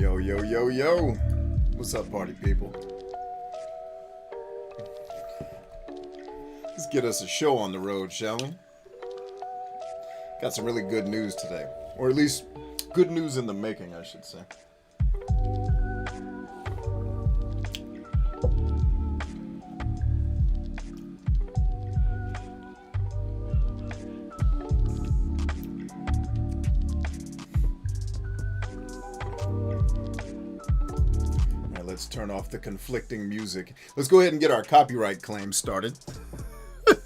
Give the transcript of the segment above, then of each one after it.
Yo, yo, yo, yo. What's up, party people? Let's get us a show on the road, shall we? Got some really good news today. Or at least, good news in the making, I should say. Let's turn off the conflicting music. Let's go ahead and get our copyright claim started.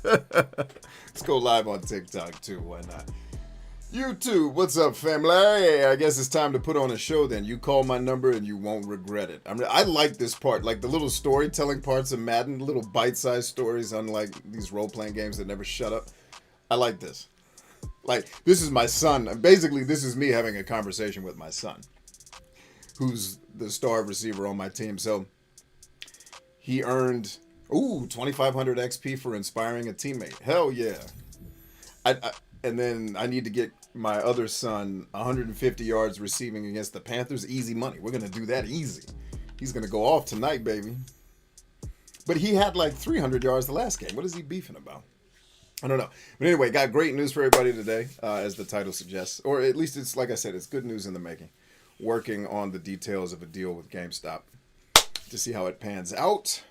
Let's go live on TikTok too. Why not? YouTube, what's up, family? I guess it's time to put on a show then. You call my number and you won't regret it. I like this part, like the little storytelling parts of Madden, little bite-sized stories, unlike these role-playing games that never shut up. I like this. Like, this is my son. Basically, this is me having a conversation with my son, who's the star receiver on my team. So he earned 2,500 XP for inspiring a teammate. Hell yeah. And then I need to get my other son 150 yards receiving against the Panthers. Easy money. We're going to do that easy. He's going to go off tonight, baby. But he had like 300 yards the last game. What is he beefing about? I don't know. But anyway, got great news for everybody today, as the title suggests. Or at least it's, like I said, it's good news in the making. Working on the details of a deal with Gamestop to see how it pans out.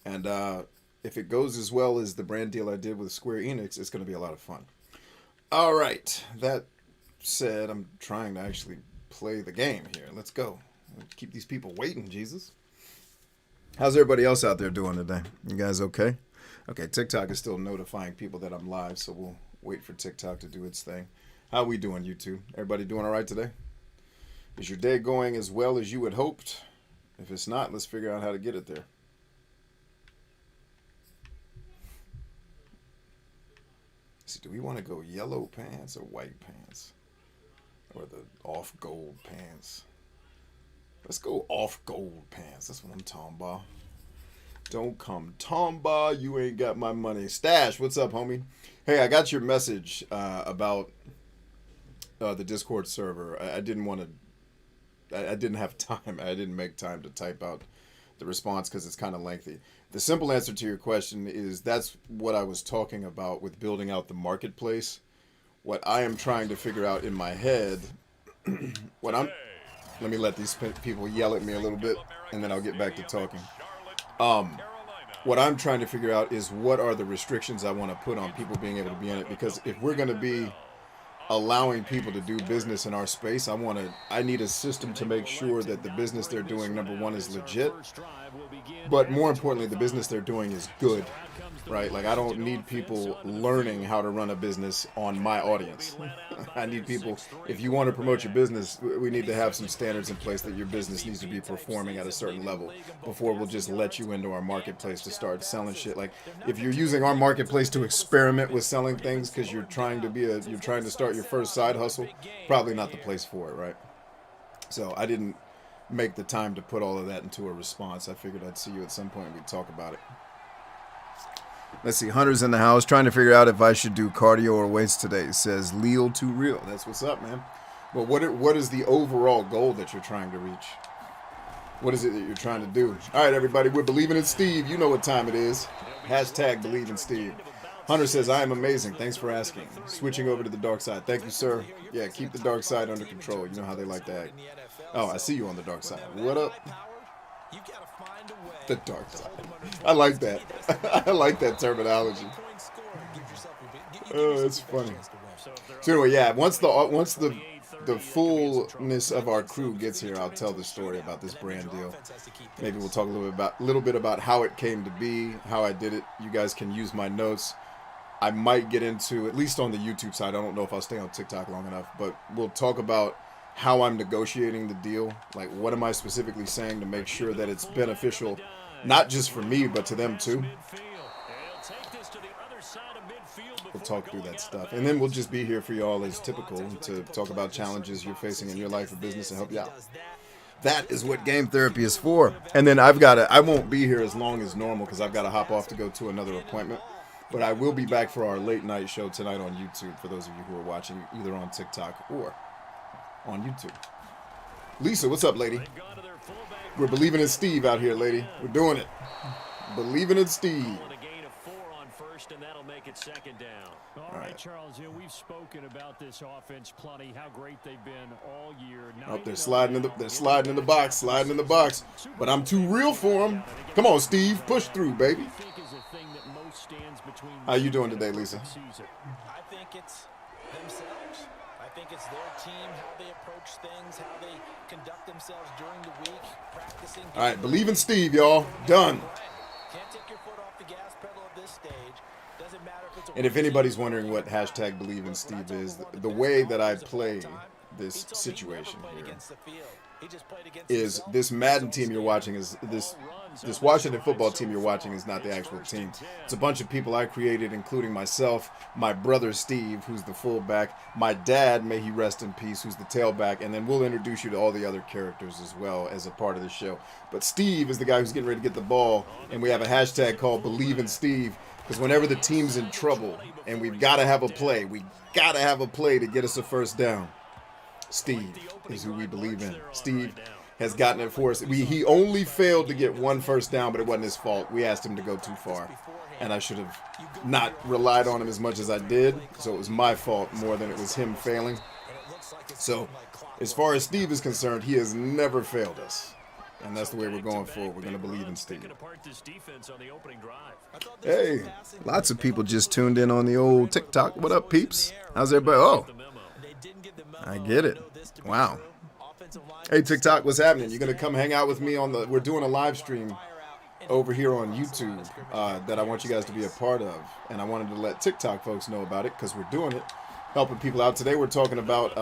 And if it goes as well as the brand deal I did with Square Enix, it's going to be a lot of fun. All right. That said, I'm trying to actually play the game here. Let's go. Keep these people waiting, Jesus. How's everybody else out there doing today? You guys okay? Okay, TikTok is still notifying people that I'm live, so we'll wait for TikTok to do its thing. How we doing, YouTube? Everybody doing all right today? Is your day going as well as you had hoped? If it's not, let's figure out how to get it there. See, do we want to go yellow pants or white pants? Or the off gold pants? Let's go off gold pants. That's what I'm talking about. Don't come tomba, you ain't got my money. Stash, what's up, homie? Hey, I got your message about the Discord server. I didn't have time. I didn't make time to type out the response because it's kind of lengthy. The simple answer to your question is that's what I was talking about with building out the marketplace. What I am trying to figure out in my head, let me let these people yell at me a little bit and then I'll get back to talking. What I'm trying to figure out is what are the restrictions I want to put on people being able to be in it, because if we're going to be allowing people to do business in our space, I need a system to make sure that the business they're doing, number one, is legit, but more importantly, the business they're doing is good, right? Like, I don't need people learning how to run a business on my audience. I need people, if you want to promote your business, we need to have some standards in place that your business needs to be performing at a certain level before we'll just let you into our marketplace to start selling shit. Like, if you're using our marketplace to experiment with selling things because you're trying to start your first side hustle, probably not the place for it, right? So I didn't make the time to put all of that into a response. I figured I'd see you at some point and we'd talk about it. Let's see, Hunter's in the house trying to figure out if I should do cardio or weights today. It says Leo too real. That's what's up, man. But what is the overall goal that you're trying to reach? What is it that you're trying to do? All right, everybody, we're believing in Steve. You know what time it is. Hashtag believe in Steve. Hunter says, I am amazing. Thanks for asking. Switching over to the dark side. Thank you, sir. Yeah, keep the dark side under control. You know how they like to act. Oh, I see you on the dark side. What up? The dark side. I like that. I like that terminology. Oh, it's funny. So anyway, yeah, once the fullness of our crew gets here, I'll tell the story about this brand deal. Maybe we'll talk a little bit about how it came to be, how I did it. You guys can use my notes. I might get into, at least on the YouTube side, I don't know if I'll stay on TikTok long enough, but we'll talk about how I'm negotiating the deal. Like, what am I specifically saying to make sure that it's beneficial, not just for me, but to them too. We'll talk through that stuff. And then we'll just be here for y'all as typical to talk about challenges you're facing in your life or business and help you out. That is what game therapy is for. And then I won't be here as long as normal because I've got to hop off to go to another appointment. But I will be back for our late night show tonight on YouTube for those of you who are watching either on TikTok or on YouTube. Lisa, what's up, lady? We're believing in Steve out here, lady. We're doing it. Believing in Steve. All right, Charles, we've spoken about this offense plenty, how great they've been all year. Oh, they're sliding in the box, But I'm too real for them. Come on, Steve, push through, baby. How you doing today, Lisa? I think it's themselves. I think it's their team, how they approach things, how they conduct themselves during the week, practicing. All right, believe in Steve, y'all. Done. Can't take your foot off the gas pedal at this stage. Doesn't matter if it's a And if anybody's wondering what hashtag believe in Steve is, the way that I play this situation here is this Madden team you're watching is this Washington football team you're watching is not the actual team. It's a bunch of people I created, including myself, my brother Steve, who's the fullback, my dad, may he rest in peace, who's the tailback, and then we'll introduce you to all the other characters as well as a part of the show. But Steve is the guy who's getting ready to get the ball, and we have a hashtag called Believe in Steve, because whenever the team's in trouble and we've got to have a play, to get us a first down. Steve is who we believe in. Steve has gotten it for us. He only failed to get one first down, but it wasn't his fault. We asked him to go too far, and I should have not relied on him as much as I did, so it was my fault more than it was him failing. So as far as Steve is concerned, he has never failed us, and that's the way we're going forward. We're going to believe in Steve. Hey, lots of people just tuned in on the old TikTok. What up, peeps? How's everybody? Oh, I get it. Wow. Hey, TikTok, what's happening? You're going to come hang out with me on we're doing a live stream over here on YouTube that I want you guys to be a part of. And I wanted to let TikTok folks know about it because we're doing it, helping people out. Today we're talking about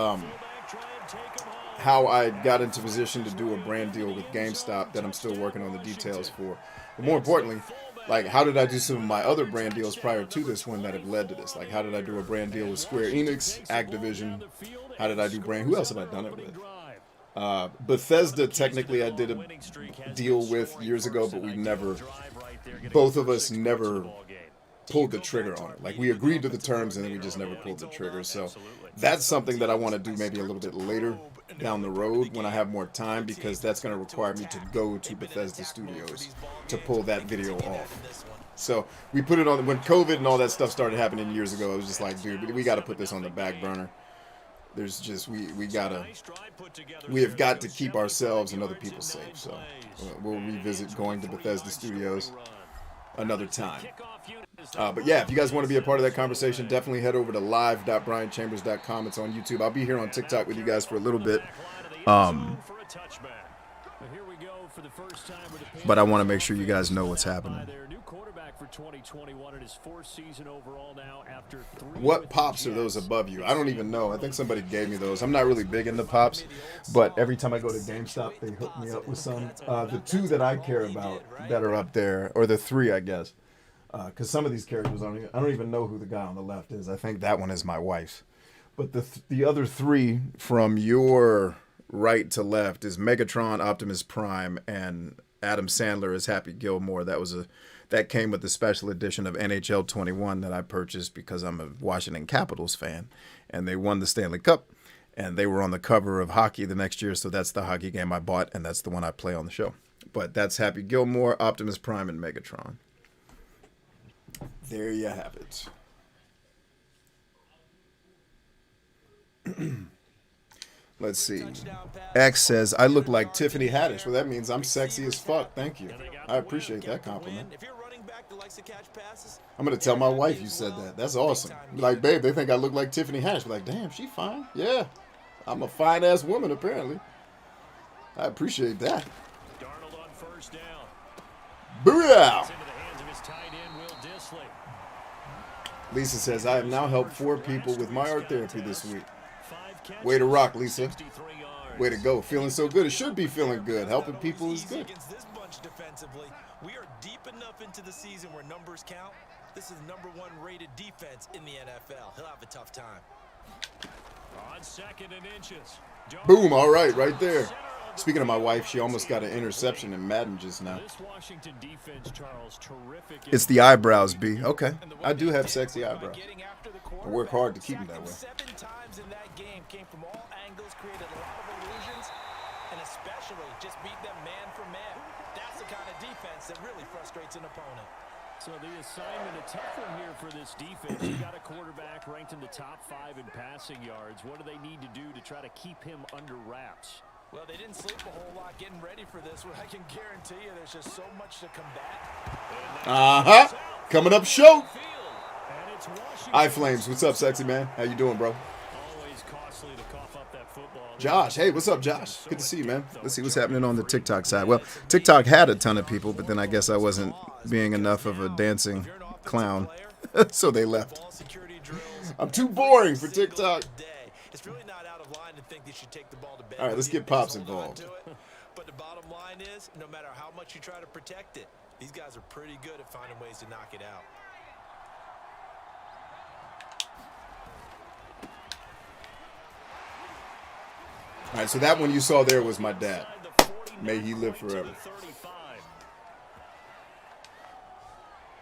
how I got into position to do a brand deal with Gamestop that I'm still working on the details for. But more importantly, like, how did I do some of my other brand deals prior to this one that have led to this? Like, how did I do a brand deal with Square Enix, Activision? How did I do who else have I done it with? Bethesda, technically, I did a deal with years ago, but both of us never pulled the trigger on it. Like, we agreed to the terms, and then we just never pulled the trigger. So that's something that I want to do maybe a little bit later down the road when I have more time, because that's going to require me to go to Bethesda Studios to pull that video off. So we put it on when COVID and all that stuff started happening years ago. It was just like, dude, we got to put this on the back burner. There's just we have got to keep ourselves and other people safe. So we'll revisit going to Bethesda Studios another time. But yeah, if you guys want to be a part of that conversation, definitely head over to live.brianchambers.com. It's on YouTube. I'll be here on TikTok with you guys for a little bit. But I want to make sure you guys know what's happening. What pops are those above you? I don't even know. I think somebody gave me those. I'm not really big into pops, but every time I go to GameStop, they hook me up with some. The two that I care about that are up there, or the three, I guess, because some of these characters, I don't even know who the guy on the left is. I think that one is my wife's. But the other three from your right to left is Megatron, Optimus Prime, and Adam Sandler as Happy Gilmore. That came with the special edition of NHL 21 that I purchased because I'm a Washington Capitals fan, and they won the Stanley Cup, and they were on the cover of hockey the next year, so that's the hockey game I bought, and that's the one I play on the show. But that's Happy Gilmore, Optimus Prime, and Megatron. There you have it. Let's see. X says, I look like Tiffany Haddish. Well, that means I'm sexy as fuck. Thank you. I appreciate that compliment. I'm going to tell my wife you said that. That's awesome. Be like, babe, they think I look like Tiffany Haddish. Be like, damn, she fine. Yeah. I'm a fine-ass woman, apparently. I appreciate that. Booyah! Lisa says, I have now helped 4 people with my art therapy this week. Way to rock, Lisa. Way to go. Feeling so good. It should be feeling good. Helping people is good. We are deep enough into the season where numbers count. This is #1 rated defense in the NFL. He'll have a tough time. On 2nd and inches. Boom. All right. Right there. Speaking of my wife, she almost got an interception in Madden just now. It's the eyebrows, B. Okay. I do have sexy eyebrows. I work hard to keep them that way. 7 times in that game came from all angles, created a lot of illusions, and especially just beat them man for man. That's the kind of defense that really frustrates an opponent. So the assignment, a tough one here for this defense. You got a quarterback ranked in the top 5 in passing yards. What do they need to do to try to keep him under wraps? Well, they didn't sleep a whole lot getting ready for this one. I can guarantee you there's just so much to combat. Coming up show. And it's iFlames, what's up, sexy man? How you doing, bro? always costly to cough up that football. Josh, hey, what's up, Josh? Good to see you, man. Let's see what's happening on the TikTok side. Well, TikTok had a ton of people, but then I guess I wasn't being enough of a dancing clown, so they left. I'm too boring for TikTok. It's really not out of line to think that you take the ball to bed. All right, let's get Pops involved. But the bottom line is, no matter how much you try to protect it, these guys are pretty good at finding ways to knock it out. All right, so that one you saw there was my dad. May he live forever.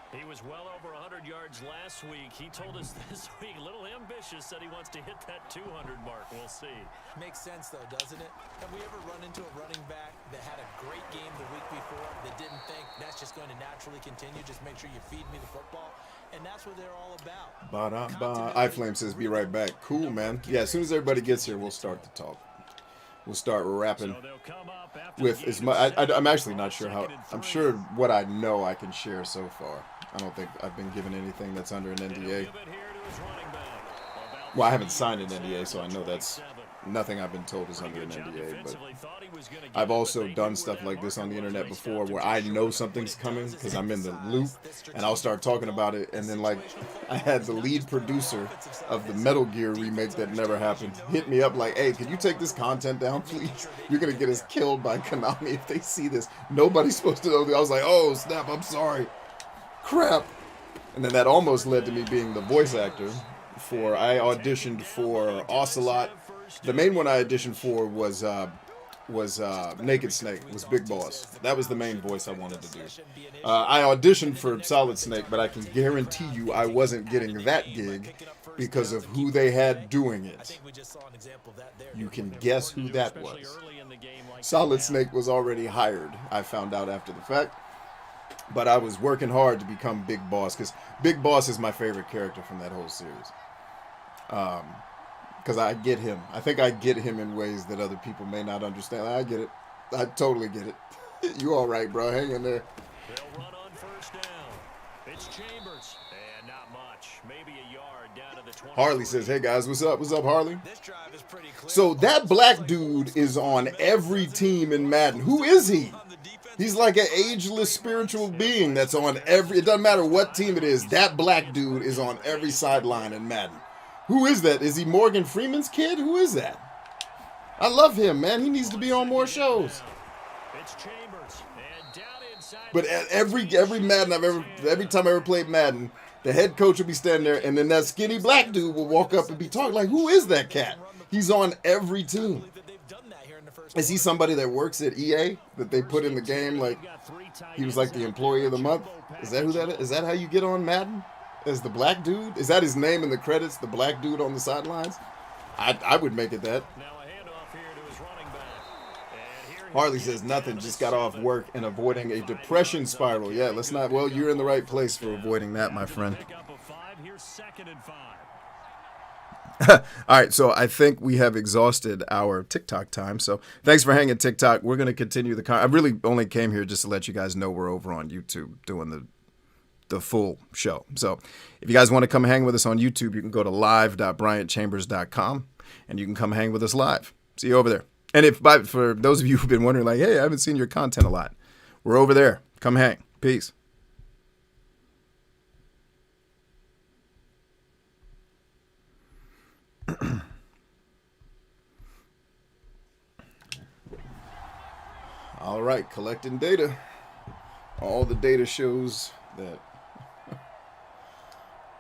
He was well over 100 yards last week. He told us this week, a little ambitious, said he wants to hit that 200 mark. We'll see. Makes sense, though, doesn't it? Have we ever run into a running back that had a great game the week before that didn't think that's just going to naturally continue? Just make sure you feed me the football. And that's what they're all about. iFlame says, be right back. Cool, man. Yeah, as soon as everybody gets here, we'll start the talk. We'll start rapping with as much. I'm actually not sure how. I'm sure what I know I can share so far. I don't think I've been given anything that's under an NDA. Well, I haven't signed an NDA, so I know that's nothing I've been told is under an NDA. But I've also done stuff like this on the internet before where I know something's coming because I'm in the loop, and I'll start talking about it. And then, like, I had the lead producer of the Metal Gear remake that never happened hit me up like, hey, can you take this content down, please? You're going to get us killed by Konami if they see this. Nobody's supposed to know. I was like, oh, snap, I'm sorry. Crap. And then that almost led to me being the voice actor for, I auditioned for Ocelot. The main one I auditioned for was Naked Snake, was B+Pos. That was the main voice I wanted to do. I auditioned for Solid Snake, but I can guarantee you I wasn't getting that gig because of who they had doing it. You can guess who that was. Solid Snake was already hired, I found out after the fact. But I was working hard to become B+Pos, because B+Pos is my favorite character from that whole series. Because I get him. I think I get him in ways that other people may not understand. I get it. I totally get it. You all right, bro. Hang in there. They'll run on first down. It's Chambers. And not much. Maybe a yard down to the 20. Harley says, hey, guys, what's up? What's up, Harley? So that black dude is on every team in Madden. Who is he? He's like an ageless spiritual being that's on every... It doesn't matter what team it is. That black dude is on every sideline in Madden. Who is that? Is he Morgan Freeman's kid? Who is that? I love him, man. He needs to be on more shows. It's Chambers. And down inside. But at every Madden every time I ever played Madden, the head coach will be standing there, and then that skinny black dude will walk up and be talking like, who is that cat? He's on every team. Is he somebody that works at EA that they put in the game? Like, he was like the employee of the month? Is that who that is? Is that how you get on Madden? As the black dude? Is that his name in the credits? The black dude on the sidelines? I would make it that. Harley says nothing, just got off work and avoiding a depression spiral. Yeah, let's not. Well, you're in the right place for avoiding that, my friend. All right, so I think we have exhausted our TikTok time. So thanks for hanging, TikTok. We're going to continue the I really only came here just to let you guys know we're over on YouTube doing the full show. So if you guys want to come hang with us on YouTube, you can go to live.bryantchambers.com and you can come hang with us live. See you over there. And for those of you who've been wondering, like, hey, I haven't seen your content a lot, we're over there. Come hang. Peace. All right, collecting data. All the data shows that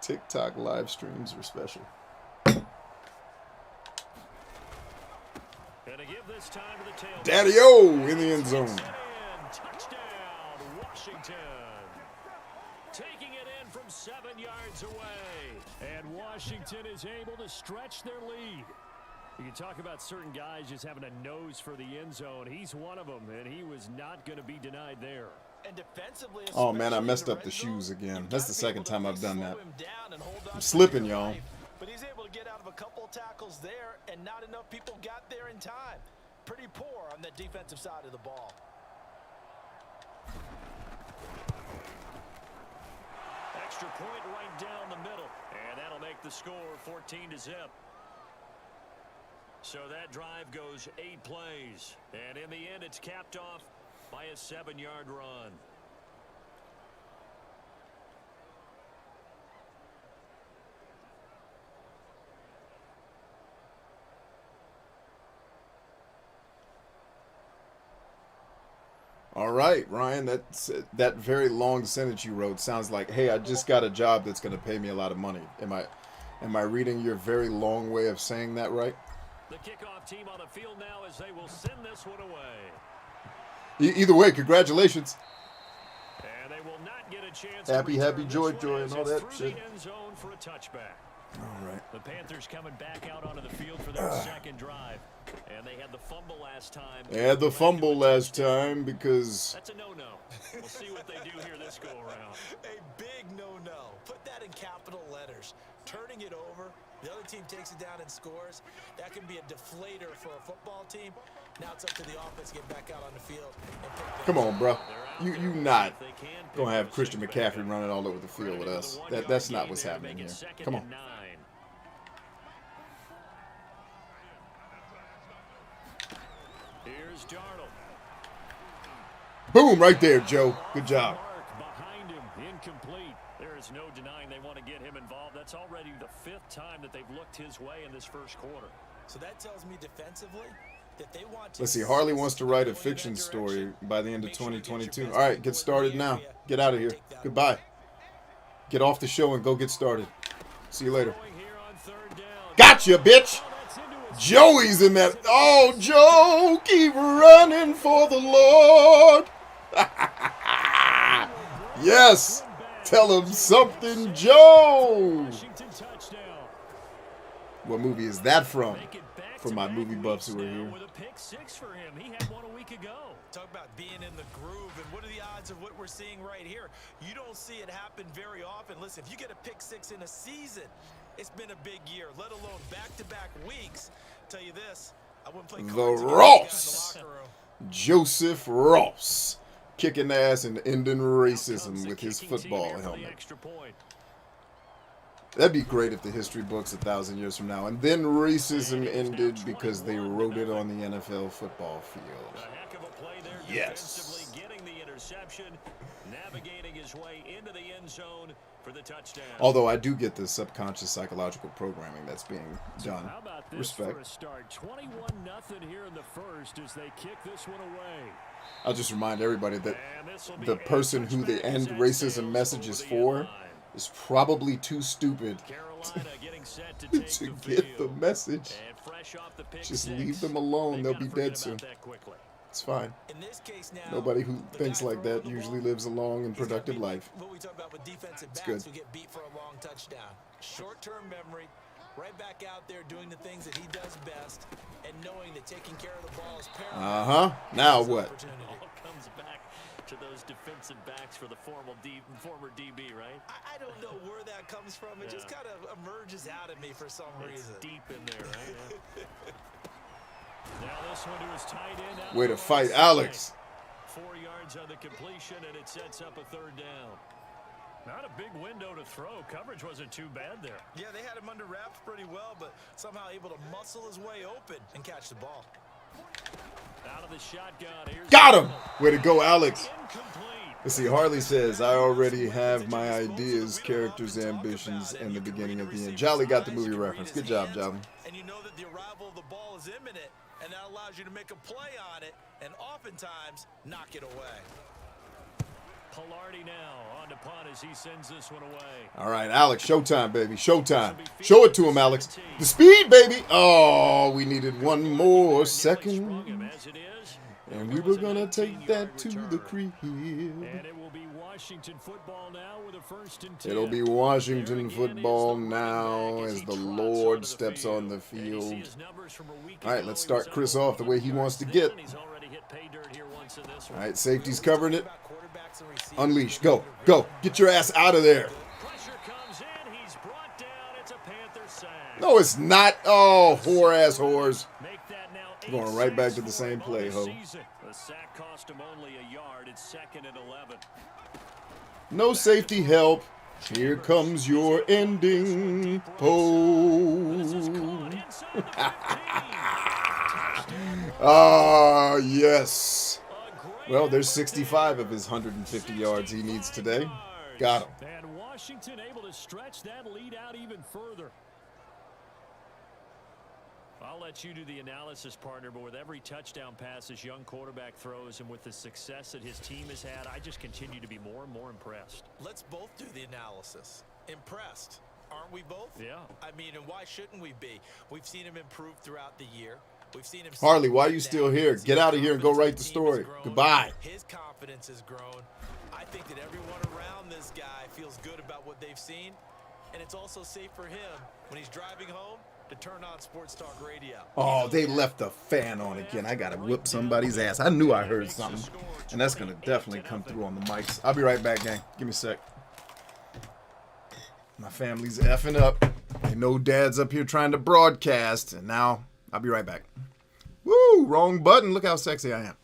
TikTok live streams are special. Daddy-O in the end zone. Touchdown, Washington. Taking it in from 7 yards away. And Washington is able to stretch their lead. You can talk about certain guys just having a nose for the end zone. He's one of them, and he was not going to be denied there. And defensively, Oh, man, I messed up the shoes again. That's the second time I've done that. I'm slipping, y'all. But he's able to get out of a couple tackles there, and not enough people got there in time. Pretty poor on the defensive side of the ball. Extra point right down the middle, and that'll make the score 14-0. So that drive goes 8 plays, and in the end, it's capped off by a 7-yard run. All right, Ryan, that very long sentence you wrote sounds like, hey, I just got a job that's going to pay me a lot of money. Am I reading your very long way of saying that right? The kickoff team on the field now as they will send this one away. Either way, congratulations. And they will not get a chance. Happy, joy, and all that shit. The end zone for a touchback. All right. The Panthers coming back out onto the field for their second drive. And they had the fumble last time. They had the fumble last time because... That's a no-no. We'll see what they do here this go-around. A big no-no. Put that in capital letters. Turning it over. The other team takes it down and scores. That can be a deflator for a football team. Now it's up to the offense to get back out on the field. And come on, bro. You not going to have Christian McCaffrey running all over the field with us. That's not what's happening here. Come on. Here's Darnold. Boom, right there, Joe. Good job. Behind him, incomplete. There is no denying they want to get him involved. That's already the 5th time that they've looked his way in this first quarter. So that tells me defensively that they want to... Let's see. Harley wants to write a fiction story by the end of 2022. All right, get started now. Get out of here. Goodbye. Get off the show and go get started. See you later. Gotcha, bitch. Joey's in that. Oh, Joe, keep running for the Lord. Yes. Tell him something, Joe. What movie is that from? For my movie buffs who are here. With a pick 6 for him. He had one a week ago. Talk about being in the groove, and what are the odds of what we're seeing right here? You don't see it happen very often. Listen, if you get a pick 6 in a season, it's been a big year, let alone back-to-back weeks. Tell you this, I wouldn't play cards the Ross. Joseph Ross. Kicking ass and ending racism with his football helmet. That'd be great if the history books 1,000 years from now. And then racism ended because they wrote it on the NFL football field. Yes. Getting the interception, navigating his way into the end zone for the touchdown. Although I do get the subconscious psychological programming that's being done. How about this Respect. For a start? 21-0 here in the first as they kick this one away. I'll just remind everybody that the person who the end racism message is for is probably too stupid to get the message. Just leave them alone. They'll be dead soon. It's fine. Nobody who thinks like that usually lives a long and productive life. It's good. Short-term memory, right back out there doing the things that he does best, and knowing that taking care of the ball is paramount. Now what? All comes back to those defensive backs for the former DB, right? I don't know where that comes from. It just kind of emerges out of me for some reason. Deep in there, right? Yeah. Now this one to his tight end. Way to fight, Alex. 4 yards on the completion, and it sets up a 3rd down. Not a big window to throw. Coverage wasn't too bad there. Yeah, they had him under wraps pretty well, but somehow able to muscle his way open and catch the ball. Out of the shotgun. Here's got him. Way to go, Alex. Incomplete. Let's see, Harley says, I already have my ideas, characters, ambitions, and the beginning of the end. Jolly got the movie reference. Good job, Jolly. And you know that the arrival of the ball is imminent, and that allows you to make a play on it, and oftentimes knock it away. Pilardi now on to punt as he sends this one away. All right, Alex, showtime, baby. Showtime. Show it to him, Alex. The speed, baby. Oh, we needed one more second. And we were going to take that to the crib. And it will be Washington football now with a 1st and 10. It'll be Washington football now as the Lord steps on the field. All right, let's start Chris off the way he wants to get. All right, safety's covering it. Unleash. Go. Go. Get your ass out of there. No, it's not. Oh, whore-ass whores. Going right back to the same play, ho. The sack cost him only a yard. It's 2nd and 11. No safety help. Here comes your ending pose. Ah, yes. Well, there's 65 of his 150 yards he needs today. Got him. And Washington able to stretch that lead out even further. I'll let you do the analysis, partner, but with every touchdown pass this young quarterback throws and with the success that his team has had, I just continue to be more and more impressed. Let's both do the analysis. Impressed. Aren't we both? Yeah. I mean, and why shouldn't we be? We've seen him improve throughout the year. We've seen him. Harley, why are you still here? Get out of here and go write the story. Goodbye. His confidence has grown. I think that everyone around this guy feels good about what they've seen, and it's also safe for him when he's driving home to turn on Sports Talk Radio. Oh, they left the fan on again. I gotta whip somebody's ass. I knew I heard something, and that's gonna definitely come through on the mics. I'll be right back, gang. Give me a sec. My family's effing up. They know Dad's up here trying to broadcast, and now I'll be right back. Woo! Wrong button. Look how sexy I am.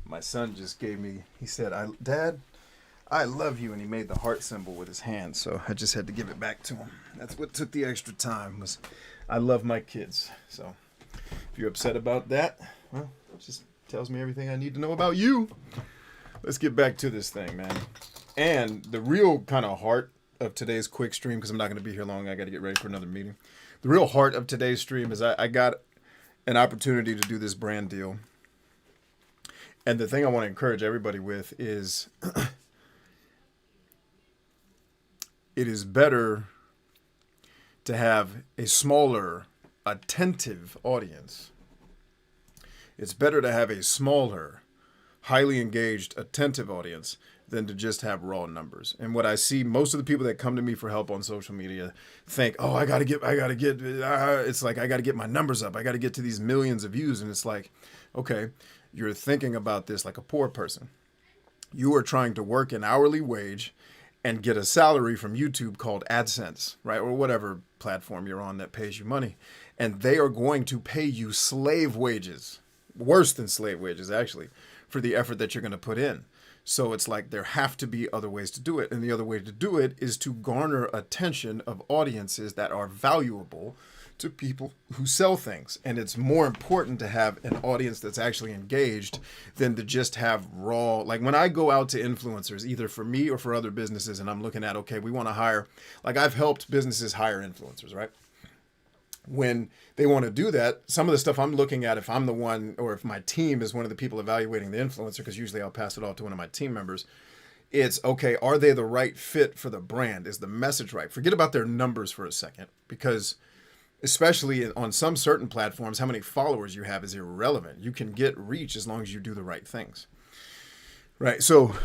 My son just gave me, he said, Dad, I love you, and he made the heart symbol with his hand, so I just had to give it back to him. That's what took the extra time, was I love my kids. So if you're upset about that, well, it just tells me everything I need to know about you. Let's get back to this thing, man. And the real kind of heart of today's quick stream, because I'm not going to be here long, I got to get ready for another meeting. The real heart of today's stream is I got an opportunity to do this brand deal. And the thing I want to encourage everybody with is it is better to have a smaller, attentive audience. It's better to have a smaller, highly engaged, attentive audience than to just have raw numbers. And what I see, most of the people that come to me for help on social media think, oh, I gotta get, it's like, I gotta get my numbers up. I gotta get to these millions of views. And it's like, okay, you're thinking about this like a poor person. You are trying to work an hourly wage and get a salary from YouTube called AdSense, right? Or whatever platform you're on that pays you money. And they are going to pay you slave wages, worse than slave wages, actually, for the effort that you're going to put in. So it's like there have to be other ways to do it. And the other way to do it is to garner attention of audiences that are valuable to people who sell things. And it's more important to have an audience that's actually engaged than to just have raw, like when I go out to influencers, either for me or for other businesses, and I'm looking at, okay, we want to hire, like I've helped businesses hire influencers, right? When they want to do that, some of the stuff I'm looking at, if I'm the one, or if my team is one of the people evaluating the influencer, because usually I'll pass it off to one of my team members, it's, okay, are they the right fit for the brand? Is the message right? Forget about their numbers for a second, because especially on some certain platforms, how many followers you have is irrelevant. You can get reach as long as you do the right things. Right. So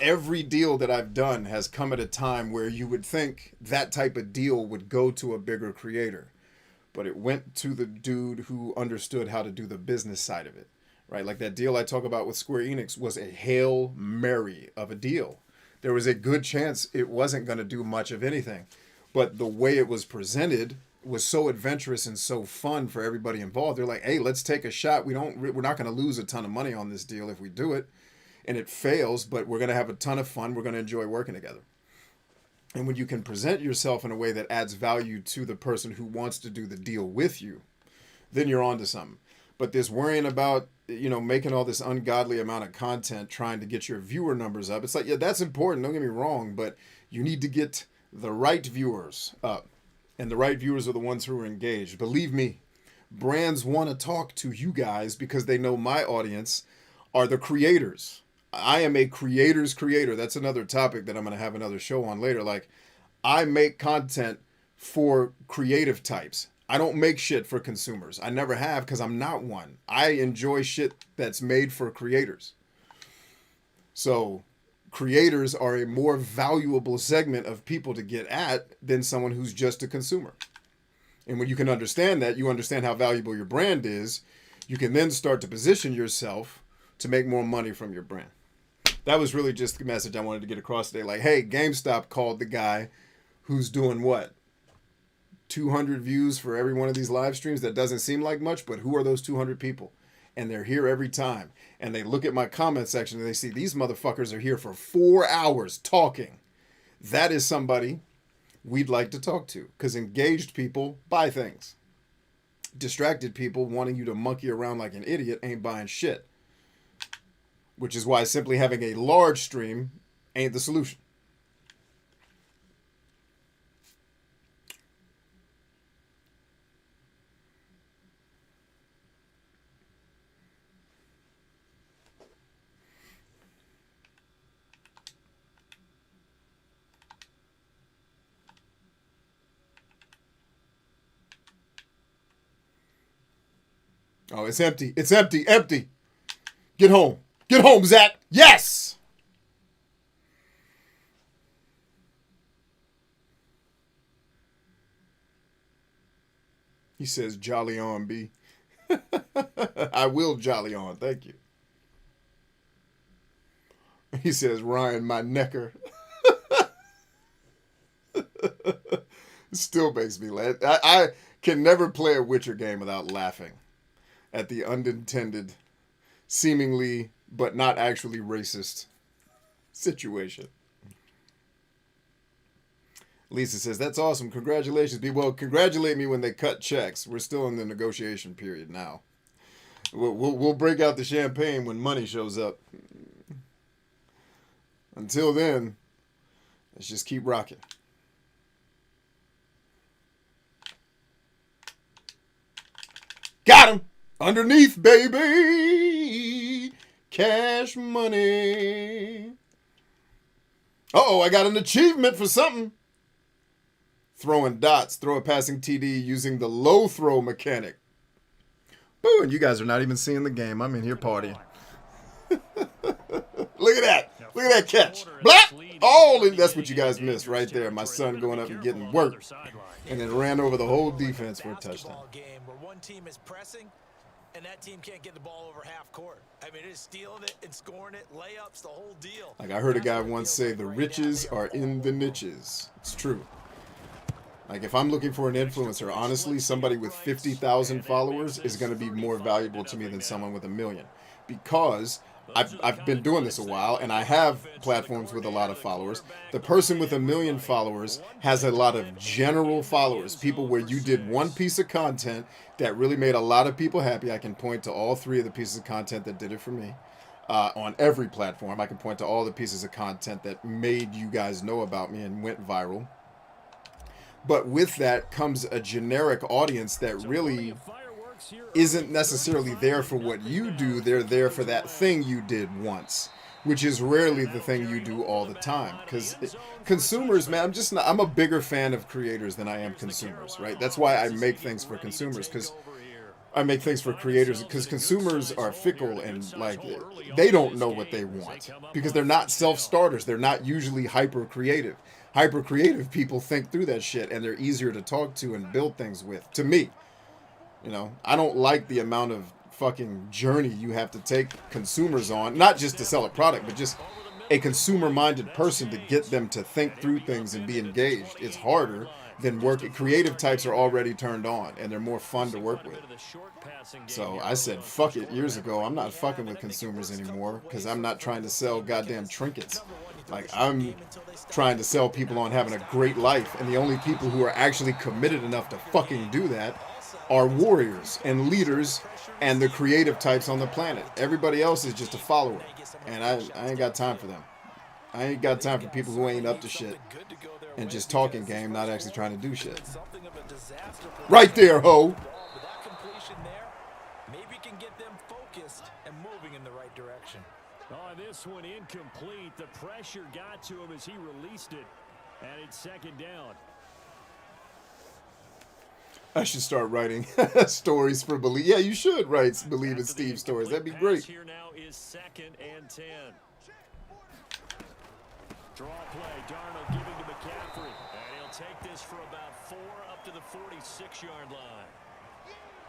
every deal that I've done has come at a time where you would think that type of deal would go to a bigger creator, but it went to the dude who understood how to do the business side of it. right? Like that deal I talk about with Square Enix was a Hail Mary of a deal. There was a good chance it wasn't going to do much of anything. But the way it was presented was so adventurous and so fun for everybody involved. They're like, hey, let's take a shot. We're not going to lose a ton of money on this deal if we do it. And it fails, but we're going to have a ton of fun. We're going to enjoy working together. And when you can present yourself in a way that adds value to the person who wants to do the deal with you, then you're on to something. But this worrying about, making all this ungodly amount of content trying to get your viewer numbers up, it's like, yeah, that's important. Don't get me wrong, but you need to get the right viewers up. And the right viewers are the ones who are engaged. Believe me, brands want to talk to you guys because they know my audience are the creators. I am a creator's creator. That's another topic that I'm going to have another show on later. Like, I make content for creative types. I don't make shit for consumers. I never have because I'm not one. I enjoy shit that's made for creators. So creators are a more valuable segment of people to get at than someone who's just a consumer. And when you can understand that, you understand how valuable your brand is, you can then start to position yourself to make more money from your brand. That was really just the message I wanted to get across today. Like, hey, GameStop called the guy who's doing what? 200 views for every one of these live streams. That doesn't seem like much, but who are those 200 people? And they're here every time. And they look at my comment section and they see these motherfuckers are here for 4 hours talking. That is somebody we'd like to talk to, because engaged people buy things. Distracted people wanting you to monkey around like an idiot ain't buying shit. Which is why simply having a large stream ain't the solution. Oh, it's empty. It's empty. Empty. Get home. Get home, Zach. Yes! He says, jolly on, B. I will jolly on. Thank you. He says, Ryan, my necker. Still makes me laugh. I can never play a Witcher game without laughing at the unintended, seemingly but not actually racist situation. Lisa says, that's awesome. Congratulations, B. Well, congratulate me when they cut checks. We're still in the negotiation period now. We'll break out the champagne when money shows up. Until then, let's just keep rocking. Got him! Underneath, baby! Cash money. Uh-oh, I got an achievement for something. Throwing dots. Throw a passing TD using the low throw mechanic. Boo, and you guys are not even seeing the game. I'm in here partying. Look at that. Look at that catch. Blap! Oh, that's what you guys missed right there. My son going up and getting work. And then ran over the whole defense for a touchdown. Game where one team is pressing and that team can't get the ball over half court. I mean, it is stealing it and scoring it, layups, the whole deal. Like I heard a guy once say, the riches are in the niches. It's true. Like if I'm looking for an influencer, honestly, somebody with 50,000 followers is going to be more valuable to me than someone with 1 million. Because I've been doing this a while, and I have platforms with a lot of followers. The person with 1 million followers has a lot of general followers, people where you did one piece of content that really made a lot of people happy. I can point to all 3 of the pieces of content that did it for me. On every platform, I can point to all the pieces of content that made you guys know about me and went viral. But with that comes a generic audience that really isn't necessarily there for what you do. They're there for that thing you did once, which is rarely the thing you do all the time. Because consumers, man, I'm a bigger fan of creators than I am consumers, right? That's why I make things for consumers, because I make things for creators, because consumers are fickle and like they don't know what they want because they're not self-starters. They're not usually hyper creative. Hyper creative people think through that shit and they're easier to talk to and build things with. To me, I don't like the amount of fucking journey you have to take consumers on, not just to sell a product, but just a consumer-minded person to get them to think through things and be engaged. It's harder than working. Creative types are already turned on, and they're more fun to work with. So I said, fuck it, years ago. I'm not fucking with consumers anymore because I'm not trying to sell goddamn trinkets. Like, I'm trying to sell people on having a great life, and the only people who are actually committed enough to fucking do that are warriors and leaders and the creative types on the planet. Everybody else is just a follower, and I ain't got time for them. I ain't got time for people who ain't up to shit and just talking game, not actually trying to do shit. Right there, ho! Maybe can get them focused and moving in the right direction. Oh, this one incomplete. The pressure got to him as he released it, and it's second down. I should start writing stories for Believe. Yeah, you should write Believe in Steve stories. That'd be great. Here now is 2nd and 10. Draw play. Darnold giving to McCaffrey. And he'll take this for about 4 up to the 46-yard line.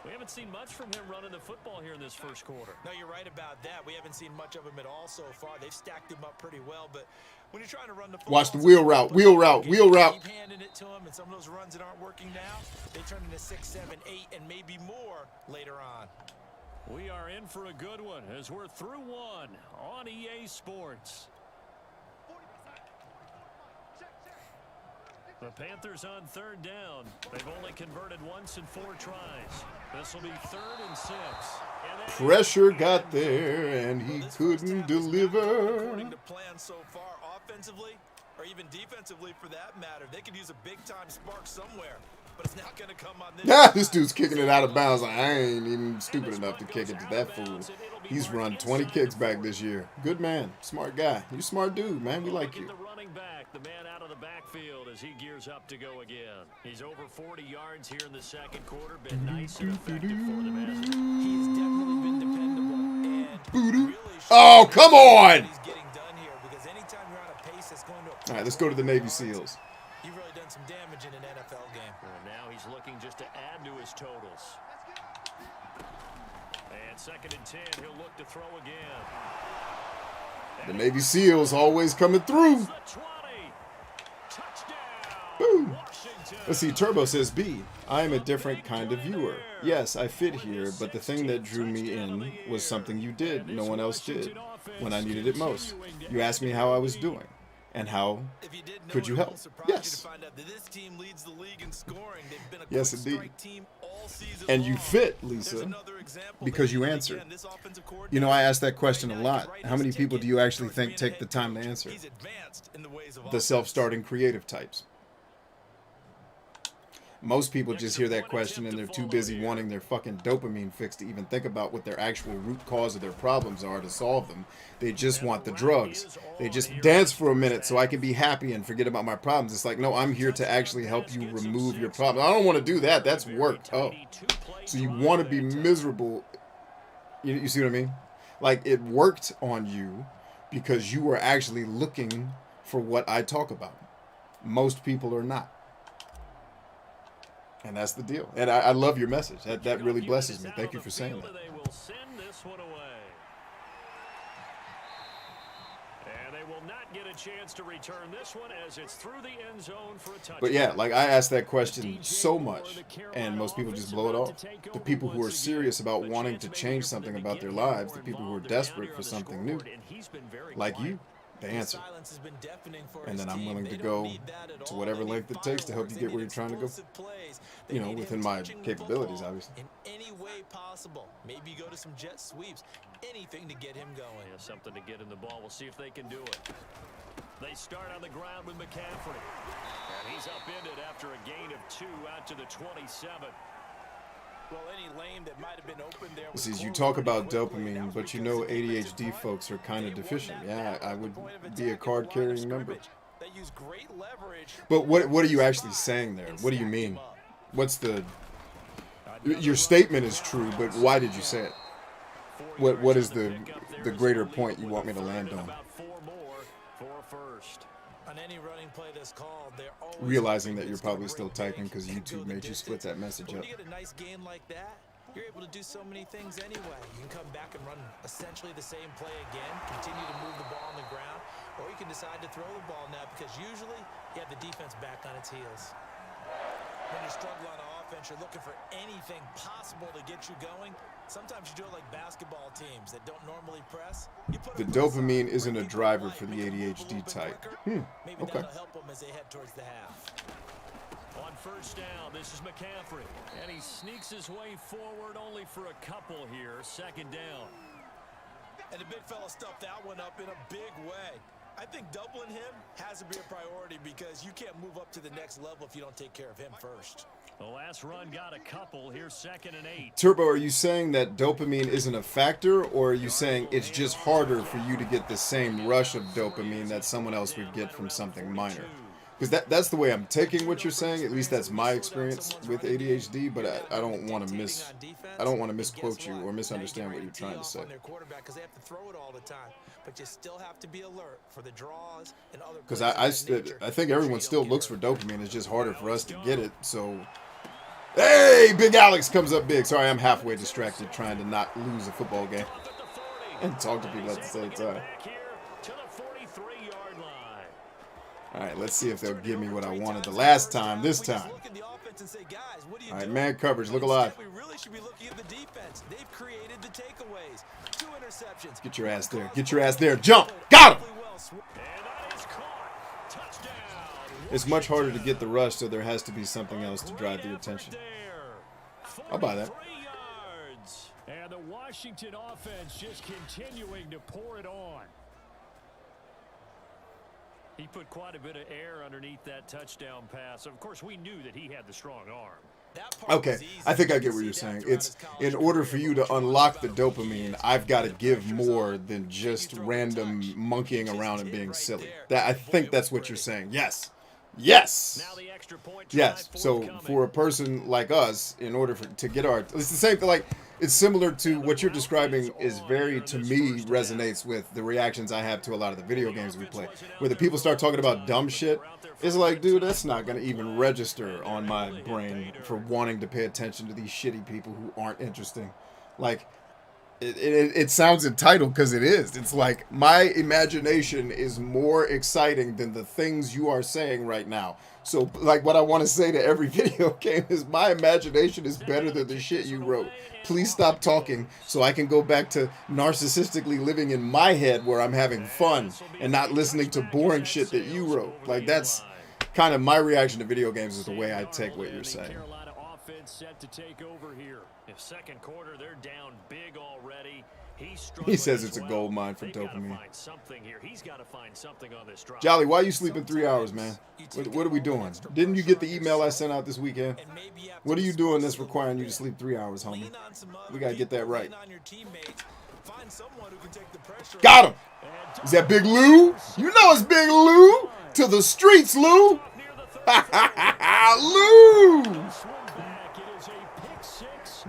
We haven't seen much from him running the football here in this first quarter. No, you're right about that. We haven't seen much of him at all so far. They've stacked him up pretty well, but when you're trying to run the football, watch the wheel route, wheel route, wheel route. Keep handing it to him, and some of those runs that aren't working now, they turn into 6, 7, 8, and maybe more later on. We are in for a good one as we're through one on EA Sports. The Panthers on 3rd down. They've only converted once in 4 tries. This will be 3rd and 6. Pressure got there, and he couldn't deliver. According to plan so far, offensively, or even defensively for that matter, they could use a big-time spark somewhere. But it's not going to come on this. This dude's kicking it out of bounds. Like, I ain't even stupid enough to kick it to that fool. He's run 20 kicks back this year. Good man. Smart guy. You smart dude, man. We like you. The running back, the man out of the backfield as he gears up to go again. He's over 40 yards here in the second quarter. Been nice and effective for them. He's definitely been dependable. And really oh, come on! He's getting done here because anytime you're on a pace that's going to. All right, let's go to the Navy SEALs. You've really done some damage in an NFL game. And now he's looking just to add to his totals. And 2nd and 10, he'll look to throw again. The Navy SEALs always coming through. Boom. Let's see, Turbo says, B, I am a different kind of viewer. Yes, I fit here, but the thing that drew me in was something you did no one else did when I needed it most. You asked me how I was doing. And how could you help? Yes. Yes, indeed. And you fit, Lisa, because you answered. You know, I ask that question a lot. How many people do you actually think take the time to answer? The self-starting creative types. Most people just hear that question and they're too busy wanting their fucking dopamine fix to even think about what their actual root cause of their problems are to solve them. They just want the drugs. They just dance for a minute so I can be happy and forget about my problems. It's like, no, I'm here to actually help you remove your problem. I don't want to do that. That's work. Oh. So you want to be miserable. You see what I mean? Like, it worked on you because you were actually looking for what I talk about. Most people are not. And that's the deal. And I love your message. That really blesses me. Thank you for saying that. They will send this one away. And they will not get a chance to return this one as it's through the end zone for a touchdown. But yeah, like I ask that question so much, and most people just blow it off. The people who are serious about wanting to change something about their lives, the people who are desperate for something new, like you, they answer. And then I'm willing to go to whatever length it takes to help you get where you're trying to go. You know, within my capabilities, obviously. In any way possible. Maybe go to some jet sweeps. Anything to get him going. Yeah, something to get in the ball. We'll see if they can do it. They start on the ground with McCaffrey. And he's upended after a gain of 2 out to the 27. Well, any lane that might have been open there. See, you talk about dopamine, but you know ADHD folks are kind of deficient. Yeah, I would be a card-carrying member. But what are you actually saying there? What do you mean? What's the... Your statement is true, but why did you say it? What is the greater point you want me to land on? On any running play that's called, realizing that you're probably still typing because YouTube made you split that message up. When you get a nice gain like that, you're able to do so many things anyway. You can come back and run essentially the same play again, continue to move the ball on the ground, or you can decide to throw the ball now because usually you have the defense back on its heels. When you're struggling on offense, you're looking for anything possible to get you going. Sometimes you do it like basketball teams that don't normally press. The dopamine isn't a driver for the ADHD type. Maybe Okay. that'll help them as they head towards the half. On first down, this is McCaffrey. And he sneaks his way forward only for a couple here. Second down. And the big fella stuffed that one up in a big way. I think doubling him has to be a priority because you can't move up to the next level if you don't take care of him first. The last run got a couple. Here's 2nd and 8. Turbo, are you saying that dopamine isn't a factor, or are you saying it's just harder for you to get the same rush of dopamine that someone else would get from something minor? Because that's the way I'm taking what you're saying. At least that's my experience with ADHD. But I don't want to misquote you or misunderstand what you're trying to say. Because they have to throw it all the time, but you still have to be alert for the draws and other. Because I think everyone still looks for dopamine. It's just harder for us to get it. So, hey, Big Alex comes up big. Sorry, I'm halfway distracted trying to not lose a football game and talk to people at the same time. All right, let's see if they'll give me what I wanted the last time, this time. All right, man coverage, look alive. We really should be looking at the defense. They've created the takeaways. 2 interceptions. Get your ass there. Get your ass there. Jump. Got him. It's much harder to get the rush, so there has to be something else to drive the attention. I'll buy that. And the Washington offense just continuing to pour it on. He put quite a bit of air underneath that touchdown pass. Of course, we knew that he had the strong arm. Okay, I think I get what you're saying. It's in order for you to unlock the dopamine, I've got to give more than just random monkeying around and being silly. I think that's what you're saying. Yes. Yes. Yes. So for a person like us, in order to get our, it's the same thing. Like, it's similar to what you're describing. Is very, to me, resonates with the reactions I have to a lot of the video games we play, where the people start talking about dumb shit. It's like, dude, that's not gonna even register on my brain for wanting to pay attention to these shitty people who aren't interesting. Like, it sounds entitled because it is. It's like, my imagination is more exciting than the things you are saying right now. So, like, what I want to say to every video game is my imagination is better than the shit you wrote. Please stop talking so I can go back to narcissistically living in my head where I'm having fun and not listening to boring shit that you wrote. Like, that's kind of my reaction to video games, is the way I take what you're saying. Set to take over here. If second quarter they're down big already. He says it's a gold mine for dopamine. He's got to find something on this drive. Jolly, why are you sleeping 3 hours, man? What are we doing? Didn't you get the email I sent out this weekend? What are you doing that's requiring you to sleep 3 hours, homie? We got to get that right. Got him! Is that Big Lou? You know it's Big Lou! To the streets, Lou! Lou!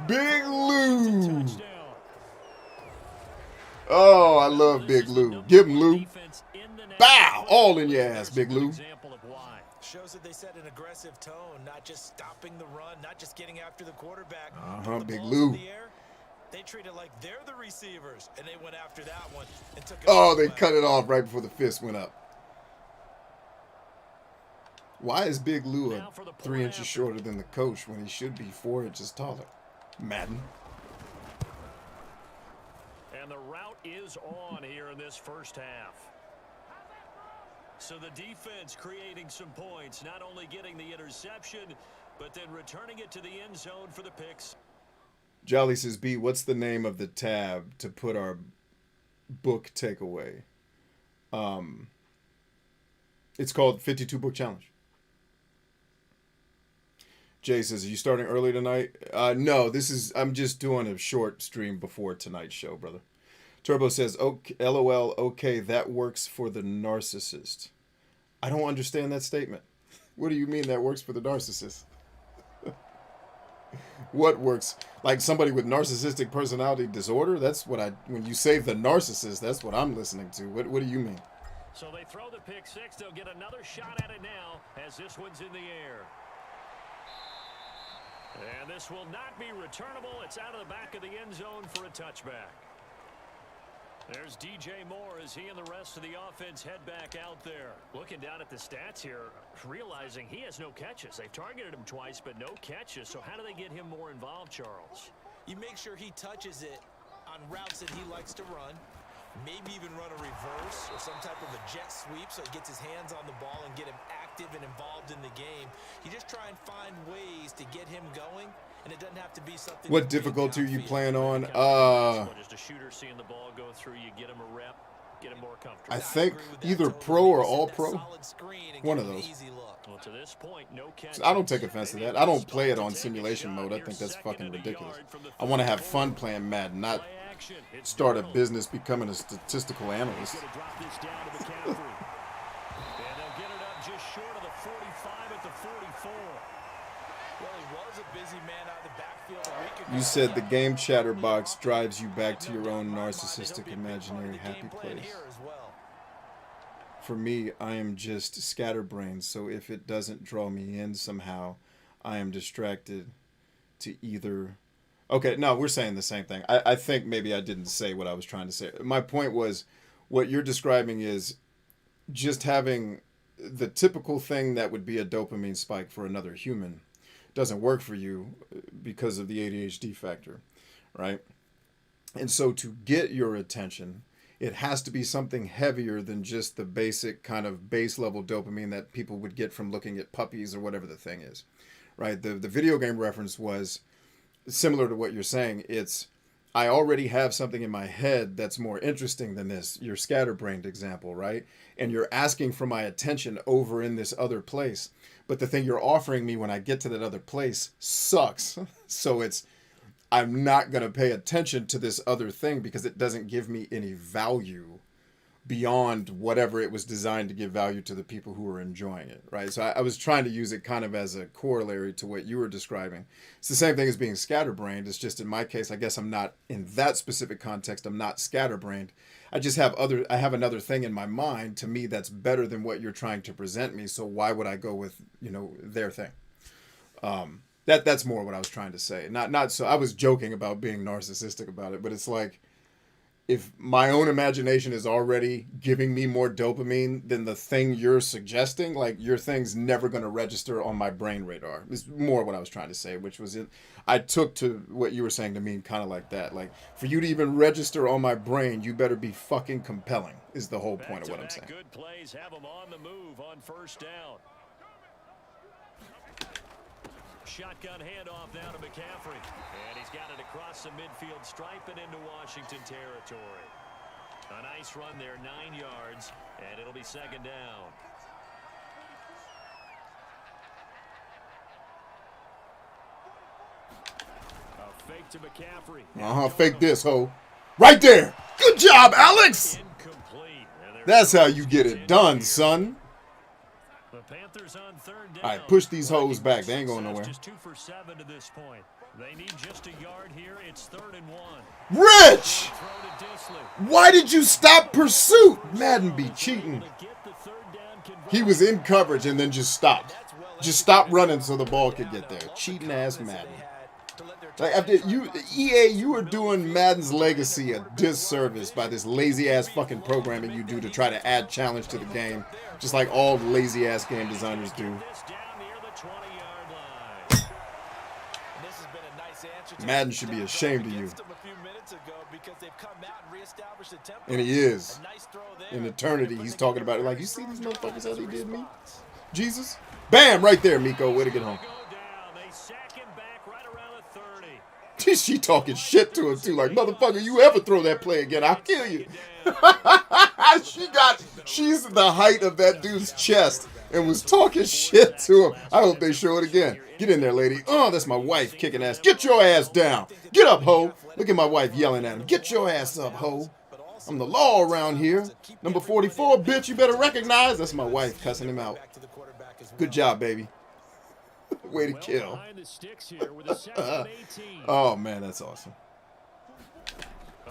Big Lou! Oh, I love Big Lou. Give him, Lou. Bow! All in your ass, Big Lou. Shows that they set an aggressive tone, not just stopping the run, not just getting after the quarterback. Big Lou. They treat it like they're the receivers, and they went after that one and took it. Oh, they cut it off right before the fist went up. Why is Big Lou 3 inches shorter than the coach when he should be 4 inches taller? Madden. And the route is on here in this first half. So the defense creating some points, not only getting the interception, but then returning it to the end zone for the picks. Jolly says, B, what's the name of the tab to put our book takeaway? It's called 52 Book Challenge. Jay says, are you starting early tonight? No, I'm just doing a short stream before tonight's show, brother. Turbo says, okay, LOL, okay, that works for the narcissist. I don't understand that statement. What do you mean that works for the narcissist? What works? Like somebody with narcissistic personality disorder? That's what when you say the narcissist, that's what I'm listening to. What do you mean? So they throw the pick six. They'll get another shot at it now as this one's in the air. And this will not be returnable. It's out of the back of the end zone for a touchback. There's DJ Moore as he and the rest of the offense head back out there. Looking down at the stats here, realizing he has no catches. They've targeted him twice, but no catches. So how do they get him more involved, Charles? You make sure he touches it on routes that he likes to run. Maybe even run a reverse or some type of a jet sweep so he gets his hands on the ball and get him active and involved in the game. You just try and find ways to get him going, and it doesn't have to be something. What difficulty are you playing on? Just a shooter seeing the ball go through, you get him a rep, get him more comfortable. I think either pro or all pro. One of those. Well, to this point, no catch. I don't take offense to that. I don't play it on simulation mode. I think that's fucking ridiculous. I want to have fun playing Madden, not start a business becoming a statistical analyst. And they'll get it up just short of the 45 at the 44. Well, he was a busy man out of the backfield a week ago. You said the game chatter box drives you back to your own narcissistic, imaginary, happy place. For me, I am just scatterbrained, so if it doesn't draw me in somehow, I am distracted to either... Okay, no, we're saying the same thing. I think maybe I didn't say what I was trying to say. My point was, what you're describing is just having the typical thing that would be a dopamine spike for another human doesn't work for you because of the ADHD factor, right? And so to get your attention, it has to be something heavier than just the basic kind of base level dopamine that people would get from looking at puppies or whatever the thing is, right? The video game reference was similar to what you're saying. It's, I already have something in my head that's more interesting than this, your scatterbrained example, right? And you're asking for my attention over in this other place. But the thing you're offering me when I get to that other place sucks. So it's, I'm not going to pay attention to this other thing because it doesn't give me any value beyond whatever it was designed to give value to the people who are enjoying it, right? So I was trying to use it kind of as a corollary to what you were describing. It's the same thing as being scatterbrained. It's just in my case, I guess I'm not, in that specific context, I'm not scatterbrained. I just have I have another thing in my mind, to me, that's better than what you're trying to present me. So why would I go with, their thing? That's more what I was trying to say. Not so I was joking about being narcissistic about it, but it's like, if my own imagination is already giving me more dopamine than the thing you're suggesting, like, your thing's never going to register on my brain radar. It's more what I was trying to say, which was I took to what you were saying to mean kind of like that. Like, for you to even register on my brain, you better be fucking compelling, is the whole point of what I'm saying. Good plays have them on the move on first down. Shotgun handoff now to McCaffrey. And he's got it across the midfield stripe and into Washington territory. A nice run there, 9 yards, and it'll be second down. A fake to McCaffrey. Fake this, ho. Right there. Good job, Alex. Incomplete. That's how you get it done, son. The Panthers on third down. All right, push these hoes back. They ain't going nowhere. Just 2 for 7 to this point. They need just a yard here. It's 3rd and 1. Rich! Why did you stop pursuit? Madden be cheating. He was in coverage and then just stopped. Just stopped running so the ball could get there. Cheating ass Madden. Like, after EA, you were doing Madden's legacy a disservice by this lazy ass fucking programming you do to try to add challenge to the game, just like all lazy ass game designers do. Madden should be ashamed of you. And he is. In eternity, he's talking about it like, you see these motherfuckers how they did me? Jesus. Bam! Right there, Miko. Way to get home. She talking shit to him, too. Like, motherfucker, you ever throw that play again, I'll kill you. She's the height of that dude's chest and was talking shit to him. I hope they show it again. Get in there, lady. Oh, that's my wife kicking ass. Get your ass down. Get up, ho. Look at my wife yelling at him. Get your ass up, ho. I'm the law around here. Number 44, bitch, you better recognize. That's my wife cussing him out. Good job, baby. Way to kill. Oh, man, that's awesome.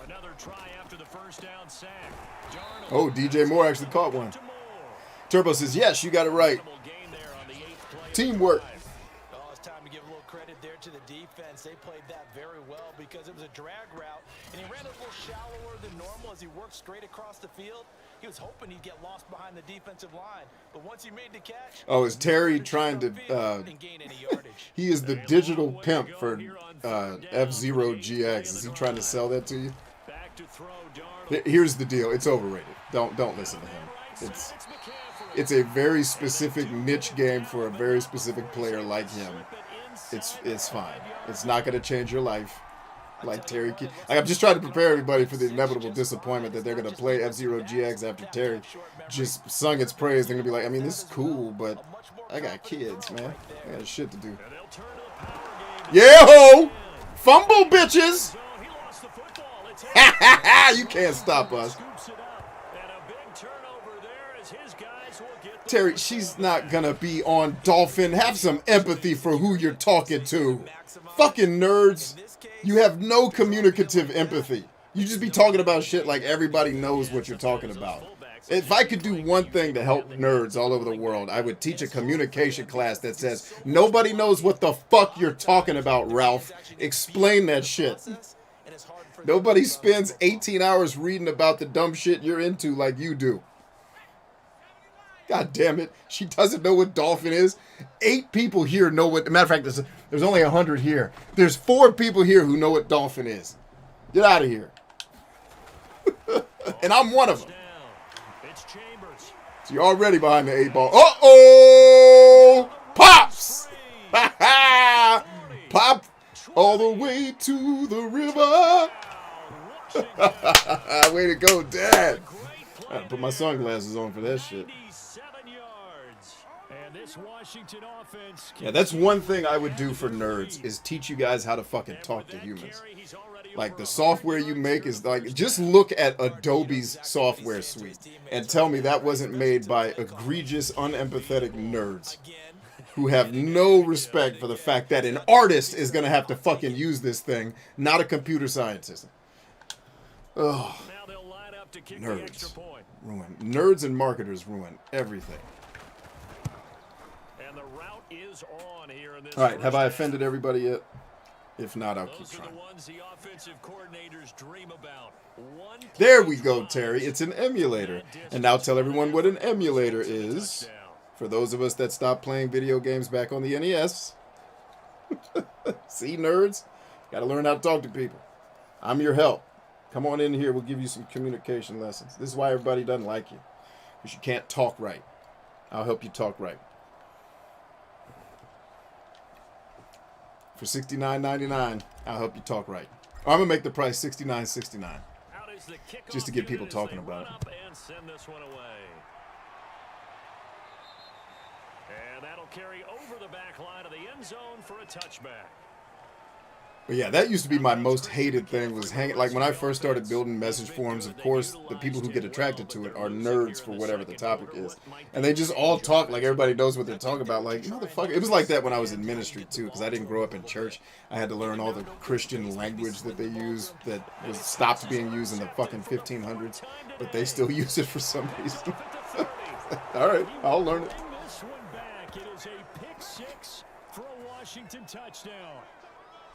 Another try after the first down sack. Oh, DJ Moore actually caught one. Turbo says, yes, you got it right. Teamwork. It's time to give a little credit there credit to the defense. They played that very well because it was a drag route, and he ran a little shallower than normal as he worked straight across the field. He was hoping he'd get lost behind the defensive line, but once he made the catch... Oh, is Terry trying to... he is the digital pimp for F-Zero GX. Is he trying to sell that to you? Here's the deal. It's overrated. Don't listen to him. It's a very specific niche game for a very specific player like him. It's fine. It's not going to change your life. Like Terry, I'm just trying to prepare everybody for the inevitable disappointment that they're going to play F-Zero GX after Terry just sung its praise. They're going to be like, I mean, this is cool, but I got kids, man. I got shit to do. Yeah, ho! Fumble, bitches! You can't stop us. Terry, she's not going to be on Dolphin. Have some empathy for who you're talking to. Fucking nerds. You have no communicative empathy. You just be talking about shit like everybody knows what you're talking about. If I could do one thing to help nerds all over the world, I would teach a communication class that says, nobody knows what the fuck you're talking about, Ralph. Explain that shit. Nobody spends 18 hours reading about the dumb shit you're into like you do. God damn it. She doesn't know what Dolphin is. 8 people here know what... Matter of fact, there's only 100 here. There's 4 people here who know what Dolphin is. Get out of here. And I'm one of them. So you're already behind the 8 ball. Uh-oh! Pops! Pop all the way to the river. Way to go, Dad. I gotta put my sunglasses on for that shit. Yeah, that's one thing I would do for nerds is teach you guys how to fucking talk to humans. Like the software you make is like, just look at Adobe's software suite and tell me that wasn't made by egregious, unempathetic nerds who have no respect for the fact that an artist is going to have to fucking use this thing, not a computer scientist. Ugh. Nerds. Ruin. Nerds and marketers ruin everything. All right, have I offended everybody yet? If not, I'll keep trying. There we go, Terry. It's an emulator. And now tell everyone what an emulator is. For those of us that stopped playing video games back on the NES. See, nerds? Got to learn how to talk to people. I'm your help. Come on in here. We'll give you some communication lessons. This is why everybody doesn't like you. Because you can't talk right. I'll help you talk right. For $69.99, I'll help you talk right. Or I'm going to make the price $69.69. Just to get people talking about it. And that'll carry over the back line of the end zone for a touchback. But yeah, that used to be my most hated thing, was hanging. Like when I first started building message forums, of course, the people who get attracted to it are nerds for whatever the topic is. And they just all talk like everybody knows what they're talking about. Like, motherfucker. It was like that when I was in ministry, too, because I didn't grow up in church. I had to learn all the Christian language that they use that was stopped being used in the fucking 1500s. But they still use it for some reason. All right, I'll learn it. It is a pick 6 for a Washington touchdown.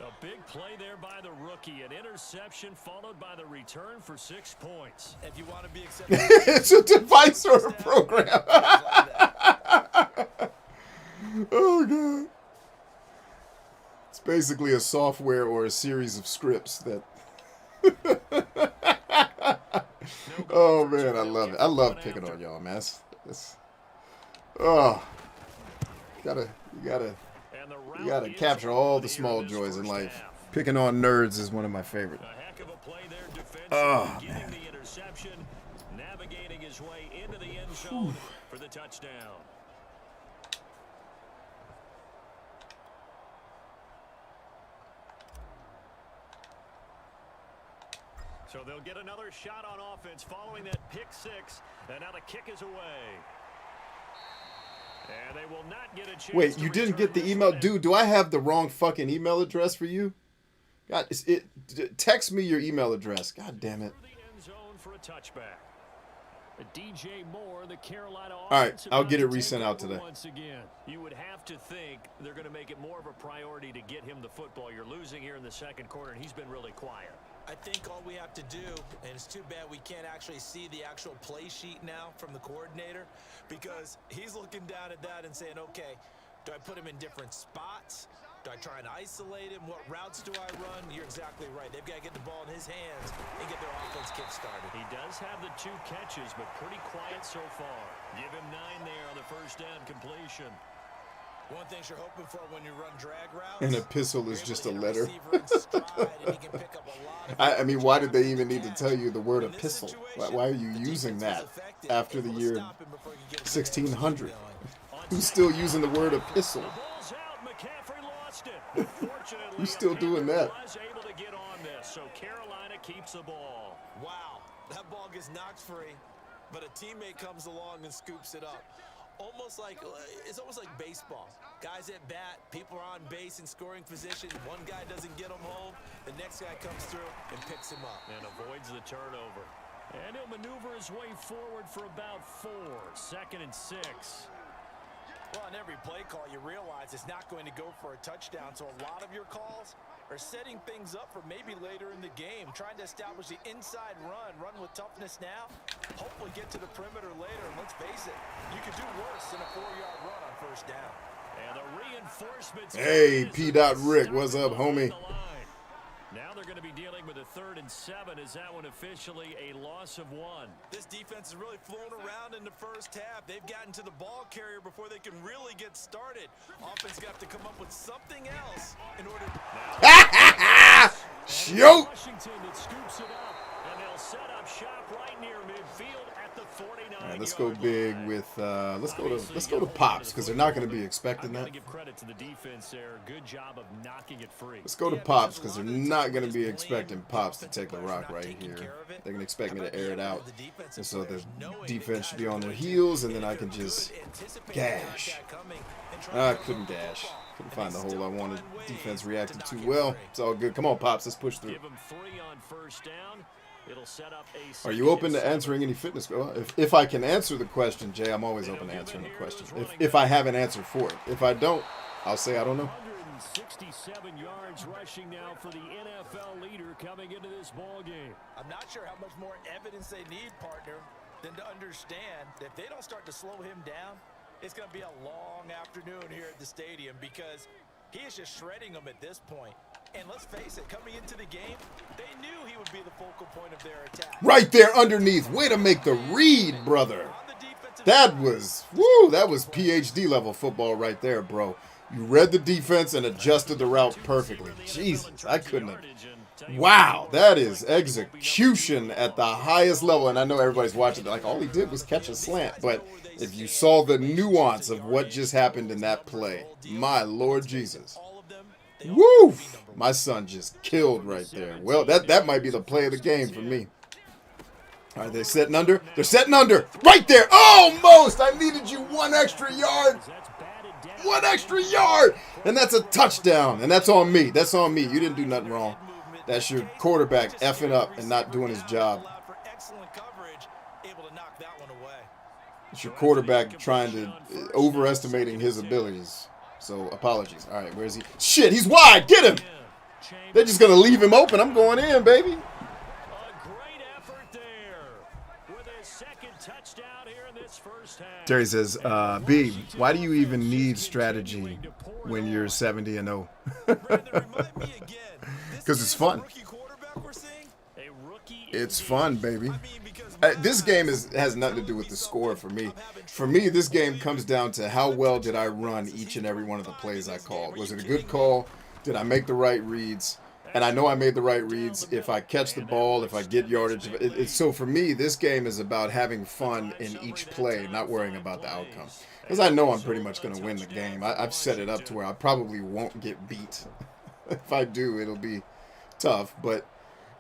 A big play there by the rookie. An interception followed by the return for 6 points. If you want to be accepted, it's a device or a program. Oh, God. It's basically a software or a series of scripts that... Oh, man, I love it. I love picking on y'all, man. Oh. You gotta capture all the small joys in life. Picking on nerds is one of my favorite. Oh, man. Navigating his way into the end zone for the touchdown. So they'll get another shot on offense following that pick 6, and now the kick is away. And they will not get a chance. Wait, you didn't get the email? Dude, do I have the wrong fucking email address for you? God, text me your email address. God damn it. DJ Moore, the Carolina All right, offense, I'll about get to it take resent out over today. once again. You would have to think they're going to make it more of a priority to get him the football. You're losing here in the second quarter, and he's been really quiet. I think all we have to do, and it's too bad we can't actually see the actual play sheet now from the coordinator, because he's looking down at that and saying, okay, do I put him in different spots? Do I try and isolate him? What routes do I run? You're exactly right. They've got to get the ball in his hands and get their offense kick-started. He does have the 2 catches, but pretty quiet so far. Give him 9 there on the first down completion. One thing you're hoping for when you run drag routes. An epistle is just a letter. I I mean, why did they even need to tell you the word epistle? Why are you using that after the year 1600? Who's still using the word epistle? The ball's out. McCaffrey lost it. Fortunately, Who's still doing that? was able to get on this, so Carolina keeps the ball. Wow, that ball gets knocked free, but a teammate comes along and scoops it up. It's almost like baseball. Guys at bat, people are on base in scoring position. One guy doesn't get him home, the next guy comes through and picks him up. And avoids the turnover. And he'll maneuver his way forward for about 4. 2nd and 6. Well, on every play call, you realize it's not going to go for a touchdown, so a lot of your calls are setting things up for maybe later in the game, trying to establish the inside run with toughness now, hopefully get to the perimeter later, and let's face it, you could do worse than a 4-yard run on first down. And the reinforcements. Hey, P. Rick, what's up, homie? Now they're going to be dealing with a 3rd and 7. Is that one officially a loss of 1? This defense has really flown around in the first half. They've gotten to the ball carrier before they can really get started. Offense got to come up with something else in order to... Shoot! Washington that scoops it up, and they'll set up shop right near midfield at the 49. All right, let's go big with let's go to Pops, because they're not going to be expecting that. Give credit to the defense there. Good job of knocking it free. Let's go to Pops, because they're not going to be expecting Pops to take a rock right here. They're going to expect me to air it out, and so the defense should be on their heels, and then I can just gash. I couldn't gash. Couldn't find the hole I wanted. Defense reacted too well. It's all good. Come on, Pops. Let's push through. Give them 3 on first down. It'll set up a. Are you open to answering any fitness? Well, if I can answer the question, Jay, I'm always open to answering the question. If I have an answer for it. If I don't, I'll say I don't know. 167 yards rushing now for the NFL leader coming into this ball game. I'm not sure how much more evidence they need, partner, than to understand that if they don't start to slow him down, it's going to be a long afternoon here at the stadium, because he is just shredding them at this point. And let's face it, coming into the game, they knew he would be the focal point of their attack. Right there underneath. Way to make the read, brother. That was PhD level football right there, bro. You read the defense and adjusted the route perfectly. Jesus, I couldn't have. Wow, that is execution at the highest level. And I know everybody's watching, like, all he did was catch a slant. But if you saw the nuance of what just happened in that play, my Lord Jesus. Woo! My son just killed right there. Well, that might be the play of the game for me. Are they setting under? They're setting under. Right there. Almost. I needed you 1 extra yard. 1 extra yard. And that's a touchdown. And that's on me. That's on me. You didn't do nothing wrong. That's your quarterback effing up and not doing his job. It's your quarterback trying to overestimating his abilities. So, apologies. All right, where is he? Shit, he's wide. Get him. They're just going to leave him open. I'm going in, baby. A great effort there with his 2nd touchdown here in this first half. Terry says, B, why do you even need strategy when you're 70-0? Because it's fun. It's fun, baby. This game has nothing to do with the score for me. For me, this game comes down to how well did I run each and every one of the plays I called. Was it a good call? Did I make the right reads? And I know I made the right reads. If I catch the ball, if I get yardage. So for me, this game is about having fun in each play, not worrying about the outcome. Because I know I'm pretty much going to win the game. I've set it up to where I probably won't get beat. If I do, it'll be tough. But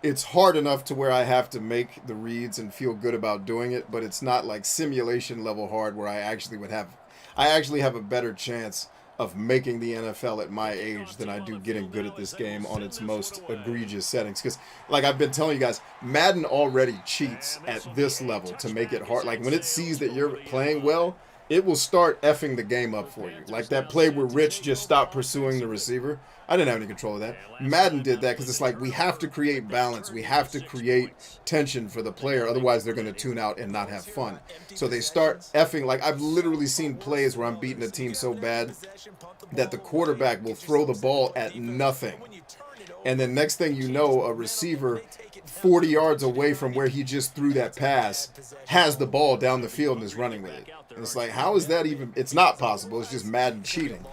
it's hard enough to where I have to make the reads and feel good about doing it, but it's not like simulation level hard where I actually have a better chance of making the NFL at my age than I do getting good at this game on its most egregious settings. Because, like I've been telling you guys, Madden already cheats at this level to make it hard. Like, when it sees that you're playing well, it will start effing the game up for you. Like that play where Rich just stopped pursuing the receiver. I didn't have any control of that. Madden did that because it's like we have to create balance. We have to create tension for the player. Otherwise, they're going to tune out and not have fun. So they start effing. Like, I've literally seen plays where I'm beating a team so bad that the quarterback will throw the ball at nothing. And then next thing you know, a receiver 40 yards away from where he just threw that pass has the ball down the field and is running with it. And it's like, how is that even? It's not possible. It's just Madden cheating.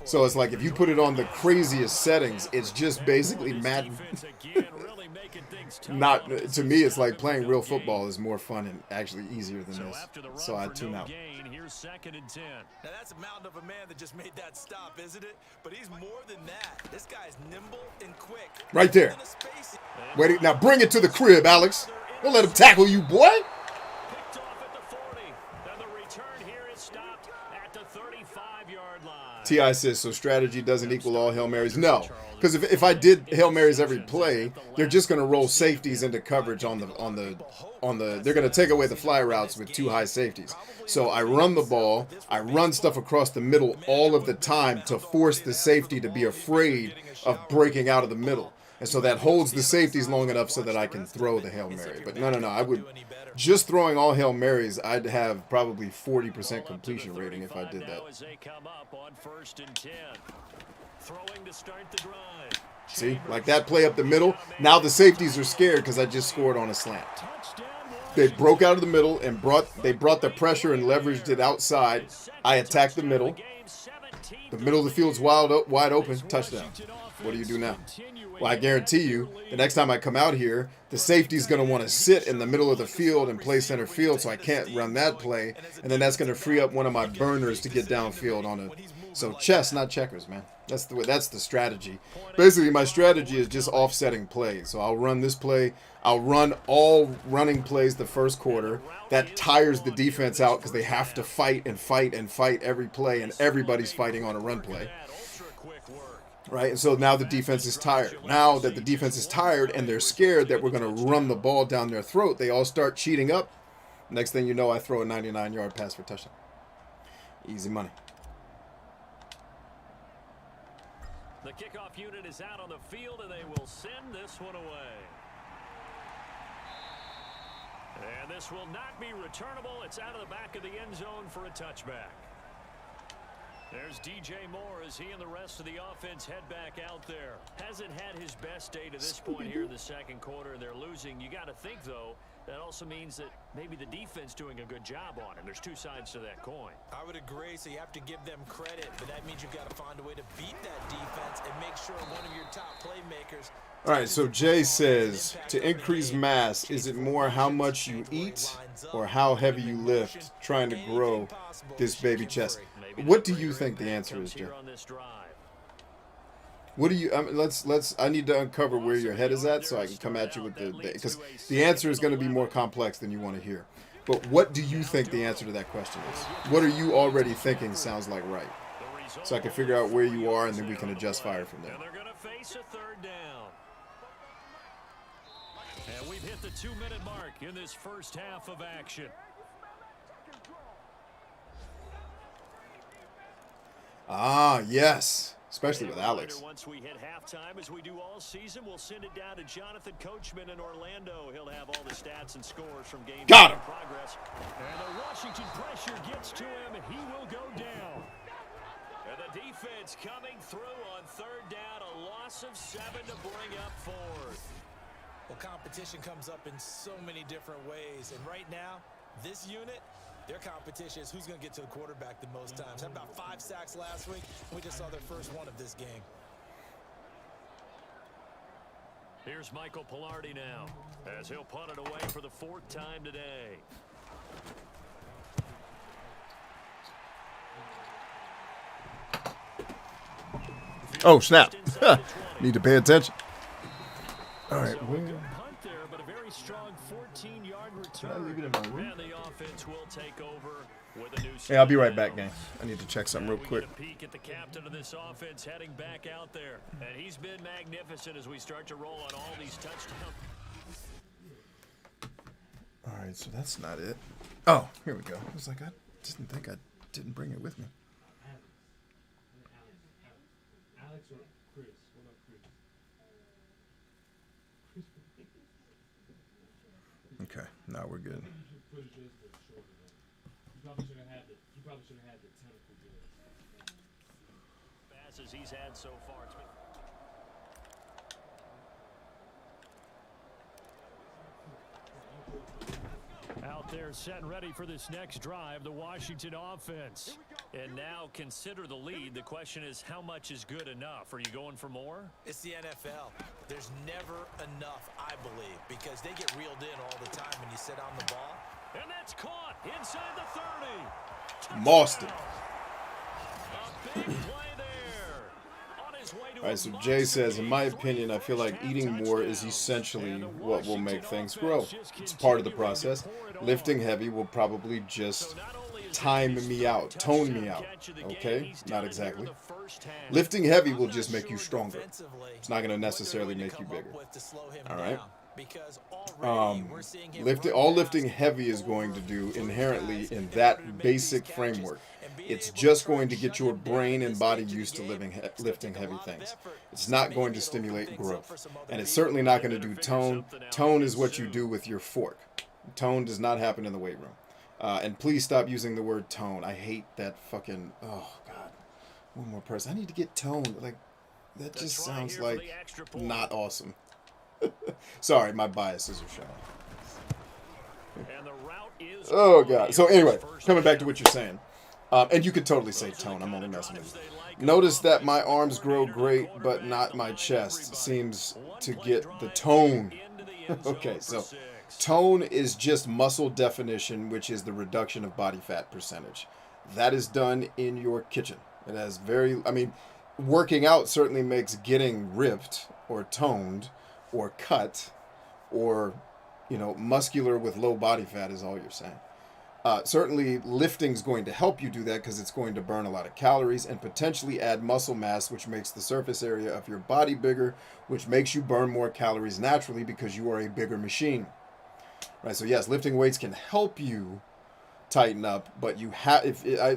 So it's like if you put it on the craziest settings, it's just basically Madden. Not to me, it's like playing real football is more fun and actually easier than this. So I tune out. Now that's a mountain of a man that just made that stop, isn't it? But he's more than that. This guy's nimble and quick. Right there. Wait, now bring it to the crib, Alex. Don't let him tackle you, boy. Picked off at the 40. And the return here is stopped at the 35-yard line. T.I. says, so strategy doesn't equal all Hail Marys. No, because if I did Hail Marys every play, they're just going to roll safeties into coverage on the. They're going to take away the fly routes with two high safeties. So I run the ball, I run stuff across the middle all of the time to force the safety to be afraid of breaking out of the middle. And so that holds the safeties long enough so that I can throw the Hail Mary. But no. I would, just throwing all Hail Marys, I'd have probably 40% completion rating if I did that. See, like that play up the middle. Now the safeties are scared because I just scored on a slant. They broke out of the middle and brought the pressure and leveraged it outside. I attacked the middle. The middle of the field's wide open. Touchdown. What do you do now? Well, I guarantee you, the next time I come out here, the safety's going to want to sit in the middle of the field and play center field, so I can't run that play. And then that's going to free up one of my burners to get downfield on a. So chess, not checkers, man. That's the strategy. Basically, my strategy is just offsetting plays. So I'll run this play. I'll run all running plays the first quarter. That tires the defense out because they have to fight and fight and fight every play, and everybody's fighting on a run play. Right? And so now the defense is tired. Now that the defense is tired and they're scared that we're going to run the ball down their throat, they all start cheating up. Next thing you know, I throw a 99-yard pass for a touchdown. Easy money. The kickoff unit is out on the field, and they will send this one away. And this will not be returnable. It's out of the back of the end zone for a touchback. There's DJ Moore as he and the rest of the offense head back out there. Hasn't had his best day to this point here in the second quarter, and they're losing. You got to think, though, that also means that maybe the defense doing a good job on him. There's two sides to that coin. I would agree, so you have to give them credit, but that means you've got to find a way to beat that defense and make sure one of your top playmakers. All right, so Jay says, to increase mass, is it more how much you eat or how heavy you lift trying to grow this baby chest? What do you think the answer is, Jay? What do you? I need to uncover where your head is at so I can come at you with because the answer is going to be more complex than you want to hear. But what do you think the answer to that question is? What are you already thinking sounds like right? So I can figure out where you are, and then we can adjust fire from there. And they're going to face a third down. And we've hit the 2-minute mark in this first half of action. Ah, yes. Especially with Alex. Once we hit halftime, as we do all season, we'll send it down to Jonathan Coachman in Orlando. He'll have all the stats and scores from games Got him. in progress. And the Washington pressure gets to him, and he will go down. And the defense coming through on third down, a loss of 7 to bring up fourth. Well, competition comes up in so many different ways, and right now, this unit, their competition is who's going to get to the quarterback the most times. Had about 5 sacks last week. We just saw their first one of this game. Here's Michael Pilardi now, as he'll punt it away for the 4th time today. Oh, snap. Need to pay attention. All right. Punt there, but a very very strong 14-yard Can I return. leave it in my room? And the offense will take over with a new. Hey, I'll be right back, gang. I need to check something real We quick. get a peek at the captain of this offense heading back out there. And he's been magnificent as we start to roll on all these touchdowns. All right, so that's not it. Oh, here we go. I was like, I didn't think I didn't bring it with me. Alex or Chris? What about Chris? Okay, now we're good. You should push this bit shorter. You probably should have had the. You probably should have had the tentacle bit. Passes he's had so far. It's been out there set and ready for this next drive, the Washington offense. And now consider the lead. The question is, how much is good enough? Are you going for more? It's the NFL. There's never enough, I believe, because they get reeled in all the time when you sit on the ball. And that's caught inside the 30. Marston. A big play there. On his way to All right, so Jay says, in my opinion, I feel like eating more is essentially what will make things grow. It's part of the process. Lifting heavy will probably just time me out, tone me out. Okay? Not exactly. Lifting heavy will just make you stronger. It's not going to necessarily make you bigger. All right? Lifting heavy is going to do inherently in that basic framework. It's just going to get your brain and body used to lifting heavy things. It's not going to stimulate growth. And it's certainly not going to do tone. Tone is what you do with your fork. Tone does not happen in the weight room. And please stop using the word tone. I hate that fucking, oh God. One more person. I need to get toned. Like, that just sounds like not awesome. Sorry, my biases are showing. Oh, God. So anyway, coming back to what you're saying. And you could totally say tone. I'm only messing with you. Notice that my arms grow great, but not my chest. Seems to get the tone. Okay, so tone is just muscle definition, which is the reduction of body fat percentage. That is done in your kitchen. It has working out certainly makes getting ripped or toned or cut or, muscular with low body fat is all you're saying. Certainly lifting's going to help you do that because it's going to burn a lot of calories and potentially add muscle mass, which makes the surface area of your body bigger, which makes you burn more calories naturally because you are a bigger machine. Right? So yes, lifting weights can help you tighten up, but you have,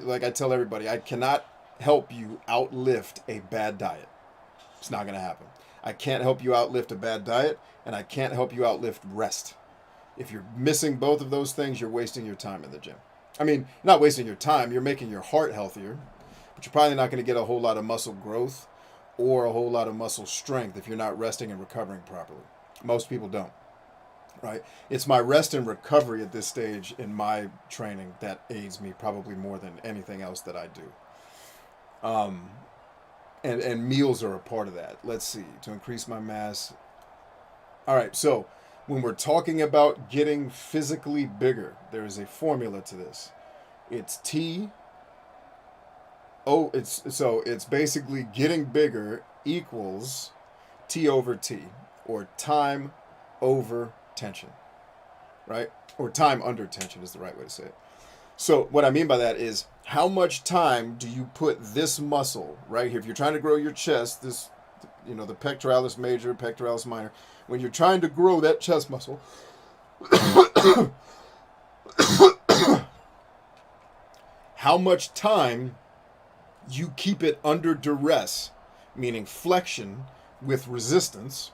like I tell everybody, I cannot help you outlift a bad diet. It's not going to happen. I can't help you outlift a bad diet, and I can't help you outlift rest. If you're missing both of those things, you're wasting your time in the gym. I mean, not wasting your time, you're making your heart healthier, but you're probably not going to get a whole lot of muscle growth or a whole lot of muscle strength if you're not resting and recovering properly. Most people don't, right? It's my rest and recovery at this stage in my training that aids me probably more than anything else that I do. And meals are a part of that. Let's see, to increase my mass. All right, so when we're talking about getting physically bigger, there is a formula to this. It's it's basically getting bigger equals T over T, or time over tension, right? Or time under tension is the right way to say it. So what I mean by that is, how much time do you put this muscle right here? If you're trying to grow your chest, the pectoralis major, pectoralis minor, when you're trying to grow that chest muscle, how much time you keep it under duress, meaning flexion with resistance,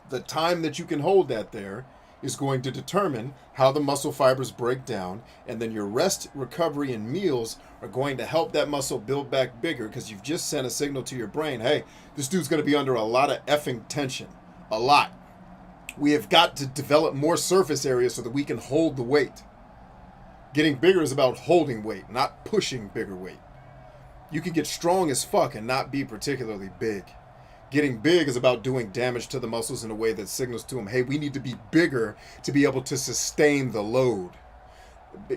the time that you can hold that there is going to determine how the muscle fibers break down, and then your rest, recovery, and meals are going to help that muscle build back bigger because you've just sent a signal to your brain, hey, this dude's going to be under a lot of effing tension. A lot. We have got to develop more surface area so that we can hold the weight. Getting bigger is about holding weight, not pushing bigger weight. You can get strong as fuck and not be particularly big. Getting big is about doing damage to the muscles in a way that signals to them, hey, we need to be bigger to be able to sustain the load.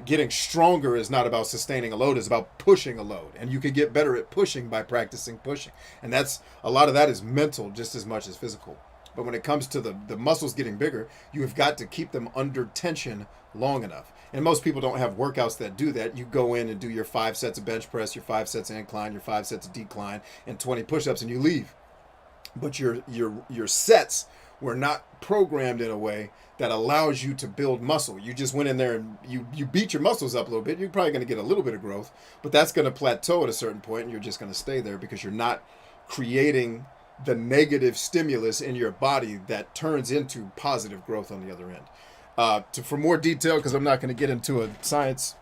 Getting stronger is not about sustaining a load, it's about pushing a load. And you can get better at pushing by practicing pushing. And a lot of that is mental just as much as physical. But when it comes to the muscles getting bigger, you have got to keep them under tension long enough. And most people don't have workouts that do that. You go in and do your 5 sets of bench press, your 5 sets of incline, your 5 sets of decline, and 20 push-ups, and you leave. But your sets were not programmed in a way that allows you to build muscle. You just went in there and you beat your muscles up a little bit. You're probably going to get a little bit of growth, but that's going to plateau at a certain point, and you're just going to stay there because you're not creating the negative stimulus in your body that turns into positive growth on the other end. For more detail, because I'm not going to get into a science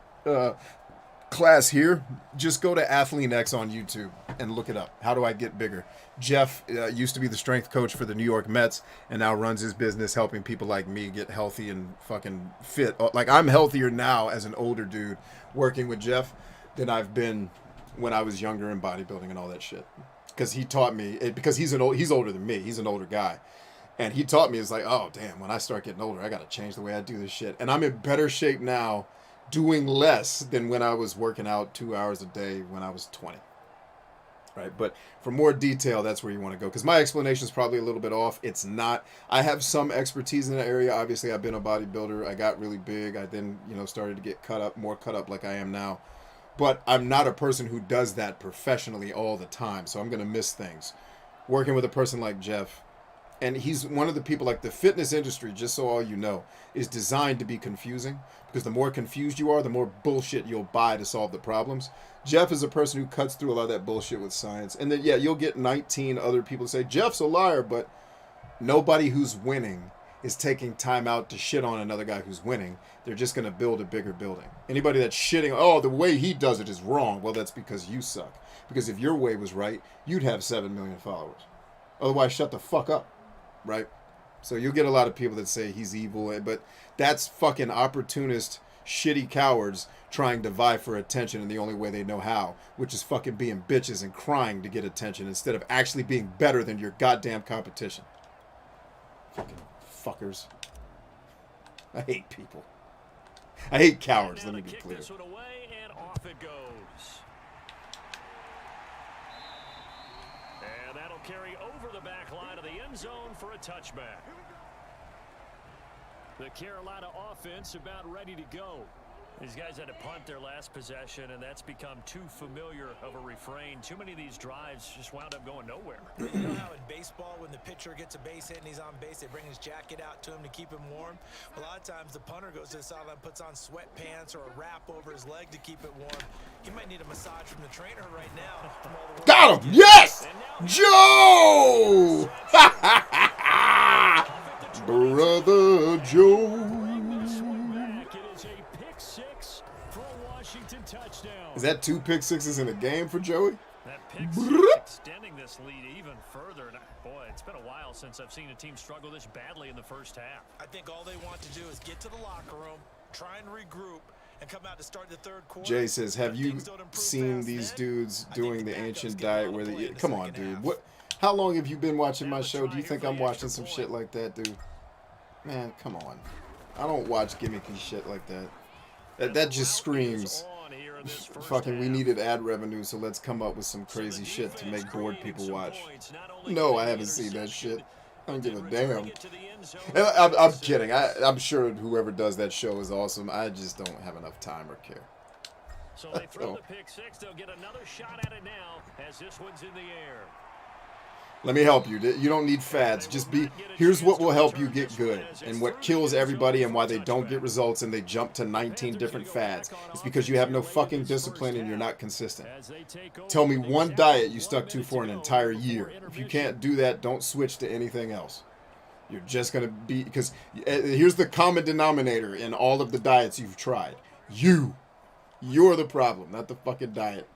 class here, just go to AthleanX on YouTube and look it up. How do I get bigger? Jeff used to be the strength coach for the New York Mets and now runs his business helping people like me get healthy and fucking fit. Like, I'm healthier now as an older dude working with Jeff than I've been when I was younger in bodybuilding and all that shit. Because he taught me, because he's older than me. He's an older guy. And he taught me, it's like, oh, damn, when I start getting older, I got to change the way I do this shit. And I'm in better shape now doing less than when I was working out 2 hours a day when I was 20. Right? But for more detail, that's where you want to go. Because my explanation is probably a little bit off. It's not. I have some expertise in that area. Obviously, I've been a bodybuilder. I got really big. I then, started to get more cut up like I am now. But I'm not a person who does that professionally all the time. So I'm going to miss things. Working with a person like Jeff, and he's one of the people, like, the fitness industry, just so all you know, is designed to be confusing. Because the more confused you are, the more bullshit you'll buy to solve the problems. Jeff is a person who cuts through a lot of that bullshit with science. And then, yeah, you'll get 19 other people say, Jeff's a liar, but nobody who's winning is taking time out to shit on another guy who's winning. They're just going to build a bigger building. Anybody that's shitting, oh, the way he does it is wrong. Well, that's because you suck. Because if your way was right, you'd have 7 million followers. Otherwise, shut the fuck up. Right? So you'll get a lot of people that say he's evil, but that's fucking opportunist, shitty cowards trying to vie for attention in the only way they know how, which is fucking being bitches and crying to get attention instead of actually being better than your goddamn competition. Fucking fuckers. I hate people. I hate cowards, let me be clear. This one away, and off it goes. And that'll carry over the back line of the end zone for a touchback. The Carolina offense about ready to go. These guys had to punt their last possession, and that's become too familiar of a refrain. Too many of these drives just wound up going nowhere. You know how in baseball, when the pitcher gets a base hit and he's on base, they bring his jacket out to him to keep him warm? A lot of times the punter goes to the sideline, puts on sweatpants or a wrap over his leg to keep it warm. He might need a massage from the trainer right now. Got him! Yes! Joe! Brother Joe. Touchdown. Is that 2 pick sixes in a game for Joey? That pick six extending this lead even further. And boy, it's been a while since I've seen a team struggle this badly in the first half. I think all they want to do is get to the locker room, try and regroup, and come out to start the third quarter. Jay says, have you seen these dudes doing the ancient diet where they... Come on, dude. What? How long have you been watching my show? Do you think I'm watching some shit like that, dude? Man, come on. I don't watch gimmicky shit like that. That just screams, fucking, we needed ad revenue, so let's come up with some crazy shit to make bored people watch. No, I haven't seen that shit. I don't give a damn. I'm kidding. I'm sure whoever does that show is awesome. I just don't have enough time or care. So they throw the pick six. They'll get another shot at it now as this one's in the air. Let me help you. You don't need fads. Just be, here's what will help you get good. And what kills everybody and why they don't get results and they jump to 19 different fads is because you have no fucking discipline and you're not consistent. Tell me one diet you stuck to for an entire year. If you can't do that, don't switch to anything else. You're just going to be, because here's the common denominator in all of the diets you've tried. You're the problem, not the fucking diet.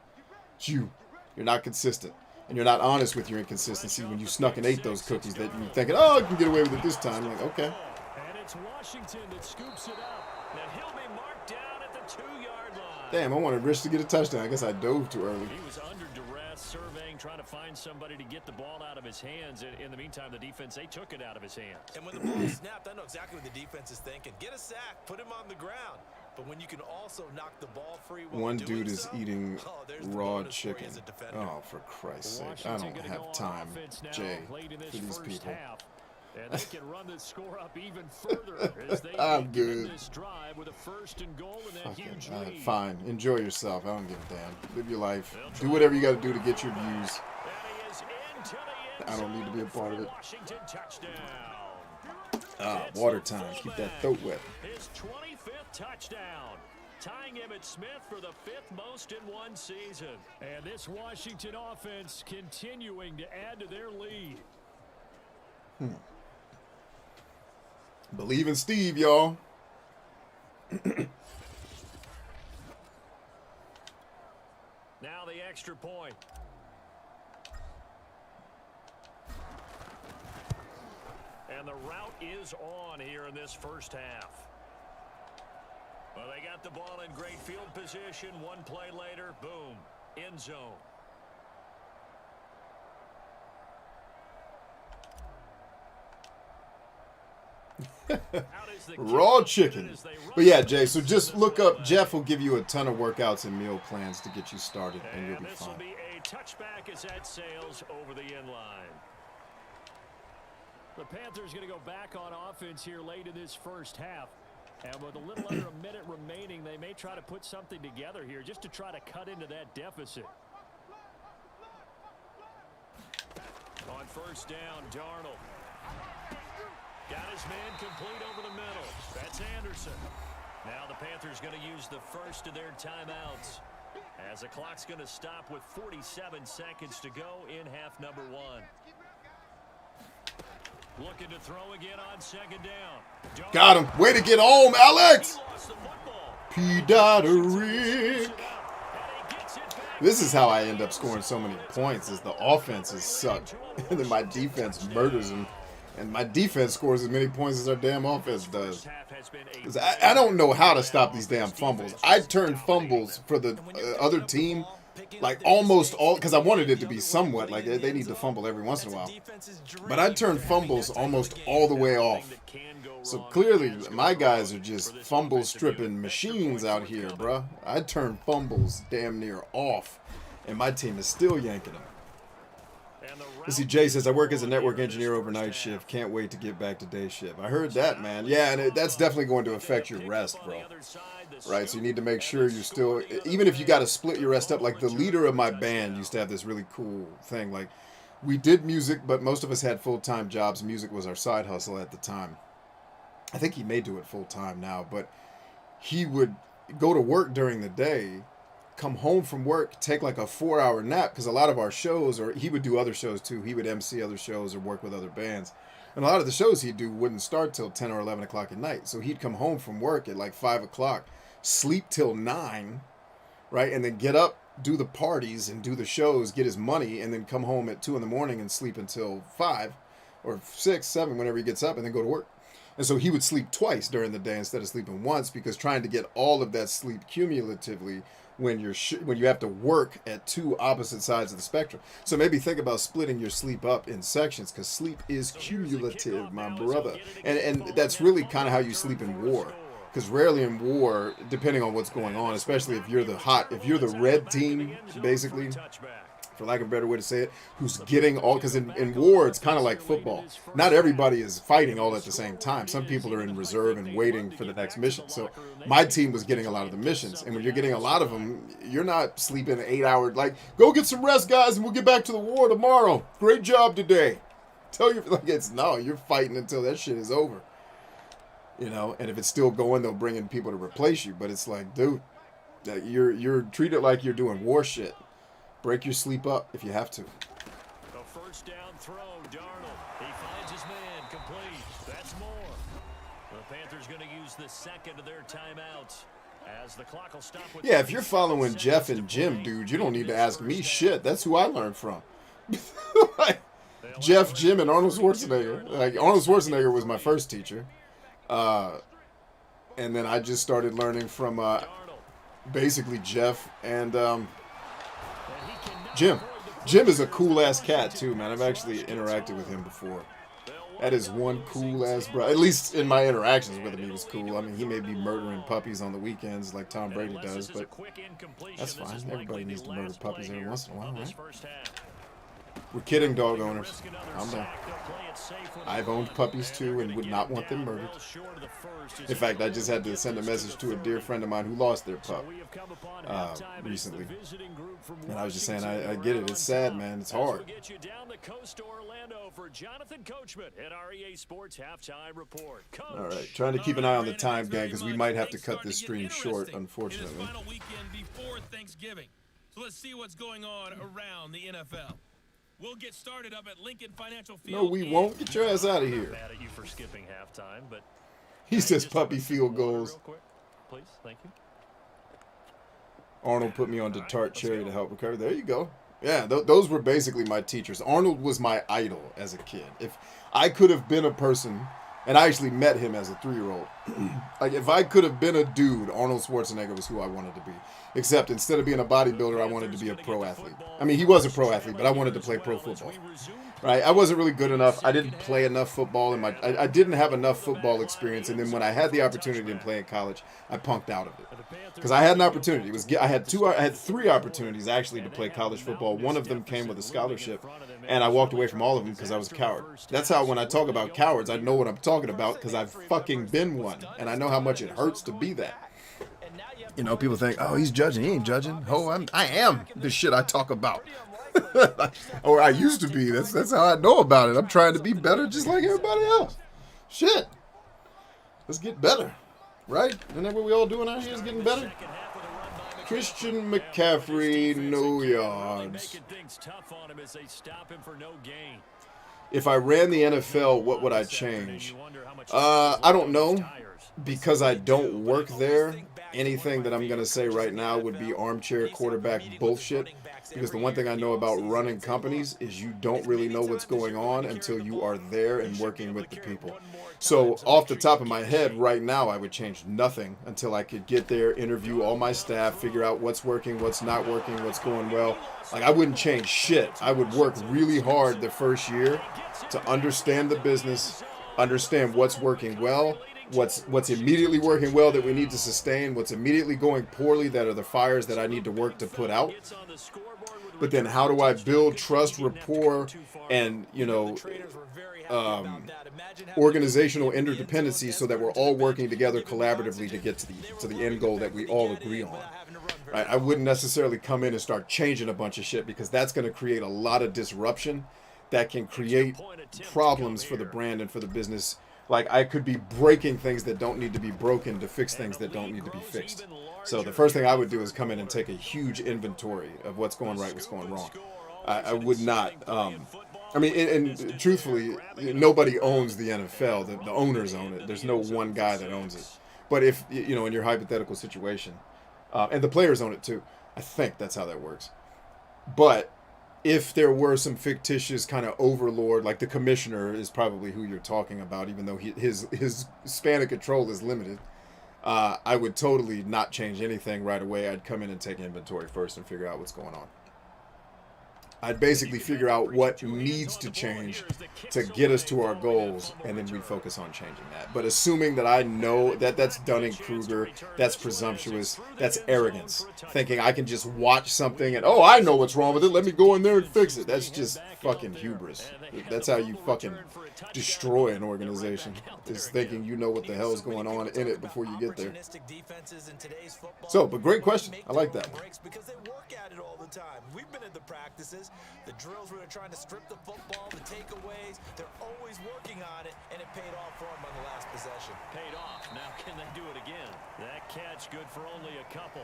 It's you. You're not consistent. And you're not honest with your inconsistency when you snuck and ate those cookies that you're thinking, oh, I can get away with it this time. You're like, okay. And it's Washington that scoops it up. And he'll be marked down at the 2-yard line. Damn, I wanted Rich to get a touchdown. I guess I dove too early. He was under duress, surveying, trying to find somebody to get the ball out of his hands. In the meantime, the defense, they took it out of his hands. And when the ball is snapped, I know exactly what the defense is thinking. Get a sack, put him on the ground. But when you can also knock the ball free while one dude is eating raw chicken. Oh, for Christ's sake. I don't have time, Jay, for these people. And they can run this score up even further as they I'm begin good. this drive with a 1st and goal and that huge All right, lead. fine. Enjoy yourself. I don't give a damn. Live your life. Do whatever you got to do to get your views. And he is into the end I don't need to be a part of it. Washington touchdown. Water time. Keep that throat wet. His 25th touchdown, tying Emmitt Smith for the 5th most in one season. And this Washington offense continuing to add to their lead. Believe in Steve, y'all. Now the extra point. And the route is on here in this first half. Well, they got the ball in great field position. One play later, boom, end zone. Raw chicken. But yeah, Jay, so just look up. Jeff will give you a ton of workouts and meal plans to get you started, and you'll be this will fine. be a touchback as that sails over the end line. The Panthers going to go back on offense here late in this first half. And with a little under a minute remaining, they may try to put something together here just to try to cut into that deficit. On first down, Darnold. Got his man complete over the middle. That's Anderson. Now the Panthers going to use the first of their timeouts, as the clock's going to stop with 47 seconds to go in half number 1. Looking to throw again on second down. Got him. Way to get home, Alex. He lost the football. P-Dotterick. This is how I end up scoring so many points, is the offense is sucked. And then my defense murders them. And my defense scores as many points as our damn offense does. 'Cause I don't know how to stop these damn fumbles. I turned fumbles for the other team like almost all, because I wanted it to be somewhat like they need to fumble every once in a while. But I turned fumbles almost all the way off. So clearly my guys are just fumble stripping machines out here, bruh. I turned fumbles damn near off, and my team is still yanking them. Let's see, Jay says, I work as a network engineer overnight shift. Can't wait to get back to day shift. I heard that, man. Yeah, and that's definitely going to affect your rest, bro. Right, so you need to make sure you're still, even if you got to split your rest up, like the leader of my band used to have this really cool thing. Like, we did music, but most of us had full-time jobs. Music was our side hustle at the time. I think he may do it full-time now, but he would go to work during the day, come home from work, take like a 4-hour nap, because a lot of our shows, or he would do other shows too, he would MC other shows or work with other bands, and a lot of the shows he'd do wouldn't start till 10 or 11 o'clock at night, so he'd come home from work at like 5 o'clock, sleep till 9, right, and then get up, do the parties and do the shows, get his money, and then come home at 2 in the morning and sleep until 5 or 6, 7, whenever he gets up, and then go to work. And so he would sleep twice during the day instead of sleeping once, because trying to get all of that sleep cumulatively when you have to work at two opposite sides of the spectrum. So maybe think about splitting your sleep up in sections, because sleep is cumulative, my brother. And that's really kind of how you sleep in war. Because rarely in war, depending on what's going on, especially if you're the red team, basically, for lack of a better way to say it, who's getting all, because in war, it's kind of like football. Not everybody is fighting all at the same time. Some people are in reserve and waiting for the next mission. So my team was getting a lot of the missions. And when you're getting a lot of them, you're not sleeping 8 hours. Like, go get some rest, guys, and we'll get back to the war tomorrow. Great job today. Tell you, like, you're fighting until that shit is over. You know, and if it's still going, they'll bring in people to replace you. But it's like, dude, you're treated like you're doing war shit. Break your sleep up if you have to. The first down throw, Darnold. He finds his man, complete. That's more. The Panthers going to use the second of their timeouts, as the clock will stop with. Yeah, if you're following Jeff and Jim, dude, you don't need to ask me shit. That's who I learned from. Like, Jeff, Jim, and Arnold Schwarzenegger. Like, Arnold Schwarzenegger was my first teacher. And then I just started learning from basically Jeff and Jim. Jim is a cool-ass cat, too, man. I've actually interacted with him before. That is one cool-ass bro. At least in my interactions with him, he was cool. I mean, he may be murdering puppies on the weekends like Tom Brady does, but that's fine. Everybody needs to murder puppies every once in a while, right? We're kidding, dog owners. Calm down. I've owned puppies too and would not want them murdered. In fact, I just had to send a message to a dear friend of mine who lost their pup recently. And I was just saying, I get it. It's sad, man. It's hard. All right, trying to keep an eye on the time, gang, because we might have to cut this stream short, unfortunately. It is final weekend before Thanksgiving. So let's see what's going on around the NFL. We'll get started up at Lincoln Financial Field. No, we won't. Get your ass out of here. Mad at you for skipping halftime, but He says puppy field goals. Please, thank you. Arnold put me on the tart cherry to help recover. There you go. Yeah, those were basically my teachers. Arnold was my idol as a kid. If I could have been a person, and I actually met him as a 3-year-old. Like, if I could have been a dude, Arnold Schwarzenegger was who I wanted to be. Except instead of being a bodybuilder, I wanted to be a pro athlete. I mean, he was a pro athlete, but I wanted to play pro football. Right? I wasn't really good enough. I didn't play enough football. I didn't have enough football experience. And then when I had the opportunity to play in college, I punked out of it. Because I had an opportunity. I had 3 opportunities, actually, to play college football. One of them came with a scholarship. And I walked away from all of them because I was a coward. That's how, when I talk about cowards, I know what I'm talking about because I've fucking been one. And I know how much it hurts to be that. You know, people think, oh, he's judging. He ain't judging. Oh, I am the shit I talk about. Or I used to be. That's how I know about it. I'm trying to be better just like everybody else. Shit. Let's get better. Right? Isn't that what we all doing out here is getting better? Christian McCaffrey, no yards. If I ran the NFL, what would I change? I don't know. Because I don't work there, anything that I'm going to say right now would be armchair quarterback bullshit. Because the one thing I know about running companies is you don't really know what's going on until you are there and working with the people. So off the top of my head right now, I would change nothing until I could get there, interview all my staff, figure out what's working, what's not working, what's going well. Like, I wouldn't change shit. I would work really hard the first year to understand the business, understand what's working well, what's immediately working well that we need to sustain, what's immediately going poorly that are the fires that I need to work to put out. But then how do I build trust, rapport, and, you know, organizational interdependency so that we're all working together collaboratively to get to the end goal that we all agree on. Right? I wouldn't necessarily come in and start changing a bunch of shit because that's going to create a lot of disruption that can create problems for the brand and for the business. Like, I could be breaking things that don't need to be broken to fix things that don't need to be fixed. So the first thing I would do is come in and take a huge inventory of what's going right, what's going wrong. I would not. I mean, and truthfully, nobody owns the NFL. The owners own it. There's no one guy that owns it. But if, you know, in your hypothetical situation, and the players own it too. I think that's how that works. But if there were some fictitious kind of overlord, like the commissioner is probably who you're talking about, even though his span of control is limited, I would totally not change anything right away. I'd come in and take inventory first and figure out what's going on. I'd basically figure out what needs to change to get us to our goals, and then we'd focus on changing that. But assuming that I know that that's Dunning-Kruger, that's presumptuous, that's arrogance. Thinking I can just watch something and, oh, I know what's wrong with it, let me go in there and fix it. That's just fucking hubris. That's how you fucking destroy an organization, is thinking you know what the hell is going on in it before you get there. So, but great question. I like that one. We've been at the practices, the drills where they're trying to strip the football, the takeaways. They're always working on it, and it paid off for them on the last possession. Paid off. Now can they do it again? That catch good for only a couple.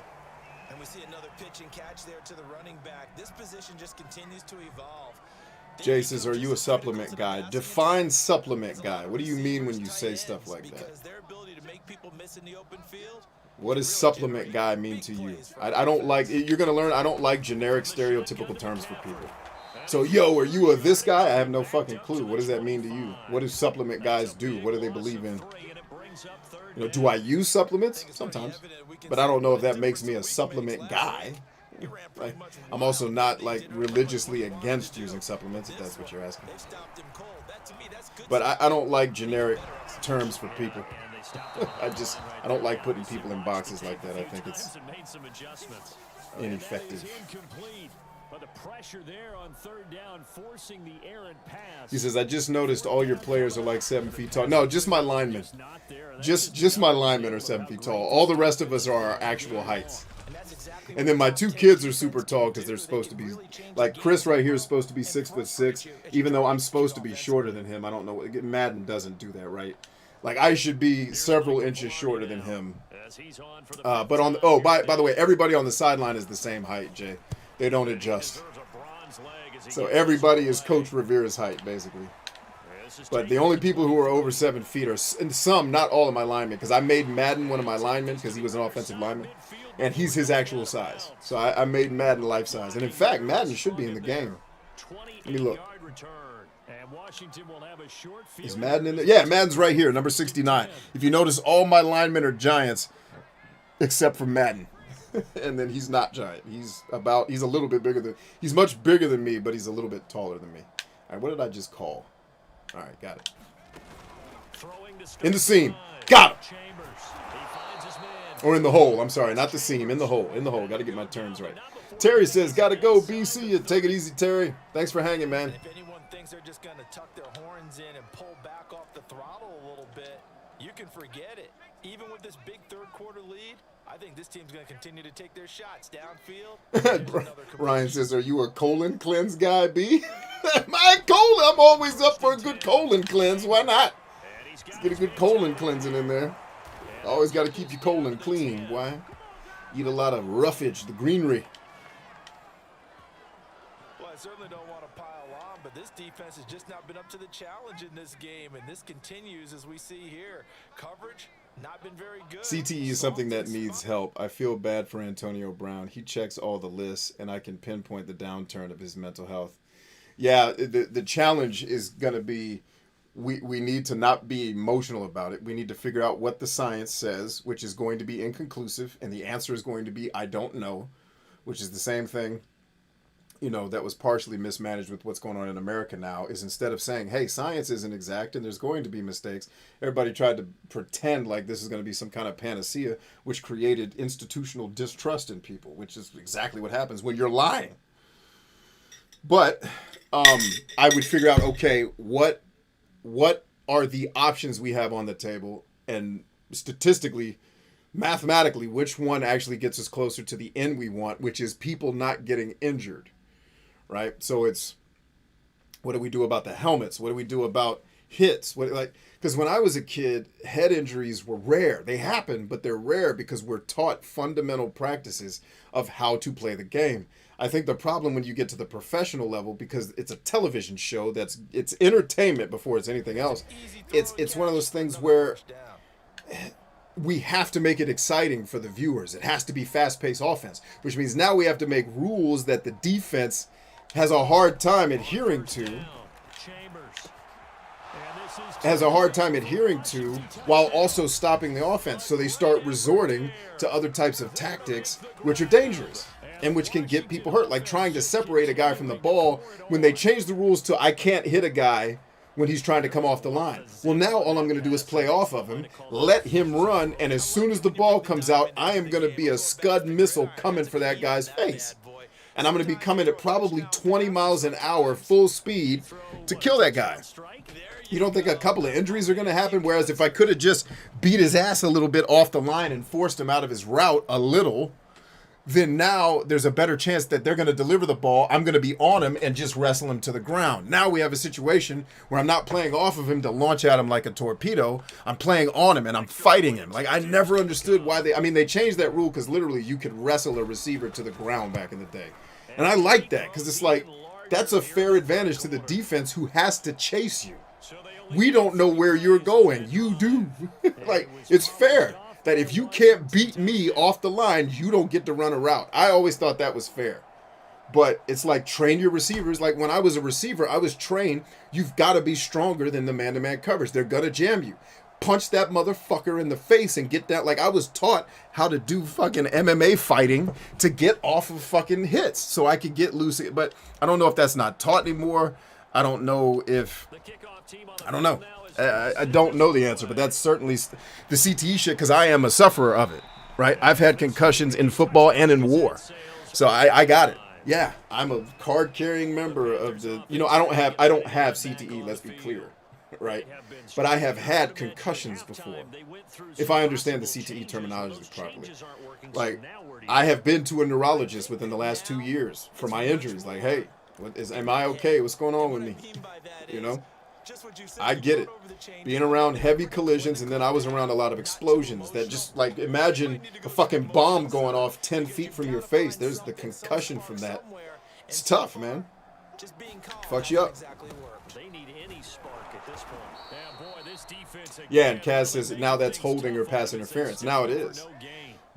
And we see another pitch and catch there to the running back. This position just continues to evolve. Jay says, are you a supplement guy? Define supplement guy. What do you mean when you say stuff like that? What does supplement guy mean to you? I don't like, you're going to learn, I don't like generic stereotypical terms for people. So, yo, are you a this guy? I have no fucking clue. What does that mean to you? What do supplement guys do? What do they believe in? You know, do I use supplements? Sometimes. But I don't know if that makes me a supplement guy. Like, I'm also not, like, religiously against using supplements, if that's what you're asking. But I don't like generic terms for people. I don't like putting people in boxes like that. I think it's ineffective. But the pressure there on third down, forcing the errant pass. He says, I just noticed all your players are like 7 feet tall. No, just my linemen. Just my linemen are 7 feet tall. All the rest of us are our actual heights. And then my 2 kids are super tall because they're supposed to be, like Chris right here is supposed to be 6'6", even though I'm supposed to be shorter than him. I don't know. Madden doesn't do that, right? Like I should be several inches shorter than him. But on by the way, everybody on the sideline is the same height, Jay. They don't adjust. So everybody is Coach Rivera's height, basically. But the only people who are over 7 feet are, and some, not all of my linemen, because I made Madden one of my linemen because he was an offensive lineman, and he's his actual size. So I made Madden life size. And in fact, Madden should be in the game. Let me look. Is Madden in there? Yeah, Madden's right here, number 69. If you notice, all my linemen are giants, except for Madden. And then he's not giant. He's a little bit bigger than, he's much bigger than me, but he's a little bit taller than me. All right, what did I just call? All right, got it. In the seam. Got him. Or in the hole. I'm sorry, not the seam. In the hole. In the hole. Got to get my terms right. Terry says, got to go, BC. Take it easy, Terry. Thanks for hanging, man. If anyone thinks they're just going to tuck their horns in and pull back off the throttle a little bit, you can forget it. Even with this big third-quarter lead, I think this team's going to continue to take their shots downfield. Ryan says, are you a colon cleanse guy, B? My colon, I'm always up for a good colon cleanse. Why not? Let's get a good colon cleansing in there. Always got to keep your colon clean. Why? Eat a lot of roughage, the greenery. Well, I certainly don't want to pile on, but this defense has just not been up to the challenge in this game, and this continues as we see here. Coverage, not been very good. CTE is something that needs help. I feel bad for Antonio Brown. He checks all the lists, and I can pinpoint the downturn of his mental health. Yeah, the challenge is going to be we need to not be emotional about it. We need to figure out what the science says, which is going to be inconclusive, and the answer is going to be I don't know, which is the same thing, that was partially mismanaged with what's going on in America now, is instead of saying, hey, science isn't exact and there's going to be mistakes, everybody tried to pretend like this is going to be some kind of panacea, which created institutional distrust in people, which is exactly what happens when you're lying. But I would figure out, okay, what are the options we have on the table, and statistically, mathematically, which one actually gets us closer to the end we want, which is people not getting injured, right? So it's, what do we do about the helmets? What do we do about hits? Because when I was a kid, head injuries were rare. They happen, but they're rare because we're taught fundamental practices of how to play the game. I think the problem when you get to the professional level, because it's a television show it's entertainment before it's anything else. It's one of those things where we have to make it exciting for the viewers. It has to be fast-paced offense, which means now we have to make rules that the defense has a hard time adhering to. While also stopping the offense. So they start resorting to other types of tactics, which are dangerous and which can get people hurt, like trying to separate a guy from the ball when they change the rules to I can't hit a guy when he's trying to come off the line. Well, now all I'm going to do is play off of him, let him run, and as soon as the ball comes out, I am going to be a Scud missile coming for that guy's face. And I'm going to be coming at probably 20 miles an hour, full speed, to kill that guy. You don't think a couple of injuries are going to happen? Whereas if I could have just beat his ass a little bit off the line and forced him out of his route a little, then now there's a better chance that they're going to deliver the ball. I'm going to be on him and just wrestle him to the ground. Now we have a situation where I'm not playing off of him to launch at him like a torpedo. I'm playing on him and I'm fighting him. Like, I never understood why they changed that rule because literally you could wrestle a receiver to the ground back in the day. And I like that because it's like, that's a fair advantage to the defense who has to chase you. We don't know where you're going. You do. Like, it's fair that if you can't beat me off the line, you don't get to run a route. I always thought that was fair. But it's like, train your receivers. Like, when I was a receiver, I was trained, you've got to be stronger than the man-to-man coverage. They're going to jam you. Punch that motherfucker in the face and get that. Like, I was taught how to do fucking MMA fighting to get off of fucking hits so I could get loose. But I don't know if that's not taught anymore. I don't know if... I don't know. I don't know the answer, but that's certainly the CTE shit because I am a sufferer of it, right? I've had concussions in football and in war. So I got it. Yeah, I'm a card-carrying member of the. You know, I don't have CTE. Let's be clear, right? But I have had concussions before. If I understand the CTE terminology properly, like I have been to a neurologist within the last 2 years for my injuries. Like, hey, am I okay? What's going on with me? You know, I get it. Being around heavy collisions, and then I was around a lot of explosions that just like imagine a fucking bomb going off 10 feet from your face. There's the concussion from that. It's tough, man. Fucks you up. They need any spark at this point. Yeah, boy, this defense Yeah, and Kaz says now that's holding or pass interference. Now it is.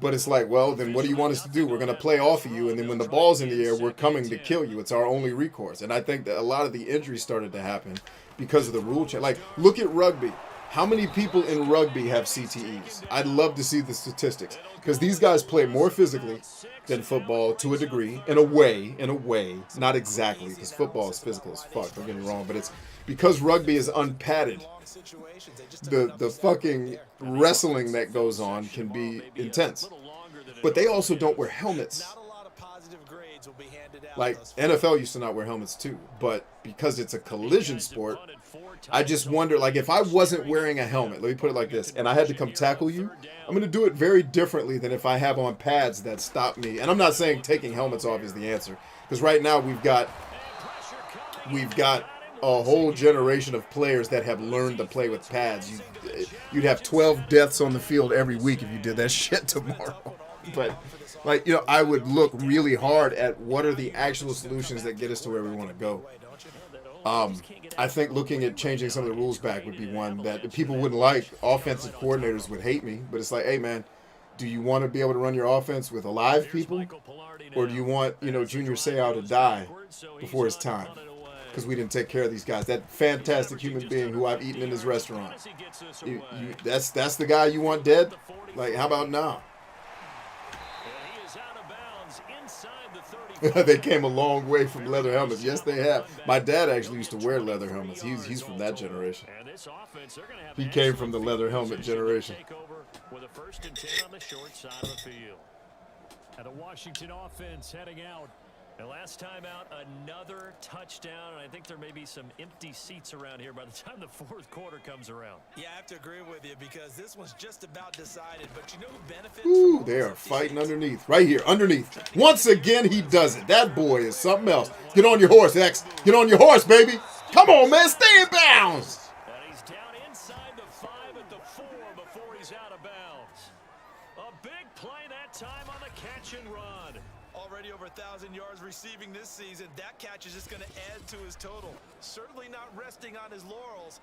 But it's like, well, then what do you want us to do? We're going to play off of you, and then when the ball's in the air, we're coming to kill you. It's our only recourse. And I think that a lot of the injuries started to happen because of the rule change. Like, look at rugby. How many people in rugby have CTEs? I'd love to see the statistics. Because these guys play more physically than football to a degree. In a way. Not exactly, because football is physical as fuck. Don't get me wrong. But it's because rugby is unpadded. The fucking wrestling that goes on can be intense. But they also don't wear helmets. Like, NFL used to not wear helmets too. But because it's a collision sport, I just wonder, like, if I wasn't wearing a helmet, let me put it like this, and I had to come tackle you, I'm going to do it very differently than if I have on pads that stop me. And I'm not saying taking helmets off is the answer. Because right now we've got a whole generation of players that have learned to play with pads. You'd have 12 deaths on the field every week if you did that shit tomorrow. But, like, you know, I would look really hard at what are the actual solutions that get us to where we want to go. I think looking at changing some of the rules back would be one that people wouldn't like. Offensive coordinators would hate me, but it's like, hey, man, do you want to be able to run your offense with alive people? Or do you want, you know, Junior Seau to die before his time? Because we didn't take care of these guys. That fantastic human being who I've eaten in his restaurant. That's the guy you want dead? Like, how about now? They came a long way from leather helmets. Yes, they have. My dad actually used to wear leather helmets. He's from that generation. He came from the leather helmet generation. With a 1st and 10 on the short side of the field. And the Washington offense heading out. And last time out, another touchdown. And I think there may be some empty seats around here by the time the 4th quarter comes around. Yeah, I have to agree with you because this one's just about decided. But you know who benefits? Ooh, they are fighting underneath. Right here, underneath. Once again, he does it. That boy is something else. Get on your horse, X. Get on your horse, baby. Come on, man. Stay in bounds. And he's down inside the 5 at the 4 before he's out of bounds. A big play that time on the catch and run. Already over 1,000 yards receiving this season. That catch is just going to add to his total. Certainly not resting on his laurels.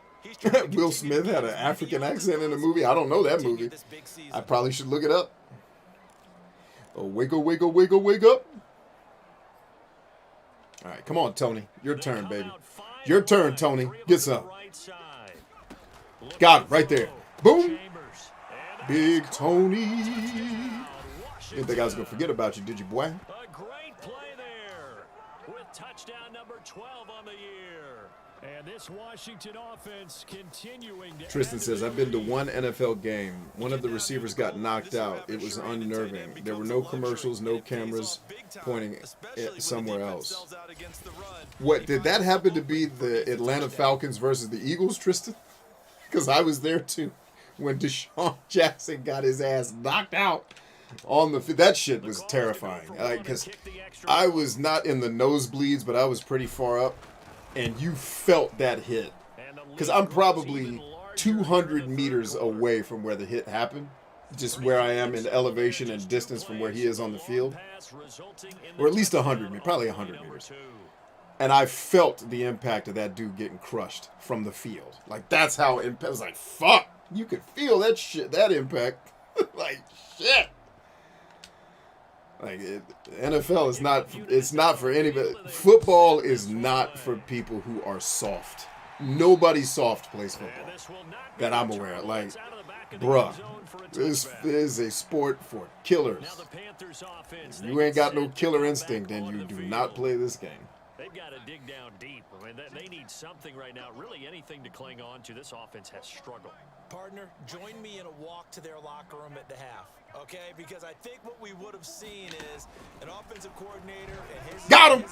Will Smith had an African accent in the movie. I don't know that movie. I probably should look it up. Oh, wiggle, wiggle, wiggle, wiggle up. All right, come on, Tony. Your turn, baby. Your turn, Tony. Get some. Got it right there. Boom. Big Tony. Didn't think I was going to forget about you, did you, boy? A great play there with touchdown number 12 on the year. And this Washington offense continuing to... Tristan says, I've been to one NFL game. One of the receivers got knocked out. It was unnerving. There were no commercials, no cameras pointing at somewhere else. What, did that happen to be the Atlanta Falcons versus the Eagles, Tristan? Because I was there, too, when Deshaun Jackson got his ass knocked out. On the that shit was terrifying. Because I was not in the nosebleeds, but I was pretty far up, and you felt that hit. Because I'm probably 200 meters away from where the hit happened, just where I am in elevation and distance from where he is on the field, or at least 100 meters, probably 100 meters. And I felt the impact of that dude getting crushed from the field. Like that's how it was. Like fuck, you could feel that shit, that impact. Like shit. Like NFL is not. It's not for anybody. Football is not for people who are soft. Nobody soft plays football that I'm aware of. Like, bruh, this is a sport for killers. If you ain't got no killer instinct, then you do not play this game. They've got to dig down deep. I mean, they need something right now. Really anything to cling on to. This offense has struggled. Partner, join me in a walk to their locker room at the half, okay? Because I think what we would have seen is an offensive coordinator and his... Got him!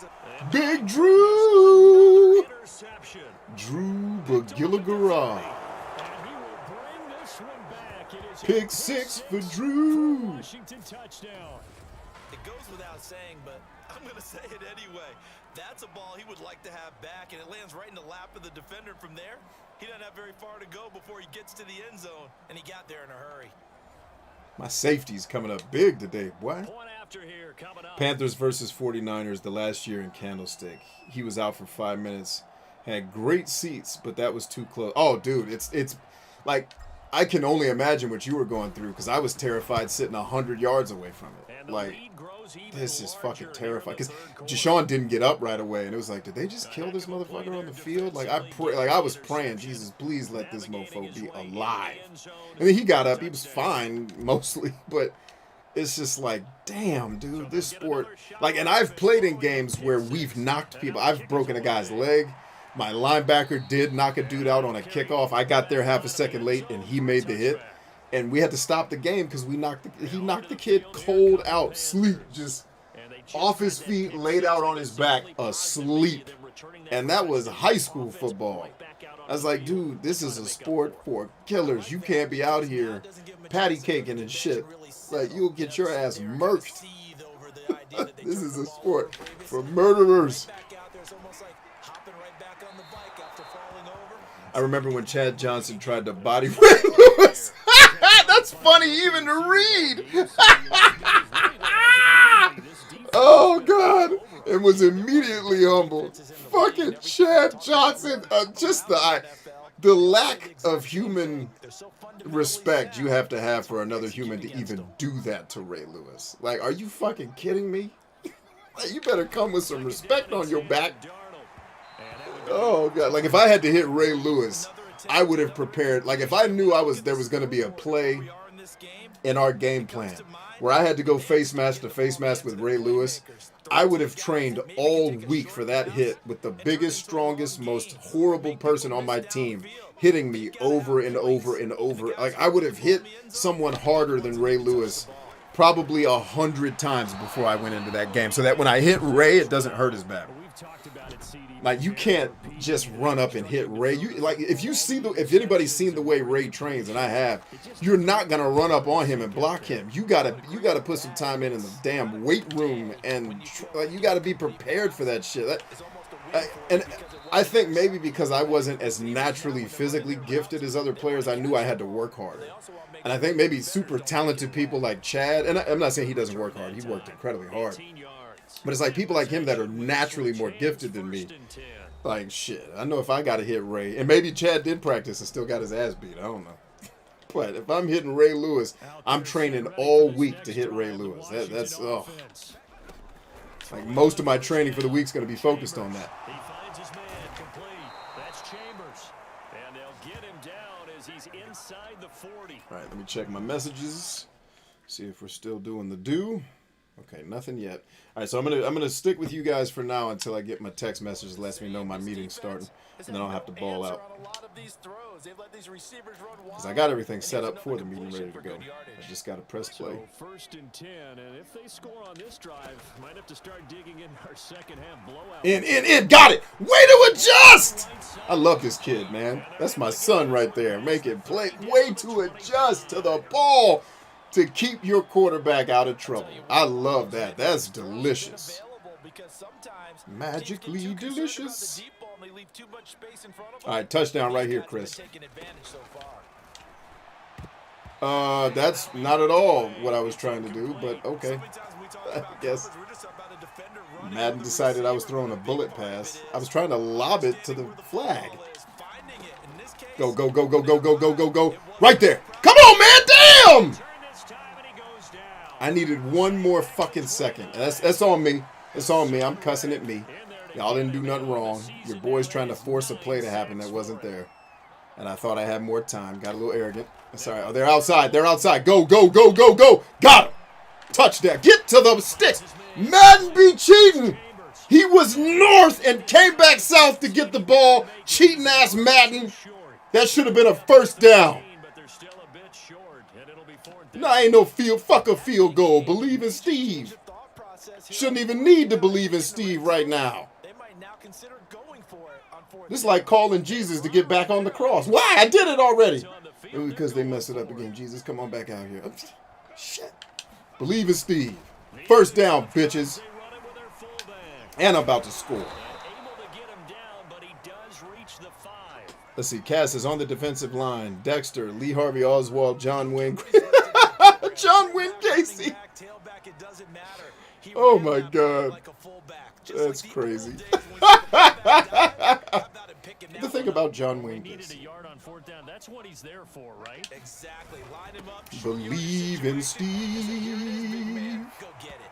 Big Drew! Interception. Drew Bagilagara. And he will bring this one back. It is Pick 6 for Drew. Washington touchdown. It goes without saying, but I'm going to say it anyway. That's a ball he would like to have back, and it lands right in the lap of the defender. From there, he doesn't have very far to go before he gets to the end zone, and he got there in a hurry. My safety's coming up big today, boy. Point after here coming up. Panthers versus 49ers the last year in Candlestick. He was out for 5 minutes. Had great seats, but that was too close. Oh, dude, it's like I can only imagine what you were going through because I was terrified sitting 100 yards away from it. Like, this is fucking terrifying. Because Deshaun didn't get up right away, and it was like, did they just kill this motherfucker on the field? Like, I was praying, Jesus, please let this mofo be alive. And then he got up. He was fine mostly, but it's just like, damn, dude, this sport. Like, and I've played in games where we've knocked people. I've broken a guy's leg. My linebacker did knock a dude out on a kickoff. I got there half a second late, and he made the hit. And we had to stop the game because he knocked the kid cold out, sleep, just off his feet, laid out on his back, asleep. And that was high school football. I was like, dude, this is a sport for killers. You can't be out here patty caking and shit. Like, you'll get your ass murked. This is a sport for murderers. I remember when Chad Johnson tried to body Ray Lewis. That's funny even to read. Oh, God. And was immediately humbled. Fucking Chad Johnson. Just the lack of human respect you have to have for another human to even do that to Ray Lewis. Like, are you fucking kidding me? Like, you better come with some respect on your back. Oh, God. Like, if I had to hit Ray Lewis, I would have prepared. Like, if I knew there was going to be a play in our game plan where I had to go face mask to face mask with Ray Lewis, I would have trained all week for that hit with the biggest, strongest, most horrible person on my team hitting me over and over and over. Like, I would have hit someone harder than Ray Lewis probably 100 times before I went into that game so that when I hit Ray, it doesn't hurt as bad. Like, you can't just run up and hit Ray. If anybody's seen the way Ray trains, and I have, you're not gonna run up on him and block him. You gotta put some time in the damn weight room, and you gotta be prepared for that shit. And I think maybe because I wasn't as naturally physically gifted as other players, I knew I had to work harder. And I think maybe super talented people like Chad, and I'm not saying he doesn't work hard. He worked incredibly hard. But it's like people like him that are naturally more gifted than me. Like, shit, I know if I got to hit Ray, and maybe Chad did practice and still got his ass beat. I don't know. But if I'm hitting Ray Lewis, I'm training all week to hit Ray Lewis. That's like, most of my training for the week's going to be focused on that. He finds his man complete. That's Chambers. And they'll get him down as he's inside the 40. All right, let me check my messages. See if we're still doing the do. Okay, nothing yet. All right, so I'm gonna stick with you guys for now until I get my text message that lets me know my meeting's starting, and then I'll have to ball out. Because I got everything set up for the meeting ready to go. I just got to press play. So 1st and 10, and if they score on this drive, might have to start digging in our second half blowout. In, got it! Way to adjust! I love this kid, man. That's my son right there. Making play, way to adjust to the ball to keep your quarterback out of trouble. I love that. That's delicious. Magically delicious. All right, touchdown right here, Chris. That's not at all what I was trying to do, but okay. I guess Madden decided I was throwing a bullet pass. I was trying to lob it to the flag. Go, go, go, go, go, go, go, go, go. Right there. Come on, man. Damn! I needed one more fucking second. That's on me. It's on me. I'm cussing at me. Y'all didn't do nothing wrong. Your boy's trying to force a play to happen that wasn't there. And I thought I had more time. Got a little arrogant. Sorry. Oh, they're outside. They're outside. Go, go, go, go, go. Got him. Touchdown. Get to the stick. Madden be cheating. He was north and came back south to get the ball. Cheating ass Madden. That should have been a first down. short, and it'll be fourth No, ain't no fuck a field goal. Believe in Steve. Shouldn't even need to believe in Steve right now. They might now consider going for it on fourth. This is like calling Jesus to get back on the cross. Why? I did it already. Because they messed it up again. Jesus, come on back out here. Shit. Believe in Steve. First down, bitches. And I'm about to score. Let's see. Cass is on the defensive line. Dexter, Lee Harvey Oswald, John Wayne. John Wayne Casey. Oh my God. That's crazy. The thing about John Wayne Casey. That's what he's there for, right? Exactly. Line him up. Believe in Steve. Go get it.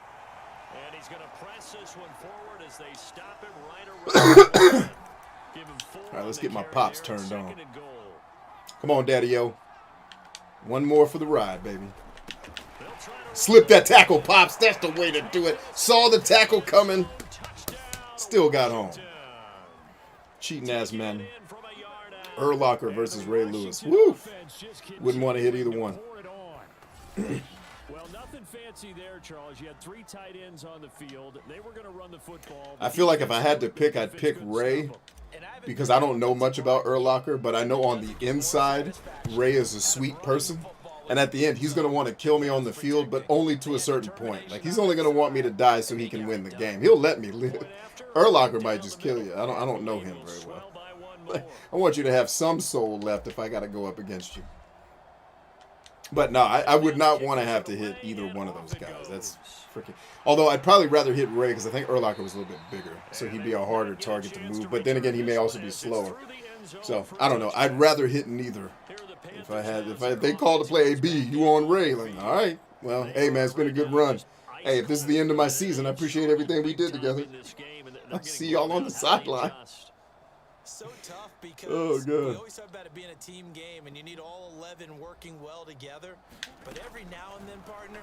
And he's going to press this one forward as they stop him right around. Give him 4. All right, let's get my pops turned on. Come on, Daddy-O. One more for the ride, baby. Slip that tackle, Pops. That's the way to do it. Saw the tackle coming. Still got home. Cheating ass men. Urlacher versus Ray Lewis. Woo! Wouldn't want to hit either one. Well, nothing fancy there, Charles. You had 3 tight ends on the field. They were going to run the football. I feel like if I had to pick, I'd pick Ray because I don't know much about Urlacher, but I know on the inside, Ray is a sweet person. And at the end, he's going to want to kill me on the field, but only to a certain point. Like, he's only going to want me to die so he can win the game. He'll let me live. Urlacher might just kill you. I don't know him very well. I want you to have some soul left if I got to go up against you. But no, I would not want to have to hit either one of those guys. That's freaking... Although I'd probably rather hit Ray because I think Urlacher was a little bit bigger. So he'd be a harder target to move. But then again, he may also be slower. So, I don't know. I'd rather hit neither. If they called to play AB, you on Ray. Like, all right. Well, hey, man, it's been a good run. Hey, if this is the end of my season, I appreciate everything we did together. I'll see y'all on the sideline. So tough because God. we always talk about it being a team game and you need all 11 working well together. But every now and then, partner,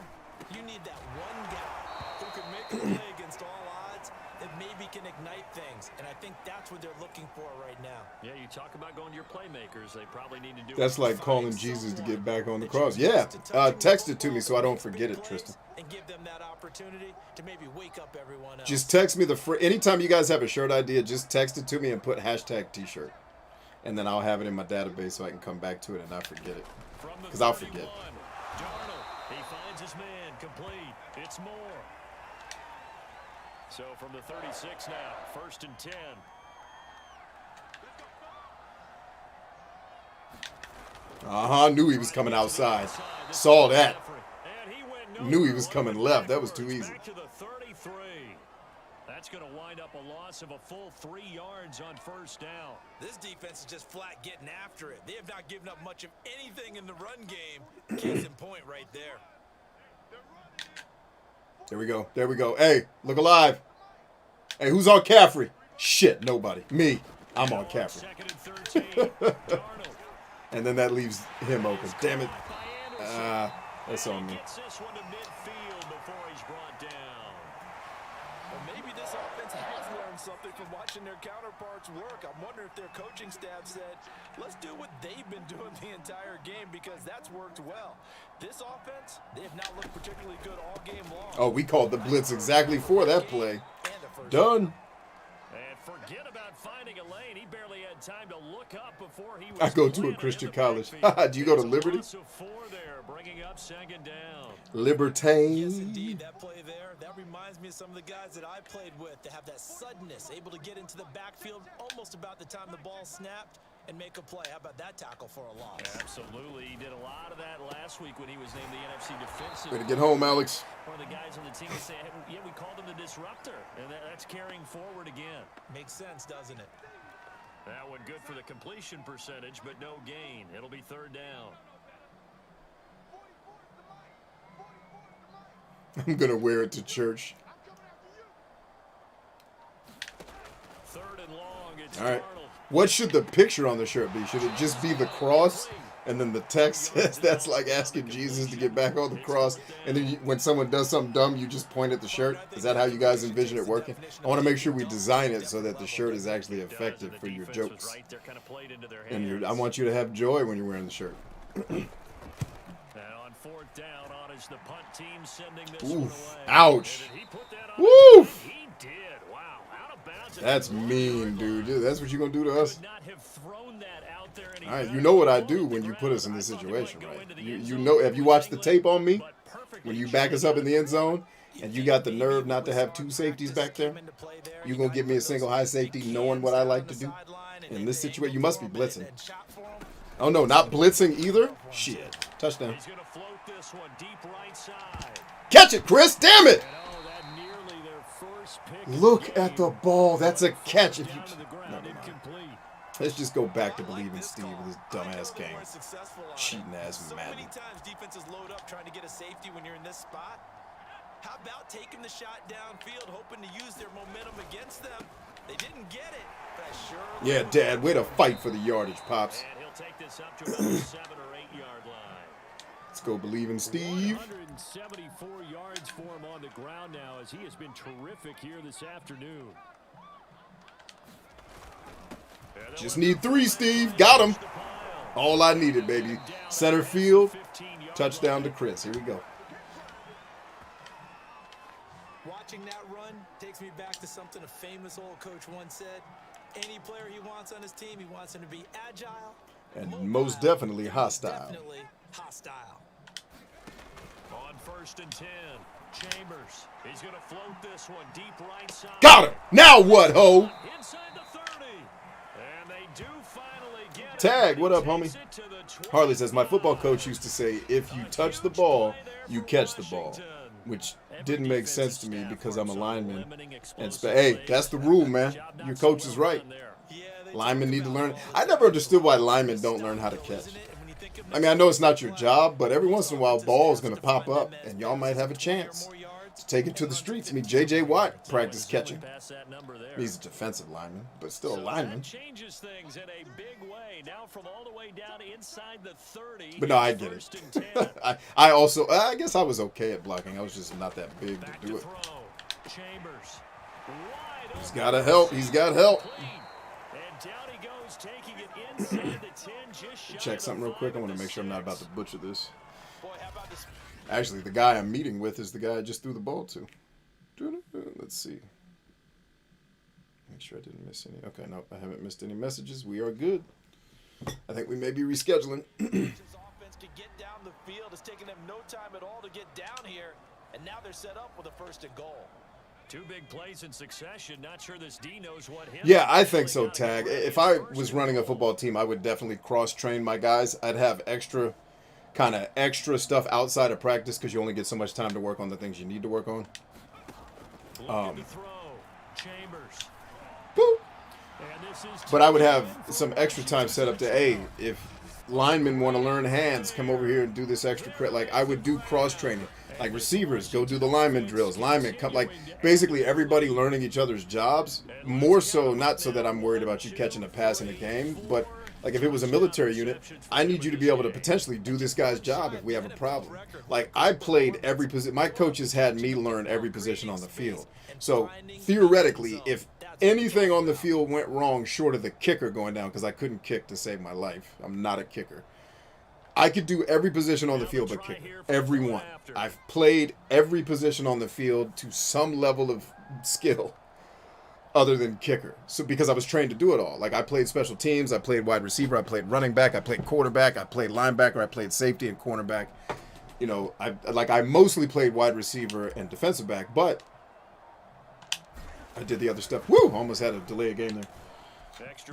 you need that one guy who can make a play against all odds that maybe can ignite things. And I think that's what they're looking for right now. Yeah, you talk about going to your playmakers. They probably need to do That's like calling Jesus to get back on the cross. Yeah, text it to me so I don't forget it, Tristan. And give them that opportunity to maybe wake up everyone else. Just text me anytime you guys have a shirt idea, just text it to me and put hashtag t-shirt. And then I'll have it in my database so I can come back to it and not forget it. Because I'll forget. Darnold, he finds his man, complete. It's more. So from the 36 now, 1st and 10. Knew he was coming outside. Saw that. Knew he was coming left. That was too easy. Back to the 33. That's going to wind up a loss of a full 3 yards on 1st down. This defense is just flat getting after it. They have not given up much of anything in the run game. Case in point right there. There we go. There we go. Hey, look alive. Hey, who's on Caffrey? Shit, nobody. Me. I'm on Caffrey. 2nd and 13. And then that leaves him open. Damn it. That's on me. Gets this one to midfield before he's brought down. Well, maybe this offense has learned something from watching their counterparts work. I'm wondering if their coaching staff said, let's do what they've been doing the entire game because that's worked well. This offense, they have not looked particularly good all game long. Oh, we called the blitz exactly for that play. Done. And forget about finding a lane. He barely had time to look up before he was I go to a Christian college. Do you go to Liberty? Bringing up 2nd down. Libertine. Yes, indeed. That play there, that reminds me of some of the guys that I played with. They have that suddenness, able to get into the backfield almost about the time the ball snapped and make a play. How about that tackle for a loss? Absolutely. He did a lot of that last week when he was named the NFC Defensive. Way to get home, Alex. One of the guys on the team would say, yeah, we called him the disruptor. And that's carrying forward again. Makes sense, doesn't it? That one good for the completion percentage, but no gain. It'll be 3rd down. I'm going to wear it to church. 3rd and long. It's All right. Darnold. What should the picture on the shirt be? Should it just be the cross? And then the text says that's like asking Jesus to get back on the cross. And then when someone does something dumb, you just point at the shirt. Is that how you guys envision it working? I want to make sure we design it so that the shirt is actually effective for your jokes. And I want you to have joy when you're wearing the shirt. fourth down on as the punt team sending this Oof. one away. Ouch. And did he put that on Woof. his feet? He did. Wow. Out of bounds. That's mean, dude. That's what you gonna do to us? Could not have thrown that out there any All right, you better. know what I Ball do hit the when you put us in ground. this I thought he situation, might go right? into the You end you zone know, with have you watched the England, tape on me? but perfectly When you back us up in the end zone and you got the nerve not to have two safeties back there, you gonna give me a single high safety knowing what I like to do? In this situation, you must be blitzing. Oh no, not blitzing either? Shit. Touchdown. He's going to float this one deep right side. Catch it, Chris! Damn it! And oh, that nearly their first pick. Look at the ball. That's a catch. If you Down to the ground, never mind. incomplete. Let's just go back to believing Steve with his dumbass game. Cheating ass So Madden. many times defenses load up trying to get a safety when you're in this spot. How about taking the shot downfield, hoping to use their momentum against them? They didn't get it, but I sure. Yeah, Dad, way to fight for the yardage, Pops. And he'll take this up to about the 7 or 8 yard line. Let's go believe in Steve. 174 yards for him on the ground now as he has been terrific here this afternoon. Just need 3, Steve. Got him. All I needed, baby. Center field. Touchdown to Chris. Here we go. Watching that run takes me back to something a famous old coach once said. Any player he wants on his team, he wants him to be agile. And mobile, most definitely and hostile. Definitely hostile. On 1st and 10, Chambers. He's going to float this one deep right side. Got him. Now what, ho? Inside the 30. And they do finally get it. Tag, what up, He homie? takes it to the Harley says, my football 25. coach used to say, if you touch the ball, you catch the ball. Which didn't make sense to me because I'm a lineman. And hey, that's the rule, man. Your coach is right. Linemen need to learn. I never understood why linemen don't learn how to catch. I mean, I know it's not your job, but every once in a while, ball's going to pop up, and y'all might have a chance to take it to the streets. I mean, J.J. Watt practiced catching. He's a defensive lineman, but still a lineman. Changes things in a big way. Now from all the way down inside the 30. But no, I get it. I also, I guess I was okay at blocking. I was just not that big to do it. Chambers. He's got to help. He's got help. And down he goes, taking it inside the 10, just shy Check of something the real quick. I 5 want to of the make sure I'm not 6. about to butcher this. Boy, how about this? Actually, the guy I'm meeting with is the guy I just threw the ball to. Let's see. Make sure I didn't miss any. Okay, no, I haven't missed any messages. We are good. I think we may be rescheduling. His offense could get down the field. It's taken them no time at all to get down here, and now they're set up with a 1st and goal. 2 big plays in succession. Not sure this D knows what him. Yeah, I think so, Tag. If I was running a football team, I would definitely cross-train my guys. I'd have extra stuff outside of practice because you only get so much time to work on the things you need to work on. Looking to throw. Chambers. Boop. And this is But I would have some extra time set up to, hey, if linemen want to learn hands, come over here and do this extra crit. Like, I would do cross-training. Like, receivers, go do the lineman drills. Linemen, come, like, basically everybody learning each other's jobs. More so, not so that I'm worried about you catching a pass in a game, but, like, if it was a military unit, I need you to be able to potentially do this guy's job if we have a problem. Like, I played every position. My coaches had me learn every position on the field. So, theoretically, if anything on the field went wrong short of the kicker going down, because I couldn't kick to save my life. I'm not a kicker. I could do every position on the field but kicker. Every one. I've played every position on the field to some level of skill other than kicker. So because I was trained to do it all. Like, I played special teams, I played wide receiver, I played running back, I played quarterback, I played linebacker, I played safety and cornerback. You know, I mostly played wide receiver and defensive back, but I did the other stuff. Woo! Almost had to delay a game there.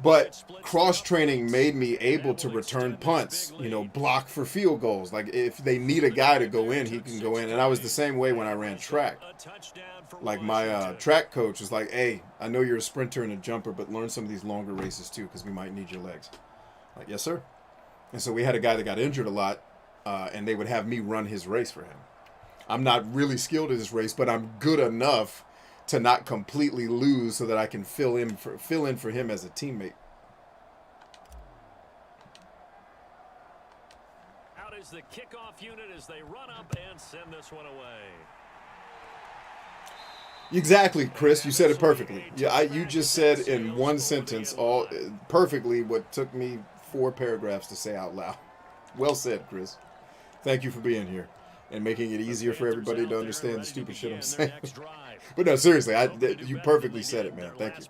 But cross-training made me able to return punts, you know, block for field goals. Like, if they need a guy to go in, he can go in. And I was the same way when I ran track. Like, my track coach was like, hey, I know you're a sprinter and a jumper, but learn some of these longer races too, because we might need your legs. Like, yes, sir. And so we had a guy that got injured a lot, and they would have me run his race for him. I'm not really skilled at this race, but I'm good enough to not completely lose so that I can fill in for him as a teammate. Out is the kickoff unit as they run up and send this one away. Exactly, Chris. You said it perfectly. Yeah, you just said in one sentence all perfectly what took me 4 paragraphs to say out loud. Well said, Chris. Thank you for being here and making it easier for everybody to understand the stupid shit I'm saying. But no, seriously, you perfectly said it, man. Thank you.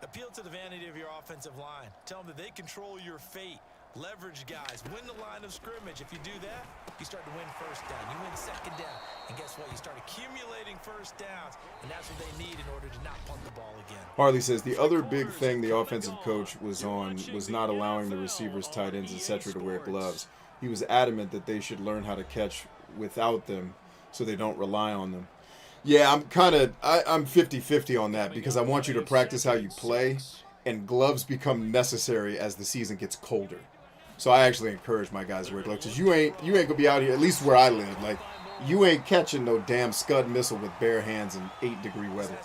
Appeal to the vanity of your offensive line. Tell them that they control your fate. Leverage guys. Win the line of scrimmage. If you do that, you start to win first down. You win second down. And guess what? You start accumulating first downs. And that's what they need in order to not punt the ball again. Harley says the other big thing the offensive coach was not allowing the receivers, tight ends, etc. to wear gloves. He was adamant that they should learn how to catch without them so they don't rely on them. Yeah, I'm 50-50 on that because I want you to practice how you play, and gloves become necessary as the season gets colder. So I actually encourage my guys to wear gloves because you ain't gonna be out here, at least where I live, like you ain't catching no damn Scud missile with bare hands in 8-degree weather.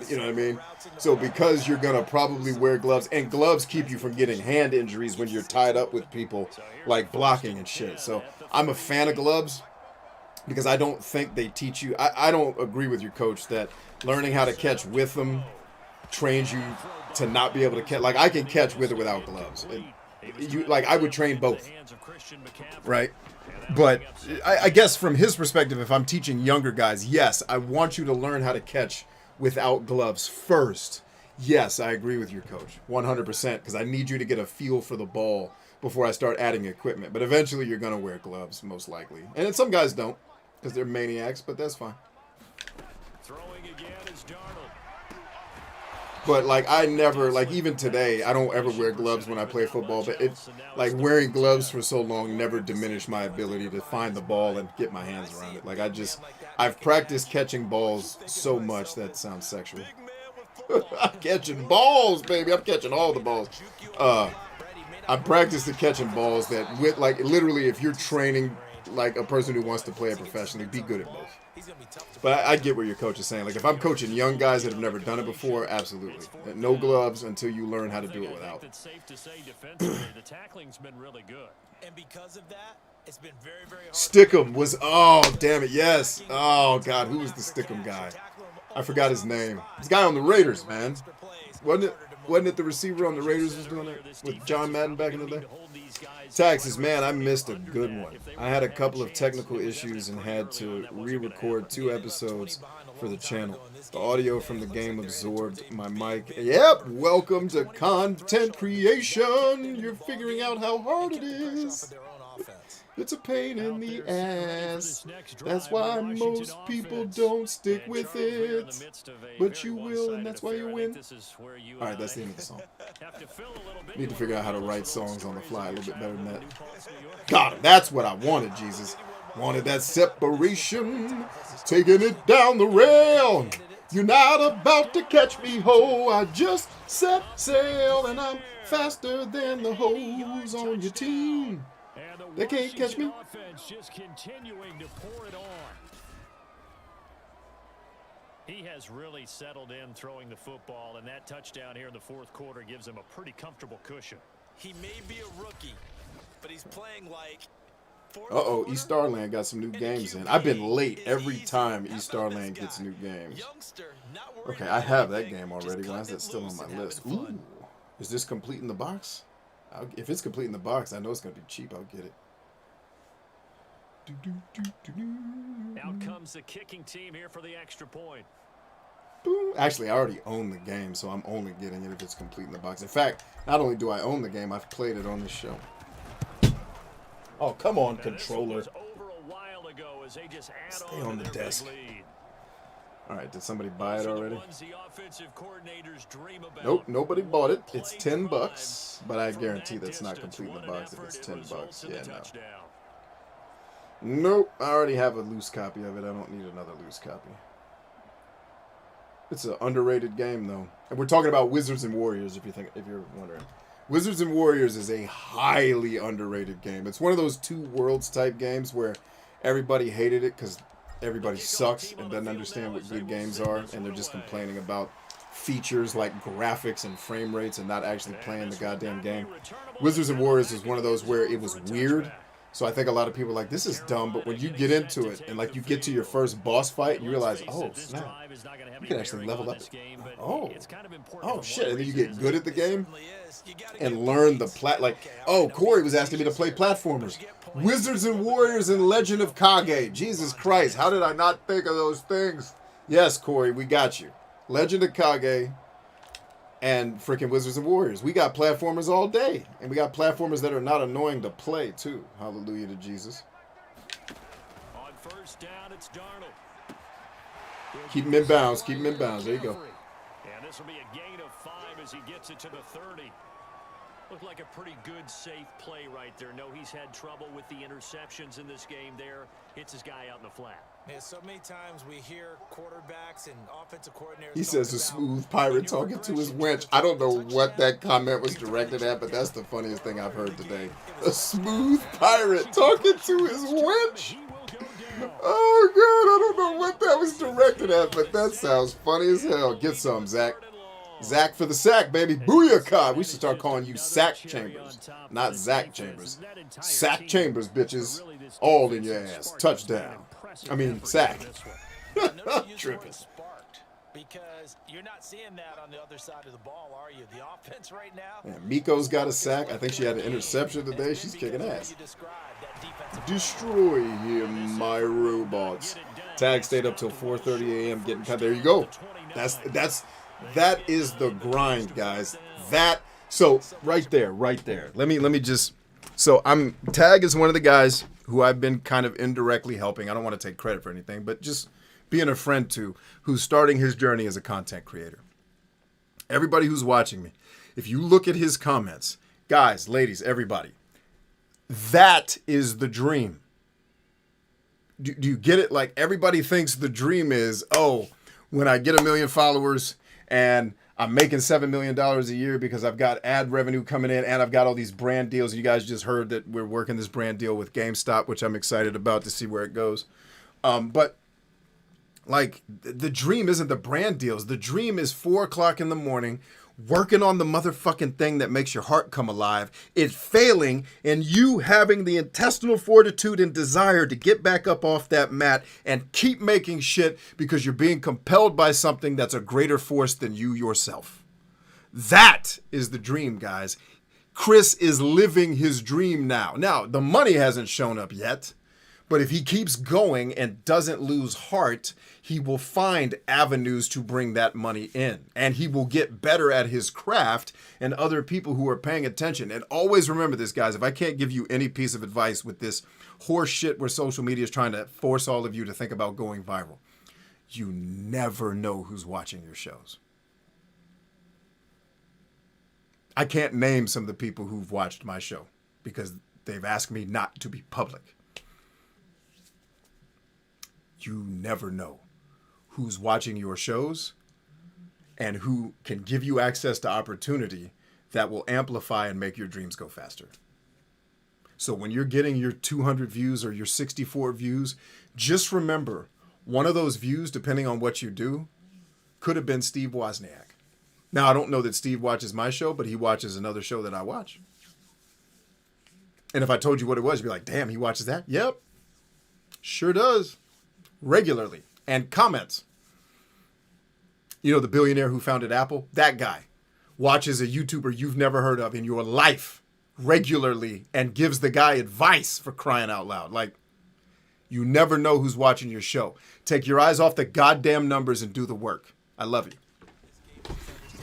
You know what I mean? So because you're gonna probably wear gloves, and gloves keep you from getting hand injuries when you're tied up with people like blocking and shit. So I'm a fan of gloves because I don't think they teach you. I don't agree with your coach that learning how to catch with them trains you to not be able to catch. Like I can catch with or without gloves. I would train both, right? But I guess from his perspective, if I'm teaching younger guys, yes, I want you to learn how to catch without gloves first. Yes, I agree with your coach 100% because I need you to get a feel for the ball before I start adding equipment. But eventually you're going to wear gloves, most likely. And then some guys don't because they're maniacs, but that's fine. Throwing again is Darnold. But like I never, like even today, I don't ever wear gloves when I play football. But it's like wearing gloves for so long never diminished my ability to find the ball and get my hands around it. Like I've practiced catching balls so much that sounds sexual. I'm catching balls, baby. I'm catching all the balls. I practiced at catching balls that with like literally if you're training like a person who wants to play it professionally, be good at both. But I get what your coach is saying. Like if I'm coaching young guys that have never done it before, absolutely. No gloves until you learn how to do it without. It's safe to say defensively, the tackling's been really good. And because of that, it's been very, very hard. Stickum was, oh, damn it, yes. Oh, God, who was the Stickum guy? I forgot his name. This guy on the Raiders, man. Wasn't it the receiver on the Raiders was doing it with John Madden back in the day? Taxes, man, I missed a good one. I had a couple of technical issues and had to re-record 2 episodes for the channel. The audio from the game absorbed my mic. Yep, welcome to content creation. You're figuring out how hard it is. It's a pain in the ass. That's why most people don't stick with it. But you will, and that's why you win. Alright, that's the end of the song. Need to figure out how to write songs on the fly a little bit better than that. God, that's what I wanted, Jesus. Wanted that separation. Taking it down the rail. You're not about to catch me, ho. I just set sail, and I'm faster than the hoes on your team. They can't catch me. Just continuing to pour it on. He has really settled in throwing the football, and that touchdown here in the fourth quarter gives him a pretty comfortable cushion. He may be a rookie, but he's playing like... Uh-oh, East Starland got some new games in. I've been late every time East Starland gets new games. Okay, I have that game already. Why is that still on my list? Ooh, is this complete in the box? If it's complete in the box, I know it's going to be cheap. I'll get it. Out comes the kicking team here for the extra point. Boom. Actually, I already own the game, so I'm only getting it if it's complete in the box. In fact, not only do I own the game, I've played it on this show. Oh, come on, controller. Stay on the desk. All right, did somebody buy it already? Nope, nobody bought it. It's $10, but I guarantee that's not complete in the box if it's $10. Yeah, no. Nope, I already have a loose copy of it. I don't need another loose copy. It's an underrated game, though. And we're talking about Wizards and Warriors, if you're wondering. Wizards and Warriors is a highly underrated game. It's one of those two worlds type games where everybody hated it because everybody sucks and doesn't understand what good games are, and they're just complaining about features like graphics and frame rates and not actually playing the goddamn game. Wizards and Warriors is one of those where it was weird So I think a lot of people are like, this is dumb, but when you get into it and like you get to your first boss fight, you realize, oh snap, you can actually level up. Oh shit, and then you get good at the game and learn the like, oh, Corey was asking me to play platformers. Wizards and Warriors and Legend of Kage. Jesus Christ, how did I not think of those things? Yes, Corey, we got you. Legend of Kage and freaking Wizards and Warriors. We got platformers all day. And we got platformers that are not annoying to play, too. Hallelujah to Jesus. On first down, it's Darnold. Keep him in bounds. Keep him in bounds. There you go. And this will be a gain of 5 as he gets it to the 30. Looked like a pretty good, safe play right there. No, he's had trouble with the interceptions in this game there. Hits his guy out in the flat. Yeah, so many times we hear quarterbacks and offensive coordinators. He says a smooth pirate talking to his wench. I don't know what that comment was directed at, but that's the funniest thing I've heard today. A smooth pirate talking to his wench. Oh, God, I don't know what that was directed at, but that sounds funny as hell. Get some, Zach. Zach for the sack, baby. Booyakah. We should start calling you Sack Chambers, not Zach Chambers. Sack Chambers, bitches. All in your ass. Touchdown. I mean, sack. Tripping. Because you're not seeing that on the other side of the ball, are you? The offense right now. And Miko's got a sack. I think she had an interception today. She's kicking ass. Destroy him, my robots. Tag stayed up till 4:30 a.m. getting cut. There you go. That is the grind, guys. So right there. Let me just. So Tag is one of the guys who I've been kind of indirectly helping. I don't want to take credit for anything, but just being a friend to, who's starting his journey as a content creator. Everybody who's watching me, if you look at his comments, guys, ladies, everybody, that is the dream. Do you get it? Like, everybody thinks the dream is, oh, when I get 1 million followers and I'm making $7 million a year because I've got ad revenue coming in and I've got all these brand deals. You guys just heard that we're working this brand deal with GameStop, which I'm excited about to see where it goes. But like, the dream isn't the brand deals. The dream is 4 o'clock in the morning, working on the motherfucking thing that makes your heart come alive, it failing, and you having the intestinal fortitude and desire to get back up off that mat and keep making shit because you're being compelled by something that's a greater force than you yourself. That is the dream, guys. Chris is living his dream now. Now, the money hasn't shown up yet, but if he keeps going and doesn't lose heart, he will find avenues to bring that money in. And he will get better at his craft and other people who are paying attention. And always remember this, guys. If I can't give you any piece of advice with this horse shit where social media is trying to force all of you to think about going viral, you never know who's watching your shows. I can't name some of the people who've watched my show because they've asked me not to be public. You never know who's watching your shows and who can give you access to opportunity that will amplify and make your dreams go faster. So when you're getting your 200 views or your 64 views, just remember, one of those views, depending on what you do, could have been Steve Wozniak. Now, I don't know that Steve watches my show, but he watches another show that I watch. And if I told you what it was, you'd be like, damn, he watches that? Yep. Sure does. Regularly. And comments. You know the billionaire who founded Apple? That guy watches a YouTuber you've never heard of in your life regularly and gives the guy advice, for crying out loud. Like, you never know who's watching your show. Take your eyes off the goddamn numbers and do the work. I love you.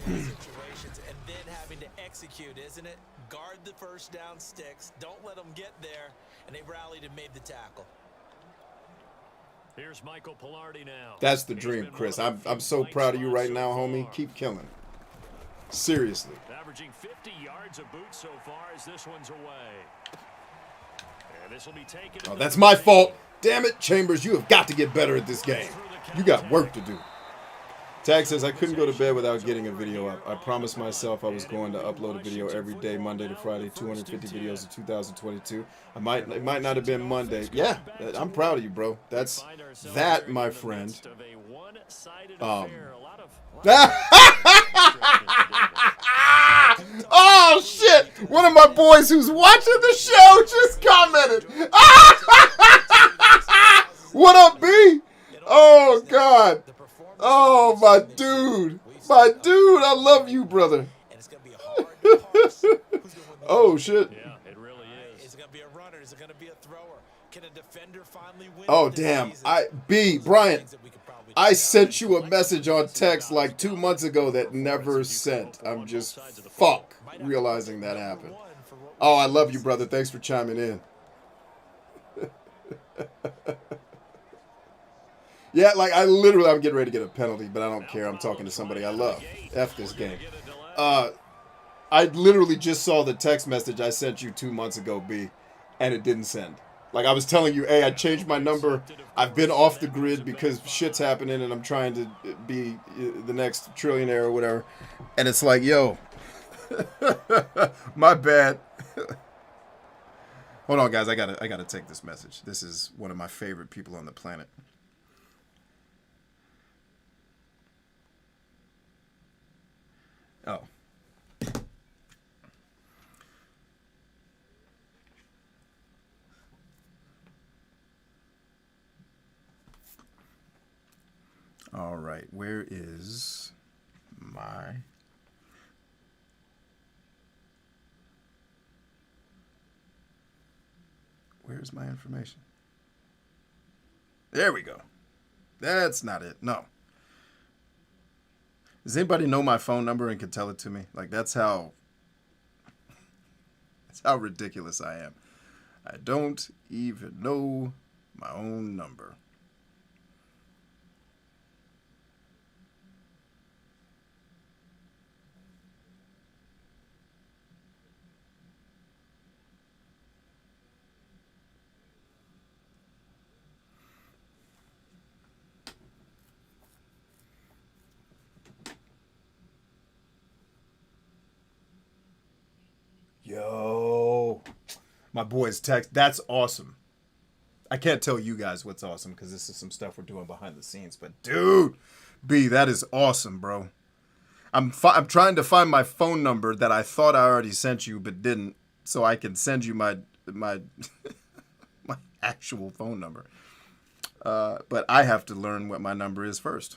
Situations and then having to execute, isn't it? Guard the first down sticks. Don't let them get there. And they rallied and made the tackle. Here's Michael Pilardi now. That's the dream, Chris. I'm so proud of you right now, homie. Keep killing it. Seriously. Averaging 50 yards a boot so far as this one's away. And this will be taken. Oh, that's my fault. Damn it, Chambers. You have got to get better at this game. You got work to do. Tag says, I couldn't go to bed without getting a video up. I promised myself I was going to upload a video every day, Monday to Friday, 250 videos in 2022. It might not have been Monday. Yeah, I'm proud of you, bro. That's that, my friend. Oh, shit. One of my boys who's watching the show just commented. What up, B? Oh, God. Oh, my dude. My dude, I love you, brother. Oh, shit. Yeah, it really is. Is it going to be a runner? Is it going to be a thrower? Can a defender finally win? Oh, damn. Brian, I sent you a message on text like 2 months ago that never sent. I'm just realizing that happened. Oh, I love you, brother. Thanks for chiming in. Yeah, like I'm getting ready to get a penalty, but I don't care. I'm talking to somebody I love. F this game. I literally just saw the text message I sent you 2 months ago, B, and it didn't send. Like I was telling you, hey, I changed my number. I've been off the grid because shit's happening and I'm trying to be the next trillionaire or whatever. And it's like, yo, my bad. Hold on, guys. I gotta take this message. This is one of my favorite people on the planet. Oh. All right, where's my information? There we go. That's not it. No. Does anybody know my phone number and can tell it to me? Like that's how ridiculous I am. I don't even know my own number. Yo, my boy's text. That's awesome. I can't tell you guys what's awesome because this is some stuff we're doing behind the scenes. But dude, B, that is awesome, bro. I'm trying to find my phone number that I thought I already sent you but didn't, so I can send you my my actual phone number. But I have to learn what my number is first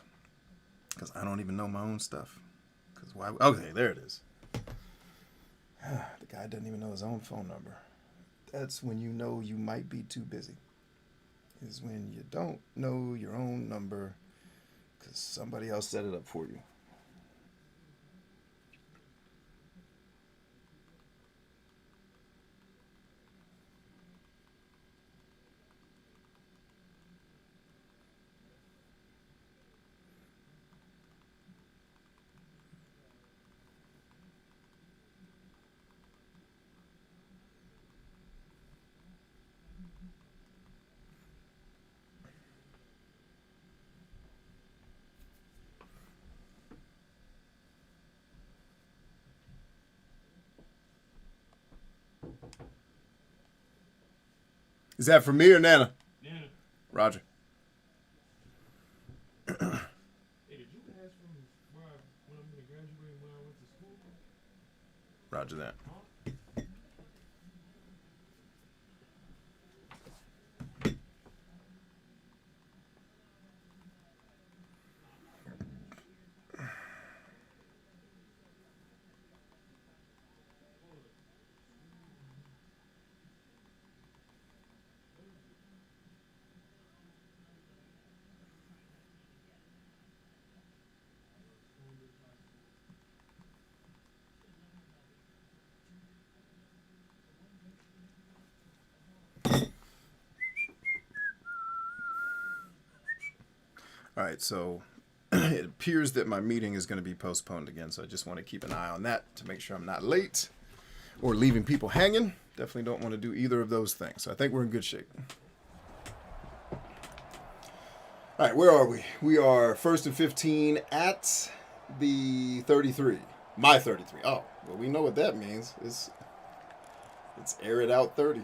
because I don't even know my own stuff. Because why? Okay, there it is. The guy doesn't even know his own phone number. That's when you know you might be too busy. Is when you don't know your own number because somebody else set it up for you. Is that for me or Nana? Nana. Roger. Hey, did you ask from when I'm gonna graduate and when I went to school? Roger that. All right, so it appears that my meeting is going to be postponed again, so I just want to keep an eye on that to make sure I'm not late or leaving people hanging. Definitely don't want to do either of those things. So I think we're in good shape. All right, where are we? We are 1st and 15 at the 33. My 33. Oh, well, we know what that means. It's air it out 30.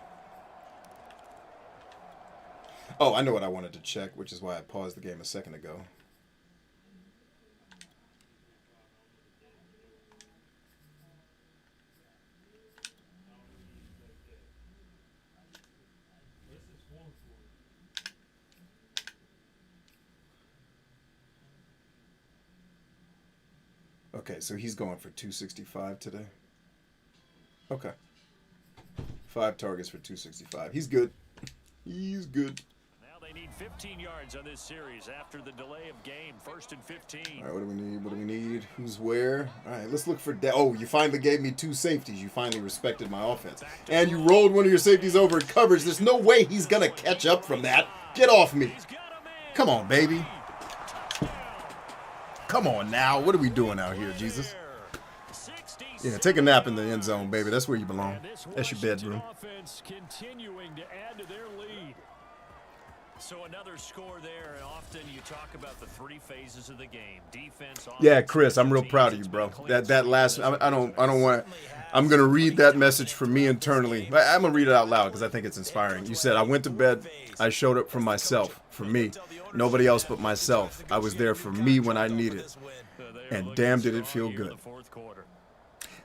Oh, I know what I wanted to check, which is why I paused the game a second ago. Okay, so he's going for 265 today. Okay. 5 targets for 265. He's good. He's good. Now they need 15 yards on this series after the delay of game. 1st and 15. All right, what do we need? What do we need? Who's where? All right, let's look for... Oh, you finally gave me 2 safeties. You finally respected my offense. And you rolled one of your safeties over in coverage. There's no way he's going to catch up from that. Get off me. Come on, baby. Come on now. What are we doing out here, Jesus? Yeah, take a nap in the end zone, baby. That's where you belong. That's your bedroom. Continuing to add to their lead. So another score there, and often you talk about the 3 phases of the game: defense. Yeah, Chris, I'm real proud of you, bro. That last, I don't want. I'm gonna read that message for me internally. I'm gonna read it out loud because I think it's inspiring. You said, "I went to bed. I showed up for myself, for me, nobody else but myself. I was there for me when I needed it, and damn, did it feel good."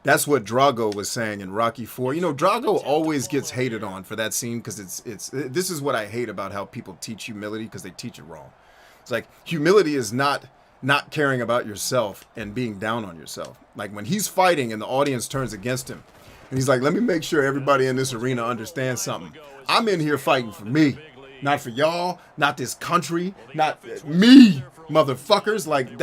That's what Drago was saying in Rocky 4. You know, Drago always gets hated on for that scene because this is what I hate about how people teach humility, because they teach it wrong. It's like humility is not caring about yourself and being down on yourself. Like when he's fighting and the audience turns against him, and he's like, "Let me make sure everybody in this arena understands something. I'm in here fighting for me, not for y'all, not this country, not me, motherfuckers." Like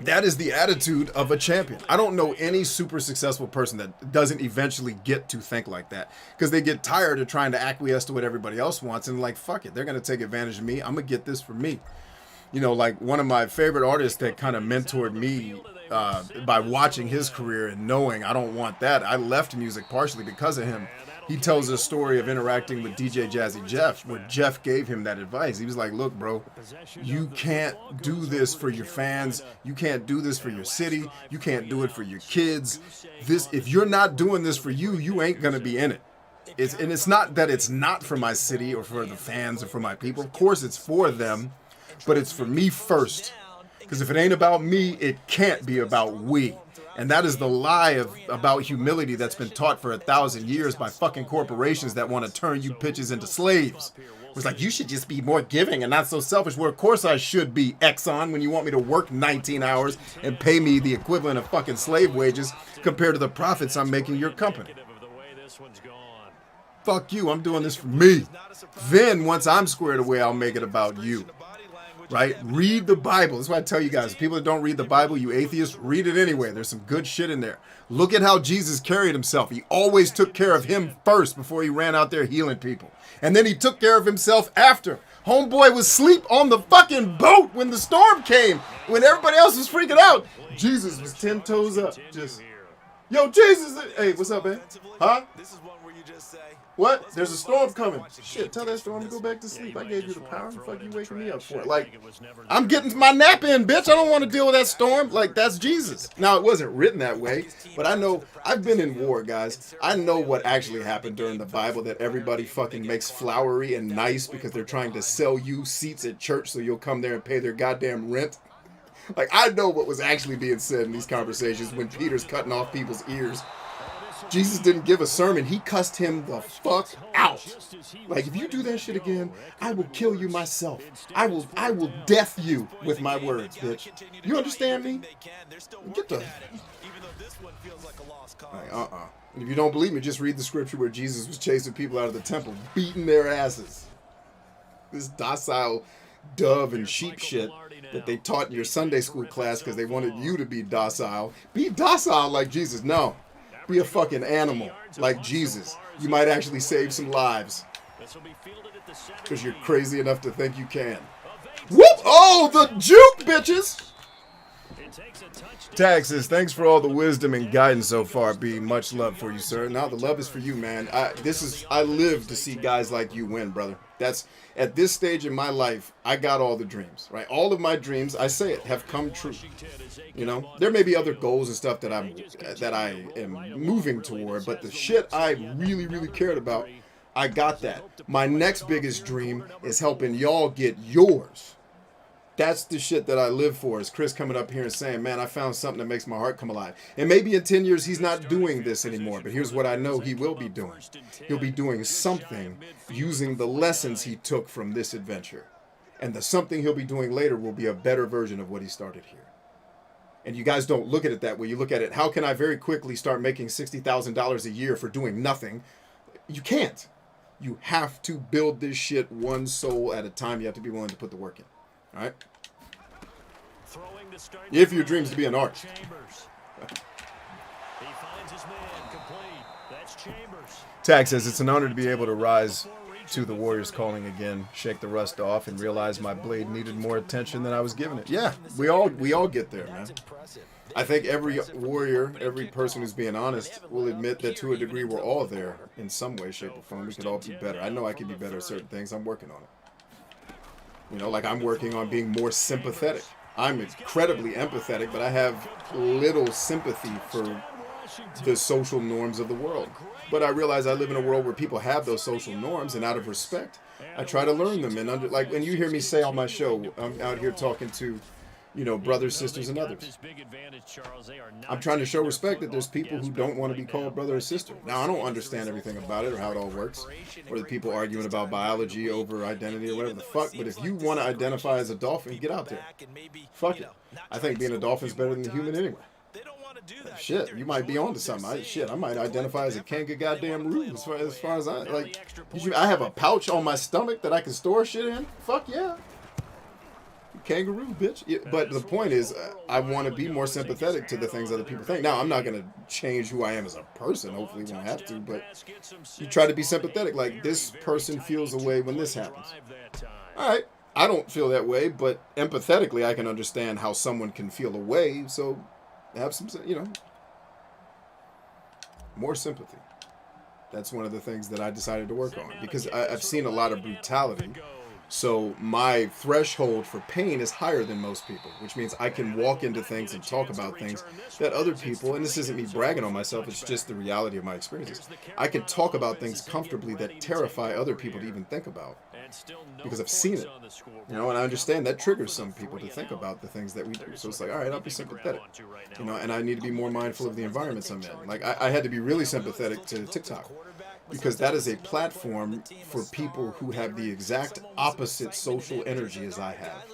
that is the attitude of a champion. I don't know any super successful person that doesn't eventually get to think like that, because they get tired of trying to acquiesce to what everybody else wants and like, fuck it, they're going to take advantage of me. I'm going to get this for me. You know, like one of my favorite artists that kind of mentored me by watching his career and knowing I don't want that. I left music partially because of him. He tells a story of interacting with DJ Jazzy Jeff, where Jeff gave him that advice. He was like, "Look, bro, you can't do this for your fans. You can't do this for your city. You can't do it for your kids. If you're not doing this for you, you ain't going to be in it. It's not that it's not for my city or for the fans or for my people. Of course it's for them, but it's for me first. Because if it ain't about me, it can't be about we." And that is the lie about humility that's been taught for 1,000 years by fucking corporations that want to turn you bitches into slaves. It's like, you should just be more giving and not so selfish. Well, of course I should be, Exxon, when you want me to work 19 hours and pay me the equivalent of fucking slave wages compared to the profits I'm making your company. Fuck you, I'm doing this for me. Then, once I'm squared away, I'll make it about you. Right? Read the Bible. That's why I tell you guys, people that don't read the Bible, you atheists, read it anyway. There's some good shit in there. Look at how Jesus carried himself. He always took care of him first before he ran out there healing people. And then he took care of himself after. Homeboy was asleep on the fucking boat when the storm came. When everybody else was freaking out, Jesus was 10 toes up. Just, yo, Jesus. Hey, what's up, man? Huh? This is one where you just say, what? There's a storm coming. Shit, tell that storm to go back to sleep. I gave you the power. The fuck you waking me up for? Like, I'm getting my nap in, bitch. I don't want to deal with that storm. Like, that's Jesus. Now, it wasn't written that way, but I know, I've been in war, guys. I know what actually happened during the Bible, that everybody fucking makes flowery and nice because they're trying to sell you seats at church so you'll come there and pay their goddamn rent. Like, I know what was actually being said in these conversations when Peter's cutting off people's ears. Jesus didn't give a sermon. He cussed him the fuck out. Like, if you do that shit again, I will kill you myself. I will death you with my words, bitch. You understand me? Get the... Like, And if you don't believe me, just read the scripture where Jesus was chasing people out of the temple, beating their asses. This docile dove and sheep shit that they taught in your Sunday school class because they wanted you to be docile. Be docile like Jesus. No. Be a fucking animal like Jesus. You might actually save some lives. Because you're crazy enough to think you can. Whoop! Oh, the juke, bitches! Taxes, thanks for all the wisdom and guidance so far, B. Much love for you, sir. Now the love is for you, man. I live to see guys like you win, brother. That's, at this stage in my life, I got all the dreams, right? All of my dreams, I say it, have come true. You know, there may be other goals and stuff that I am moving toward, but the shit I really, really cared about, I got that. My next biggest dream is helping y'all get yours. That's the shit that I live for, is Chris coming up here and saying, man, I found something that makes my heart come alive. And maybe in 10 years he's not doing this anymore, but here's what I know he will be doing. He'll be doing something using the lessons he took from this adventure. And the something he'll be doing later will be a better version of what he started here. And you guys don't look at it that way. You look at it, how can I very quickly start making $60,000 a year for doing nothing? You can't. You have to build this shit one soul at a time. You have to be willing to put the work in. All right? If your dream is to be an artist. Tag says, it's an honor to be able to rise to the Warriors calling again, shake the rust off, and realize my blade needed more attention than I was giving it. Yeah, we all get there, man. I think every warrior, every person who's being honest, will admit that to a degree we're all there in some way, shape, or form. We could all be better. I know I could be better at certain things. I'm working on it. You know, like I'm working on being more sympathetic. I'm incredibly empathetic, but I have little sympathy for the social norms of the world. But I realize I live in a world where people have those social norms, and out of respect, I try to learn them. And like when you hear me say on my show, I'm out here talking to, you know, brothers, sisters, and others. I'm trying to show respect that there's people who don't want to be called brother or sister. Now, I don't understand everything about it or how it all works, or the people arguing about biology over identity or whatever the fuck. But if you want to identify as a dolphin, get out there. Fuck it. I think being a dolphin is better than a human anyway. Shit, you might be onto something. I might identify as a kanga goddamn roo as far as I like. I have a pouch on my stomach that I can store shit in. Fuck yeah, kangaroo, bitch. Yeah, but the point is, I want to be more sympathetic to the things other people think. Now, I'm not gonna change who I am as a person. Hopefully, we won't have to. But you try to be sympathetic. Like, this person feels a way when this happens. All right, I don't feel that way, but empathetically, I can understand how someone can feel a way. So have some, you know, more sympathy. That's one of the things that I decided to work on, because I've seen a lot of brutality. So my threshold for pain is higher than most people, which means I can walk into things and talk about things that other people, and this isn't me bragging on myself, it's just the reality of my experiences. I can talk about things comfortably that terrify other people to even think about, because I've seen it, you know, and I understand that triggers some people to think about the things that we do. So it's like, all right, I'll be sympathetic, you know, and I need to be more mindful of the environments I'm in. Like, I had to be really sympathetic to TikTok, because that is a platform for people who have the exact opposite social energy as I have.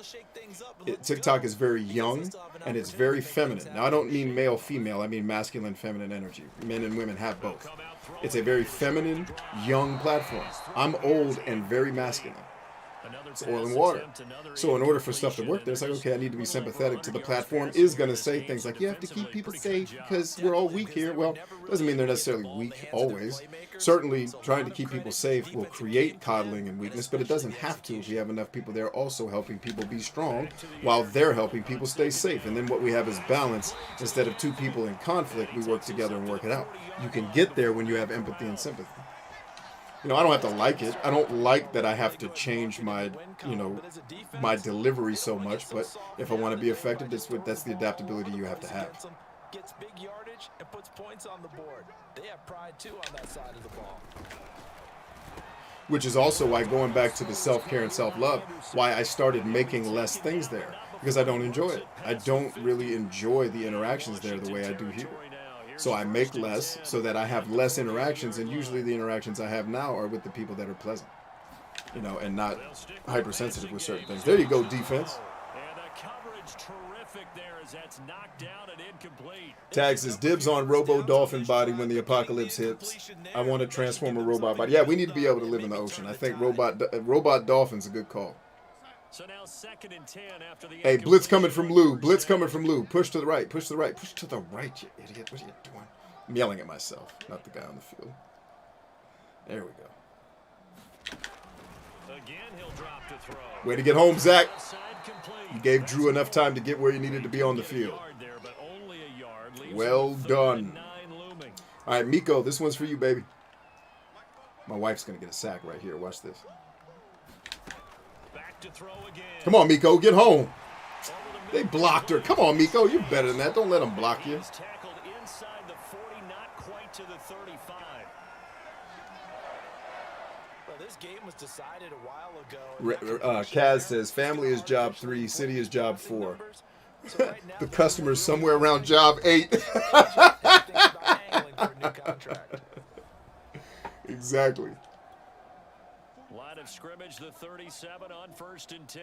TikTok is very young, and it's very feminine. Now, I don't mean male, female. I mean masculine, feminine energy. Men and women have both. It's a very feminine, young platform. I'm old and very masculine. It's oil and water. So in order for stuff to work there, it's like, okay, I need to be sympathetic to the platform is going to say things like, you have to keep people safe because we're all weak here. Well, doesn't mean they're necessarily weak always. Certainly, trying to keep people safe will create coddling and weakness, but it doesn't have to if we have enough people there also helping people be strong while they're helping people stay safe. And then what we have is balance. Instead of two people in conflict, we work together and work it out. You can get there when you have empathy and sympathy. You know, I don't have to like it. I don't like that I have to change my, you know, my delivery so much. But if I want to be effective, that's the adaptability you have to have. Gets big yardage and puts points on the board. They have pride too on that side of the ball. Which is also why, going back to the self-care and self-love, why I started making less things there, because I don't enjoy it. I don't really enjoy the interactions there the way I do here. So I make less so that I have less interactions, and usually the interactions I have now are with the people that are pleasant, you know, and not hypersensitive with certain things. There you go, defense. Tag says, dibs on Robo-Dolphin body when the apocalypse hits. I want to transform a robot body. Yeah, we need to be able to live in the ocean. I think robot dolphin's a good call. So now 2nd and 10 after the hey, blitz coming from Lou. Blitz coming from Lou. Push to the right. Push to the right. Push to the right, you idiot. What are you doing? I'm yelling at myself, not the guy on the field. There we go. Again, he'll drop to throw. Way to get home, Zach. You gave Drew enough time to get where you needed to be on the field. Well done. All right, Miko, this one's for you, baby. My wife's going to get a sack right here. Watch this. Come on, Miko, get home. They blocked her. Come on, Miko, you're better than that. Don't let them block you. Tackled inside the 40, not quite to the 35. this game was decided a while ago. Kaz says, family is job 3, city is job 4. The customer's somewhere around job 8. Exactly. Line of scrimmage, the 37 on 1st and 10.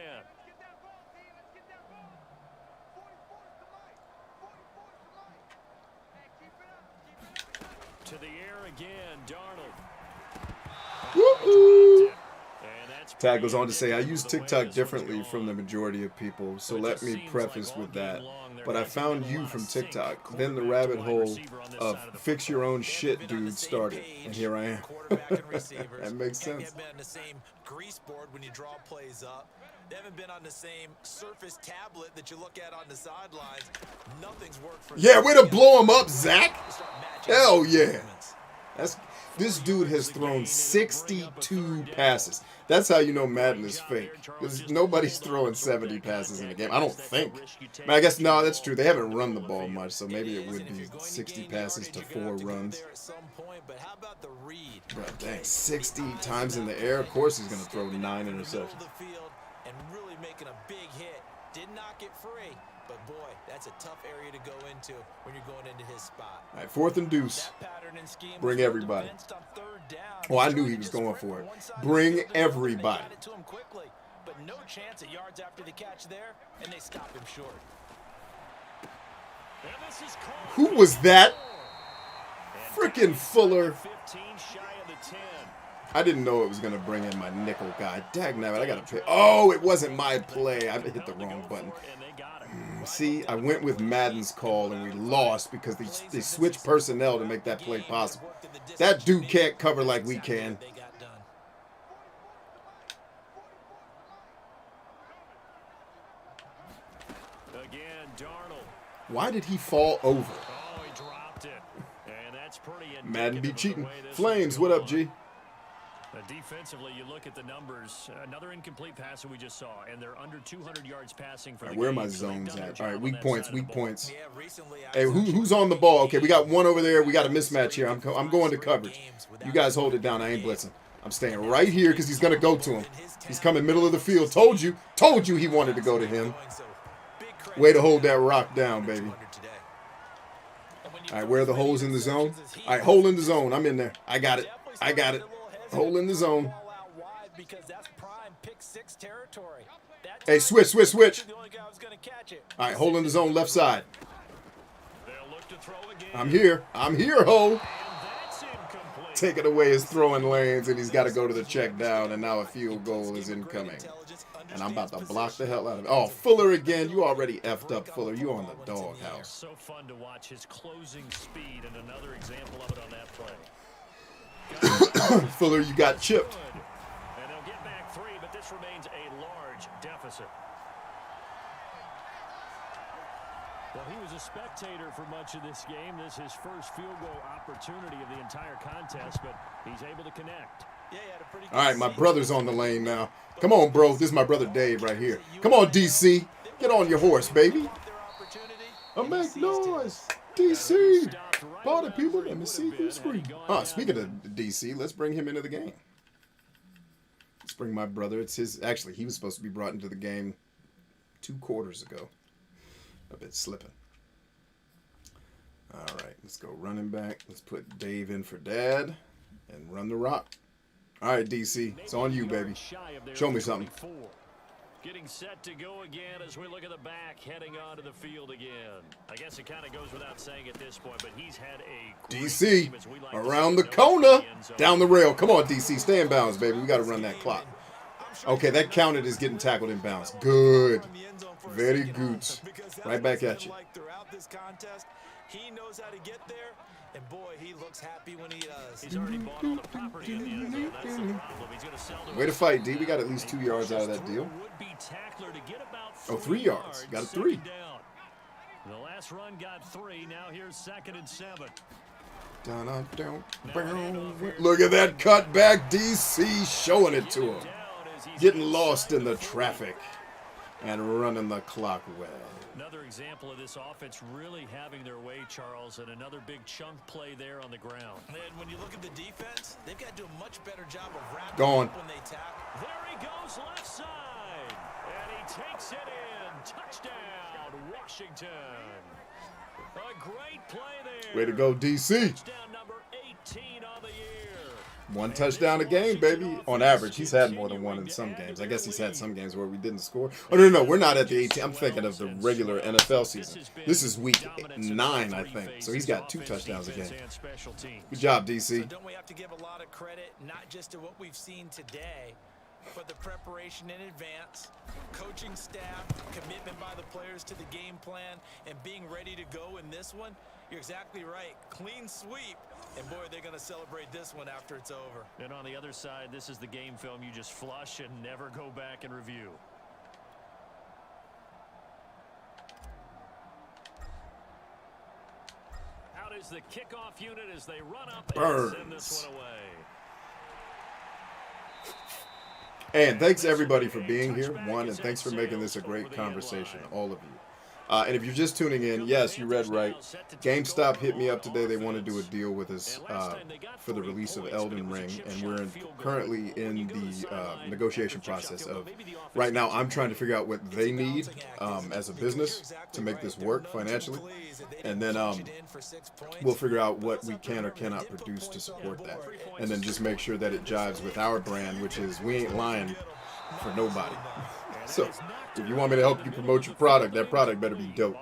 To the air again, Darnold. Woo-hoo. Tag goes on to say, I use TikTok differently from the majority of people, so let me preface with that. But I found you from TikTok. Then the rabbit hole of fix your own shit dude started. And here I am. That makes sense. They haven't been on the same grease board when you draw plays up. They haven't been on the same Surface tablet that you look at on the sidelines. Nothing's worked for Yeah, way to blow him up, Zach. Hell yeah. This dude has thrown 62 passes. That's how you know Madden is fake. Because nobody's throwing 70 passes in a game. I don't think. I guess, no, that's true. They haven't run the ball much, so maybe it would be 60 passes to 4 runs. But dang, 60 times in the air. Of course he's going to throw 9 interceptions. And really making a big hit. Did not get free. But boy, that's a tough area to go into when you're going into his spot. All right, 4th and deuce. Bring everybody. Oh, I knew he was going for it. Bring everybody. But no chance at yards after the catch there, and they stop him short. Who was that? Freaking Fuller. I didn't know it was going to bring in my nickel guy. Dagnabbit, I got to pay. Oh, it wasn't my play. I hit the wrong button. See, I went with Madden's call, and we lost because they switched personnel to make that play possible. That dude can't cover like we can. Why did he fall over? Madden be cheating. Flames, what up, G? Defensively, you look at the numbers. Another incomplete pass that we just saw, and they're under 200 yards passing for the where are my zones at? All right, weak points, weak points. Hey, who's on the ball? Okay, we got one over there. We got a mismatch here. I'm going to coverage. You guys hold it down. I ain't blitzing. I'm staying right here because he's going to go to him. He's coming middle of the field. Told you he wanted to go to him. Way to hold that rock down, baby. All right, where are the holes in the zone? All right, hole in the zone. I'm in there. I got it. Hole in the zone. Hey, switch. All right, hole in the zone, left side. I'm here, ho. Take it away his throwing lanes, and he's got to go to the check down, and now a field goal is incoming. And I'm about to block the hell out of it. Oh, Fuller again. You already effed up, Fuller. You on the doghouse. So fun to watch his closing speed, and another example of it on that play. Fuller, you got chipped. And they'll get back 3, but this remains a large deficit. Well, he was a spectator for much of this game. This is his first field goal opportunity of the entire contest, but he's able to connect. All right, my brother's on the lane now. Come on, bro. This is my brother Dave right here. Come on, DC. Get on your horse, baby. I make noise. DC. Party people, let me see you scream. Speaking of DC, let's bring him into the game. Let's bring my brother. It's his. Actually, he was supposed to be brought into the game 2 quarters ago. A bit slipping. All right, let's go running back. Let's put Dave in for Dad and run the rock. All right, DC, it's on you, baby. Show me something. Getting set to go again as we look at the back, heading onto the field again. I guess it kind of goes without saying at this point, but he's had a DC around the corner, down the rail. Come on, DC, stay in bounds, baby. We got to run that clock. Okay, that counted as getting tackled in bounds. Good, very good. Right back at you. He knows how to get there, and boy, he looks happy when he does. He's already bought all the property in the end zone. That's the problem. He's going to sell the way to fight, D. We got at least 2 yards out of that deal. Oh, 3 yards. Got a 3. The last run got 3. Now here's 2nd and 7. Look at that cutback. DC showing it to him. Getting lost in the traffic. and running the clock away. Another example of this offense really having their way, Charles, and another big chunk play there on the ground. And when you look at the defense, they've got to do a much better job of wrapping Gone. up when they tackle. There he goes left side, and he takes it in. Touchdown, Washington. A great play there. Way to go, DC. Touchdown number 18 on the year. One touchdown a game, baby. On average, he's had more than one in some games. I guess he's had some games where we didn't score. Oh, no, we're not at the 18. I'm thinking of the regular NFL season. This is week 9, I think. So he's got 2 touchdowns a game. Good job, So DC. don't we have to give a lot of credit, not just to what we've seen today, but the preparation in advance, coaching staff, commitment by the players to the game plan, and being ready to go in this one? You're exactly right. Clean sweep. And, boy, they're going to celebrate this one after it's over. And on the other side, this is the game film you just flush and never go back and review. Out is the kickoff unit as they run up and send this one away. And thanks, everybody, for being here. And thanks for making this a great conversation, all of you. And if you're just tuning in, yes, you read right. GameStop hit me up today. They want to do a deal with us for the release of Elden Ring, and we're currently in the negotiation process of, right now, I'm trying to figure out what they need as a business to make this work financially, and then we'll figure out what we can or cannot produce to support that, and then just make sure that it jives with our brand, which is we ain't lying for nobody. So, if you want me to help you promote your product, that product better be dope,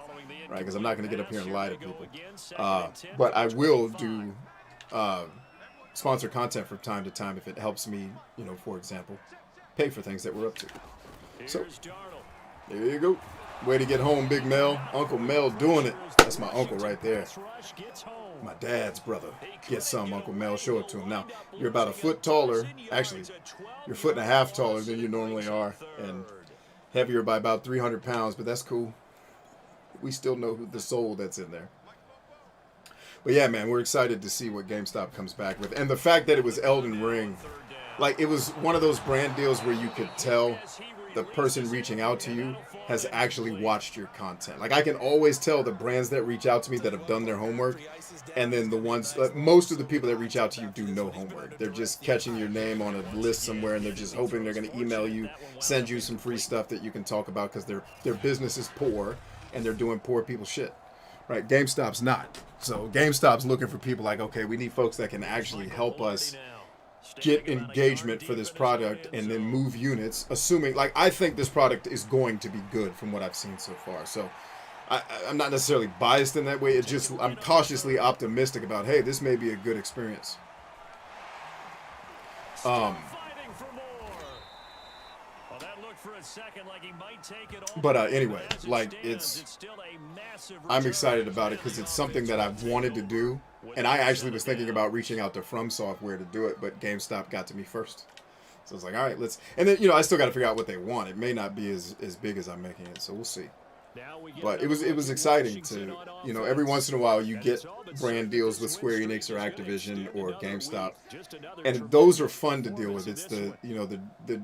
right? Because I'm not going to get up here and lie to people. But I will do sponsor content from time to time if it helps me, for example, pay for things that we're up to. So, there you go. Way to get home, Big Mel. Uncle Mel doing it. That's my uncle right there. My dad's brother. Get some, Uncle Mel. Show it to him. Now, you're about a foot taller. Actually, you're a foot and a half taller than you normally are. And heavier by about 300 pounds, but that's cool. We still know who the soul that's in there. But yeah, man, we're excited to see what GameStop comes back with. And the fact that it was Elden Ring, like, it was one of those brand deals where you could tell the person reaching out to you has actually watched your content. Like, I can always tell the brands that reach out to me that have done their homework, and then the ones, most of the people that reach out to you do no homework. They're just catching your name on a list somewhere, and they're just hoping they're going to email you, send you some free stuff that you can talk about because their business is poor, and they're doing poor people shit. Right? GameStop's not. So GameStop's looking for people like, okay, we need folks that can actually help us get engagement for this product and then move units, assuming, like, I think this product is going to be good from what I've seen so far. So I'm not necessarily biased in that way. It's just I'm cautiously optimistic about, hey, this may be a good experience. But anyway, like, I'm excited about it because it's something that I've wanted to do, and I actually was thinking about reaching out to From Software to do it, but GameStop got to me first. So I was like, all right, let's, and then, I still got to figure out what they want. It may not be as big as I'm making it, so we'll see. But it was exciting to, every once in a while you get brand deals with Square Enix or Activision or GameStop, and those are fun to deal with. It's the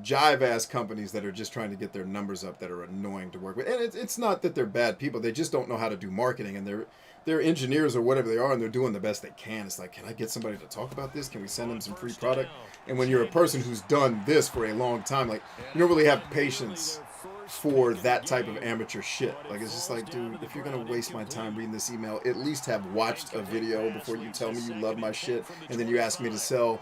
jive ass companies that are just trying to get their numbers up that are annoying to work with. And it's not that they're bad people; they just don't know how to do marketing, and they're engineers or whatever they are, and they're doing the best they can. It's like, can I get somebody to talk about this? Can we send them some free product? And when you're a person who's done this for a long time, like, you don't really have patience for that type of amateur shit. Like, it's just like, dude, if you're gonna waste my time reading this email, at least have watched a video before you tell me you love my shit, and then you ask me to sell,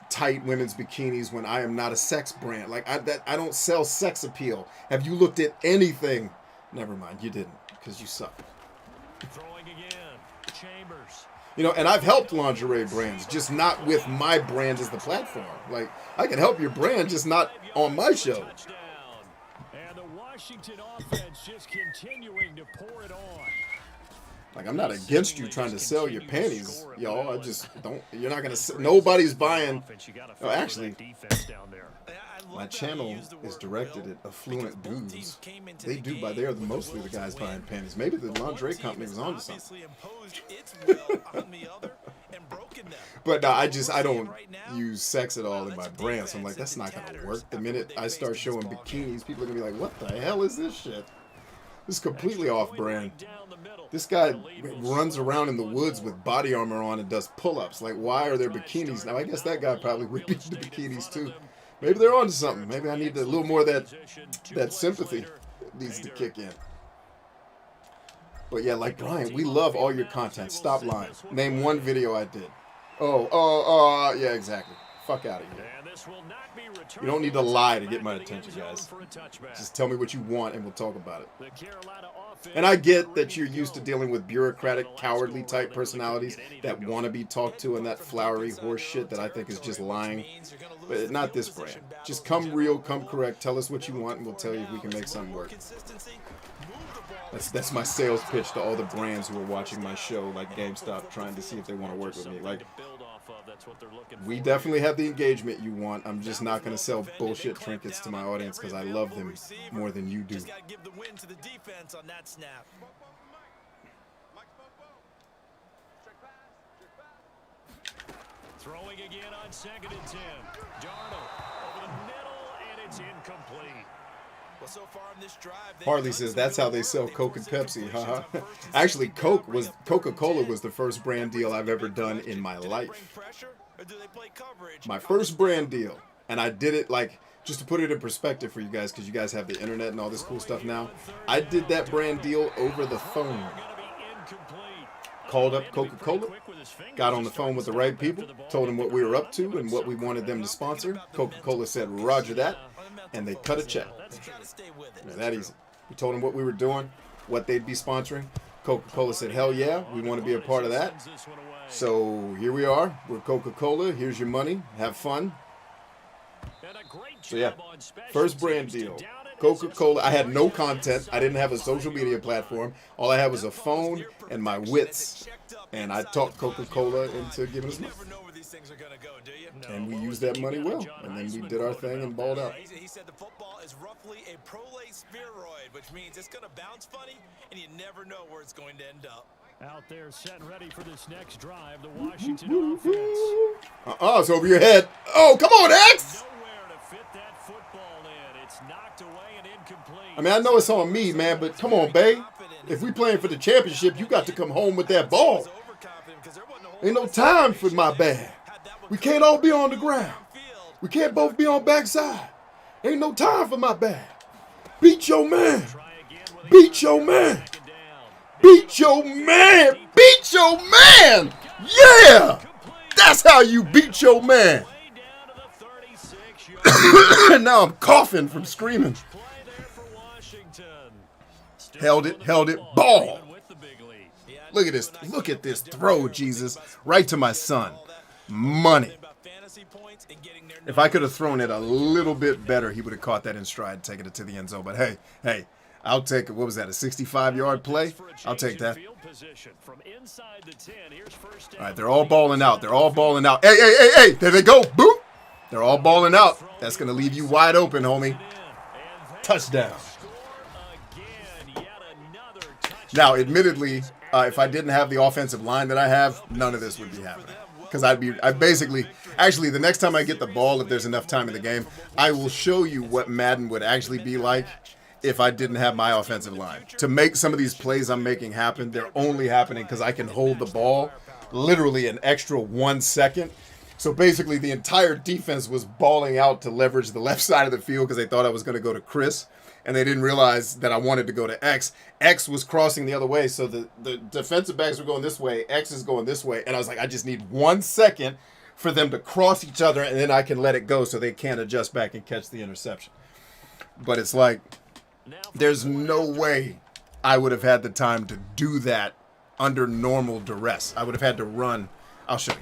tight women's bikinis when I am not a sex brand. Like, I don't sell sex appeal. Have you looked at anything? Never mind, you didn't, because you suck. Throwing again, Chambers. And I've helped lingerie brands, just not with my brand as the platform. Like, I can help your brand, just not on my show. And the Washington offense just continuing to pour it on. Like, I'm not against you trying to sell your panties, y'all. I just don't. You're not gonna. Nobody's buying. Oh, actually, My channel is directed at affluent dudes. They do by they are mostly the guys buying panties. Maybe the lingerie company was onto something. But no, I don't use sex at all in my brand. So I'm like, that's not gonna work. The minute I start showing bikinis, people are gonna be like, what the hell is this shit? This is completely off brand. This guy runs around in the woods with body armor on and does pull-ups. Like, why are there bikinis? Now, I guess that guy probably would be into bikinis too. Maybe they're onto something. Maybe I need a little more of that sympathy needs to kick in. But yeah, like Brian, we love all your content. Stop lying. Name one video I did. Yeah, exactly. Fuck out of here. You don't need to lie to get my attention, guys. Just tell me what you want and we'll talk about it. And I get that you're used to dealing with bureaucratic, cowardly type personalities that want to be talked to and that flowery horse shit that I think is just lying. But not this brand. Just come real, come correct, tell us what you want and we'll tell you if we can make something work. That's my sales pitch to all the brands who are watching my show, like Gamestop, trying to see if they want to work with me. Like, we definitely have the engagement you want. I'm just not going to sell bullshit trinkets to my audience because I love them more than you do. Throwing again on 2nd and 10. Darnold over the middle, and it's incomplete. Well, so far in this drive, Harley says that's how they sell Coke and Pepsi, haha. Actually, Coca-Cola was the first brand deal I've ever done in my life. My first brand deal. And I did it, like, just to put it in perspective for you guys, because you guys have the internet and all this cool stuff now. I did that brand deal over the phone. Called up Coca-Cola, got on the phone with the right people, told them what we were up to and what we wanted them to sponsor. Coca-Cola said, roger that, and they cut a check. Now, that easy. We told them what we were doing, what they'd be sponsoring. Coca-Cola said, hell yeah, we want to be a part of that. So here we are. We're Coca-Cola. Here's your money. Have fun. So yeah, first brand deal. Coca-Cola. I had no content. I didn't have a social media platform. All I had was a phone and my wits. And I talked Coca-Cola into giving us money. And we used that money well. And then we did our thing and balled out. He said the football is roughly a prolate spheroid, which means it's going to bounce funny, and you never know where it's going to end up. Out there set and ready for this next drive, the Washington offense. It's over your head. Oh, come on, X! Nowhere to fit that football in. It's knocked away and incomplete. I mean, I know it's on me, man, but come on, babe. If we playing for the championship, you got to come home with that ball. Ain't no time for my bad. We can't all be on the ground. We can't both be on backside. Ain't no time for my bad. Beat your man. Beat your man. Beat your man. Beat your man. Yeah. That's how you beat your man. Now I'm coughing from screaming. Held it, ball. Look at this. Look at this throw, Jesus. Right to my son. Money. If I could have thrown it a little bit better, he would have caught that in stride, taken it to the end zone. But hey, I'll take it. What was that, a 65-yard play? I'll take that. All right, they're all balling out. Hey, there they go. Boop. They're all balling out. That's going to leave you wide open, homie. Touchdown. Now, admittedly, if I didn't have the offensive line that I have, none of this would be happening. Because actually, the next time I get the ball, if there's enough time in the game, I will show you what Madden would actually be like if I didn't have my offensive line. To make some of these plays I'm making happen, they're only happening because I can hold the ball literally an extra 1 second. So basically, the entire defense was balling out to leverage the left side of the field because they thought I was going to go to Chris. And they didn't realize that I wanted to go to X. X was crossing the other way, so the defensive backs were going this way. X is going this way. And I was like, I just need 1 second for them to cross each other, and then I can let it go so they can't adjust back and catch the interception. But it's like, there's no way I would have had the time to do that under normal duress. I would have had to run. I'll show you.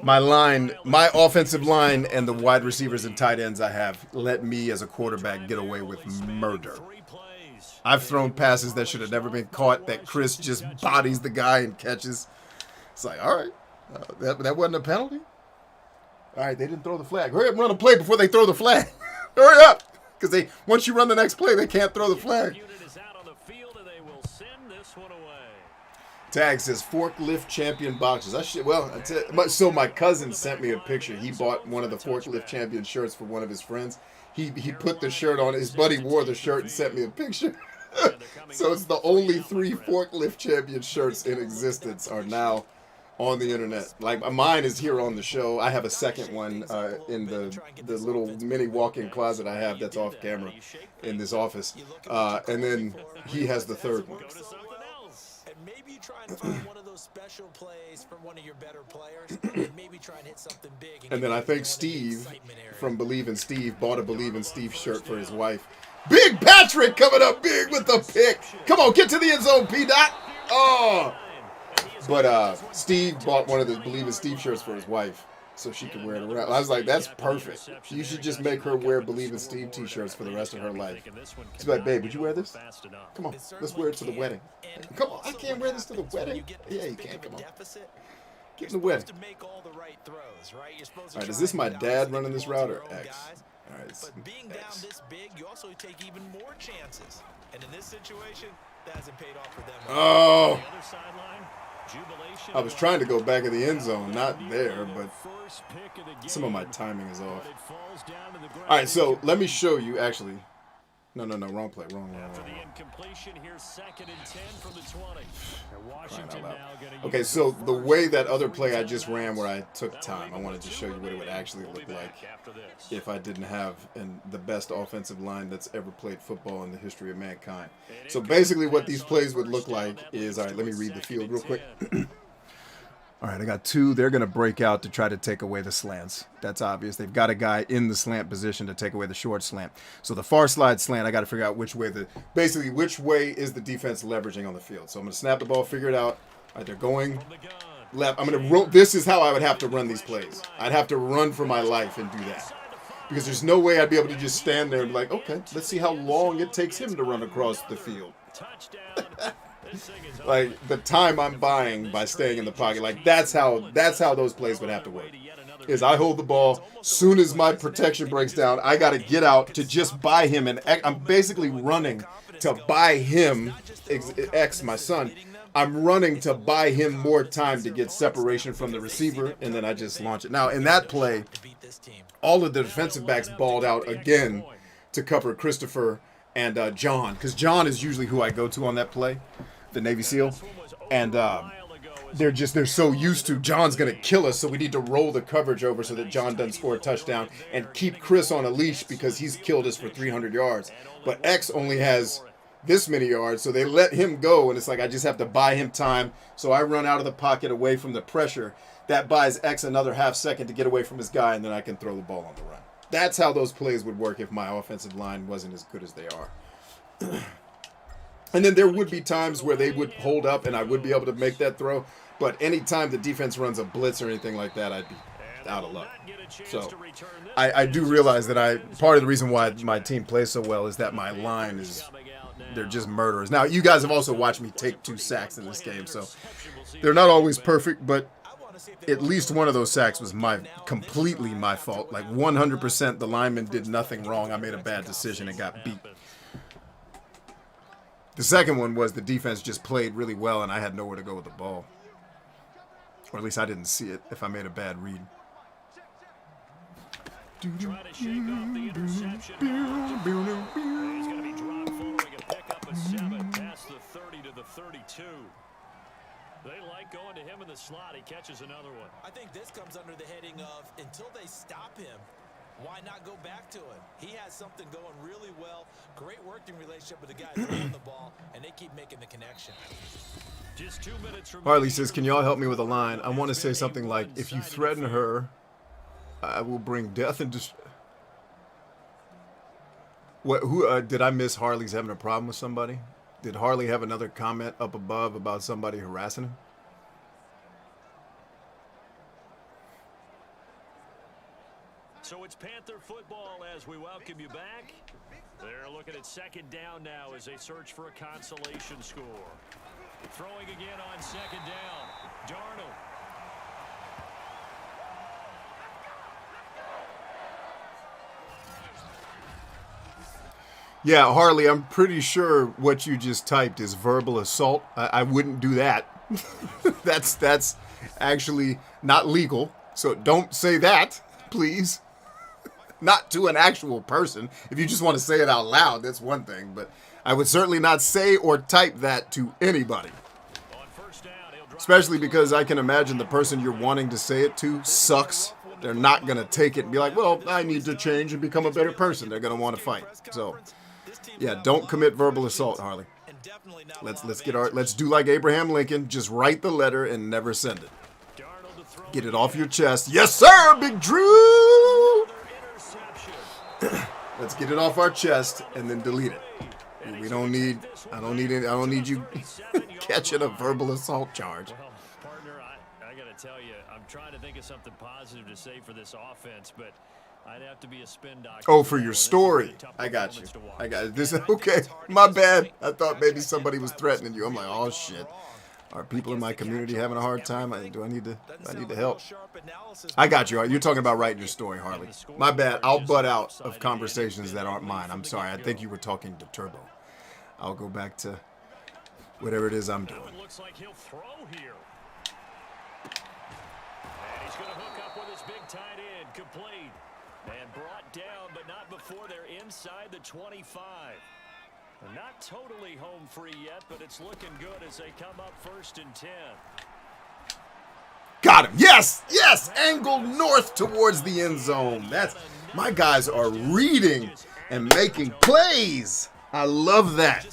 My offensive line and the wide receivers and tight ends I have let me as a quarterback get away with murder. I've thrown passes that should have never been caught that Chris just bodies the guy and catches. It's like, all right, that wasn't a penalty? All right, they didn't throw the flag. Hurry up and run a play before they throw the flag. Hurry up. Because once you run the next play, they can't throw the flag. Unit is out on the field, and they will send this one away. Tag says forklift champion boxes. So my cousin sent me a picture. He bought one of the forklift champion shirts for one of his friends. He put the shirt on. His buddy wore the shirt and sent me a picture. So it's the only 3 forklift champion shirts in existence are now on the internet. Like mine is here on the show. I have a second one in the little mini walk-in closet I have that's off camera in this office. And then he has the third one. And maybe you try and find one of those special plays from one of your better players, and maybe try and hit something big. And then I think Steve from Believe in Steve bought a Believe in Steve shirt for his wife. Big Patrick coming up big with the pick. Come on, get to the end zone, P-Dot. Oh. But Steve bought one of the Believe in Steve shirts for his wife so she could wear it around. I was like, that's perfect. You should just make her wear Believe in Steve t-shirts for the rest of her life. She's like, babe, would you wear this? Come on, let's wear it to the wedding. Come on, I can't wear this to the wedding. Yeah, you can. Come on. Get in the wedding. All right, is this my dad running this route or X? All right, but being down this big, you also take even more chances. And in this situation, that hasn't paid off for them. Oh. I was trying to go back in the end zone, not there, but some of my timing is off. All right, so let me show you, actually. No, wrong play, wrong. After the incompletion, here's 2nd and 10 from the 20. Washington now getting okay, so the way that other play I just ran where I took time, I wanted to show you what it would actually look like if I didn't have the best offensive line that's ever played football in the history of mankind. So basically what these plays would look like is, all right, let me read the field real quick. All right, I got 2. They're going to break out to try to take away the slants. That's obvious. They've got a guy in the slant position to take away the short slant. So the far slide slant, I got to figure out which way is the defense leveraging on the field. So I'm going to snap the ball, figure it out. All right, they're going left. I'm going to this is how I would have to run these plays. I'd have to run for my life and do that. Because there's no way I'd be able to just stand there and be like, okay, let's see how long it takes him to run across the field. Like the time I'm buying by staying in the pocket, like that's how those plays would have to work. Is I hold the ball, soon as my protection breaks down, I got to get out to just buy him, and I'm basically running to buy him, X my son. I'm running to buy him more time to get separation from the receiver, and then I just launch it. Now in that play, all of the defensive backs balled out again to cover Christopher and John, because John is usually who I go to on that play. The Navy SEAL, and they're so used to John's gonna kill us, so we need to roll the coverage over so that John doesn't score a touchdown and keep Chris on a leash because he's killed us for 300 yards. But X only has this many yards, so they let him go, and it's like I just have to buy him time. So I run out of the pocket away from the pressure. That buys X another half second to get away from his guy, and then I can throw the ball on the run. That's how those plays would work if my offensive line wasn't as good as they are. And then there would be times where they would hold up and I would be able to make that throw. But anytime the defense runs a blitz or anything like that, I'd be out of luck. So I do realize that part of the reason why my team plays so well is that my line they're just murderers. Now, you guys have also watched me take 2 sacks in this game, so they're not always perfect, but at least one of those sacks was completely my fault. Like 100% the lineman did nothing wrong. I made a bad decision and got beat. The second one was the defense just played really well and I had nowhere to go with the ball. Or at least I didn't see it if I made a bad read. Try to shake off the interception. He's going to be dropped following a pickup of 7 past the 30 to the 32. They like going to him in the slot. He catches another one. I think this comes under the heading of until they stop him, why not go back to him? He has something going really well. Great working relationship with the guys throwing the ball, and they keep making the connection. Just 2 minutes from Harley says, can y'all help me with a line? I want to say something like, if you threaten her, I will bring death and destruction. Did I miss Harley's having a problem with somebody? Did Harley have another comment up above about somebody harassing him? So it's Panther football as we welcome you back. They're looking at 2nd down now as they search for a consolation score. Throwing again on 2nd down. Darnold. Yeah, Harley, I'm pretty sure what you just typed is verbal assault. I wouldn't do that. That's actually not legal. So don't say that, please. Not to an actual person. If you just want to say it out loud, that's one thing. But I would certainly not say or type that to anybody. Especially because I can imagine the person you're wanting to say it to sucks. They're not going to take it and be like, well, I need to change and become a better person. They're going to want to fight. So, yeah, don't commit verbal assault, Harley. Let's do like Abraham Lincoln. Just write the letter and never send it. Get it off your chest. Yes, sir, Big Drew. Let's get it off our chest and then delete it. I don't need you catching a verbal assault charge. Well, partner, I got to tell you, I'm trying to think of something positive to say for this offense, but I'd have to be a spin doctor. Oh, for your story. I got you. This. Okay, my bad. I thought maybe somebody was threatening you. I'm like, oh shit. Are people in my community having a hard time? Do I need to help? I got you. You're talking about writing your story, Harley. My bad. I'll butt out of conversations that aren't mine. I'm sorry. I think you were talking to Turbo. I'll go back to whatever it is I'm doing. Looks like he'll throw here. And he's going to hook up with his big tight end. Complete. And brought down, but not before they're inside the 25. Not totally home free yet, but it's looking good as they come up 1st and 10. Got him. Yes. Angle north towards the end zone. My guys are reading and making plays. I love that.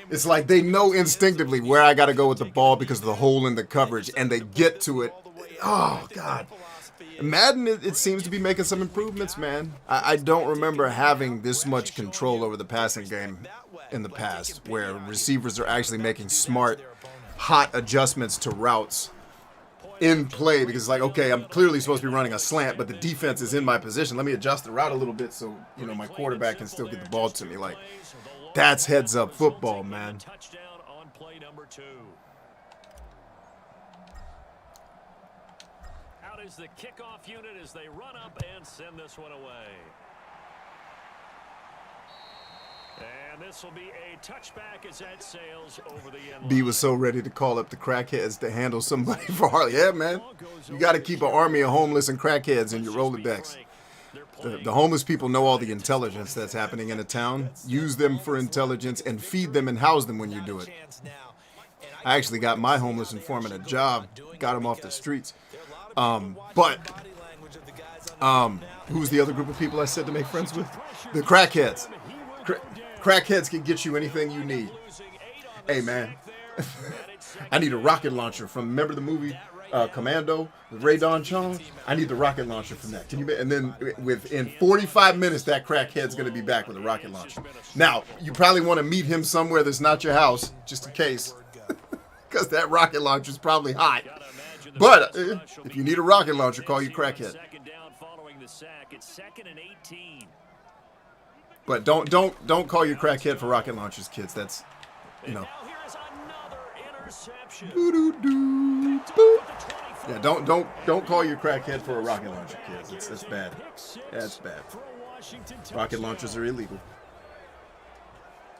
It's like they know instinctively where I got to go with the ball because of the hole in the coverage, and they get to it. Oh, God. Madden, it seems to be making some improvements, man. I don't remember having this much control over the passing game in the past, where receivers are actually making smart, hot adjustments to routes in play, because it's like, okay, I'm clearly supposed to be running a slant, but the defense is in my position. Let me adjust the route a little bit so, my quarterback can still get the ball to me. Like, that's heads-up football, man. Touchdown on play number 2. Out is the kickoff unit as they run up and send this one away. And this will be a touchback as that sails over the end line. B was so ready to call up the crackheads to handle somebody for Harley. Yeah, man. You got to keep an army of homeless and crackheads in your Rolodex. The homeless people know all the intelligence that's happening in a town. Use them for intelligence and feed them and house them when you do it. I actually got my homeless informant a job. Got him off the streets. But who's the other group of people I said to make friends with? The crackheads. Crackheads can get you anything you need. Hey, man. I need a rocket launcher from, remember the movie Commando with Ray Don Chong? I need the rocket launcher from that. Can you? And then within 45 minutes, that crackhead's going to be back with a rocket launcher. Now, you probably want to meet him somewhere that's not your house, just in case, because that rocket launcher is probably hot. But if you need a rocket launcher, call your crackhead. Second down following the sack. It's 2nd and 18. But don't call your crackhead for rocket launchers, kids. That's, Now here is another interception. Yeah, don't call your crackhead for a rocket launcher, kids. It's bad. Yeah, it's bad. Rocket launchers are illegal.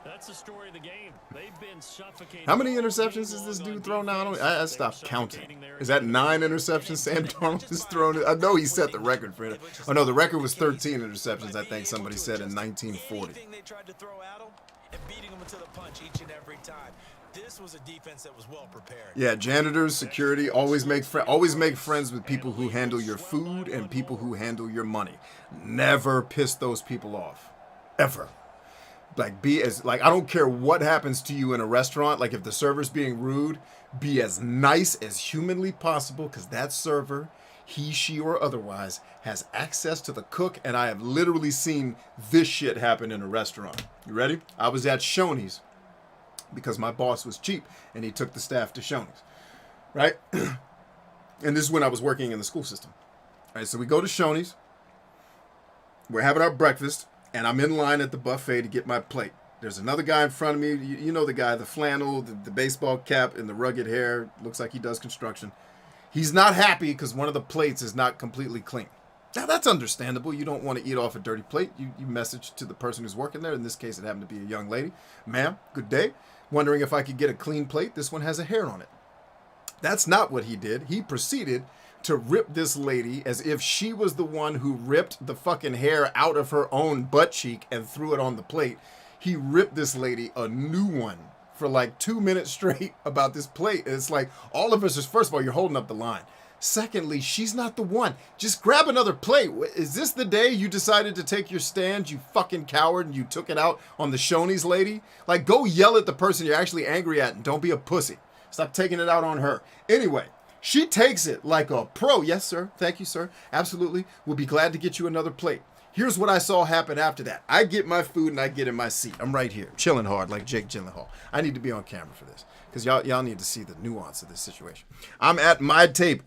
That's the story of the game. They've been suffocating. How many interceptions has this dude thrown now? I stopped counting. Is that 9 interceptions Sam Darnold has thrown? I know he set the record for it. Oh, no, the record was 13 interceptions, I think somebody said, in 1940. They tried to throw at him and beating him to the punch each and every time. This was a defense that was well prepared. Yeah, janitors, security, always make friends with people who handle your food and people who handle your money. Never piss those people off. Ever. I don't care what happens to you in a restaurant. Like, if the server's being rude, be as nice as humanly possible, because that server, he, she, or otherwise, has access to the cook, and I have literally seen this shit happen in a restaurant. You ready? I was at Shoney's because my boss was cheap, and he took the staff to Shoney's, right? And this is when I was working in the school system. All right, so we go to Shoney's. We're having our breakfast. And I'm in line at the buffet to get my plate. There's another guy in front of me. You know the guy, the flannel, the baseball cap, and the rugged hair. Looks like he does construction. He's not happy because one of the plates is not completely clean. Now, that's understandable. You don't want to eat off a dirty plate. You message to the person who's working there. In this case, it happened to be a young lady. Ma'am, good day. Wondering if I could get a clean plate. This one has a hair on it. That's not what he did. He proceeded to rip this lady as if she was the one who ripped the fucking hair out of her own butt cheek and threw it on the plate. He ripped this lady a new one for like 2 minutes straight about this plate. And it's like, all of us is, first of all, you're holding up the line. Secondly, she's not the one. Just grab another plate. Is this the day you decided to take your stand, you fucking coward, and you took it out on the Shoney's lady? Like, go yell at the person you're actually angry at and don't be a pussy. Stop taking it out on her. Anyway, she takes it like a pro. Yes, sir. Thank you, sir. Absolutely. We'll be glad to get you another plate. Here's what I saw happen after that. I get my food and I get in my seat. I'm right here, chilling hard like Jake Gyllenhaal. I need to be on camera for this because y'all need to see the nuance of this situation. I'm at my table.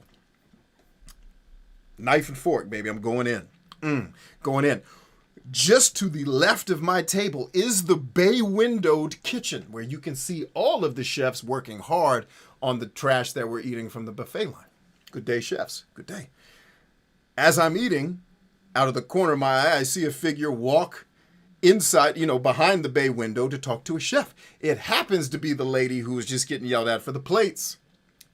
Knife and fork, baby. I'm going in. Going in. Just to the left of my table is the bay-windowed kitchen where you can see all of the chefs working hard on the trash that we're eating from the buffet line. Good day, chefs. Good day. As I'm eating, out of the corner of my eye, I see a figure walk inside, behind the bay window to talk to a chef. It happens to be the lady who was just getting yelled at for the plates.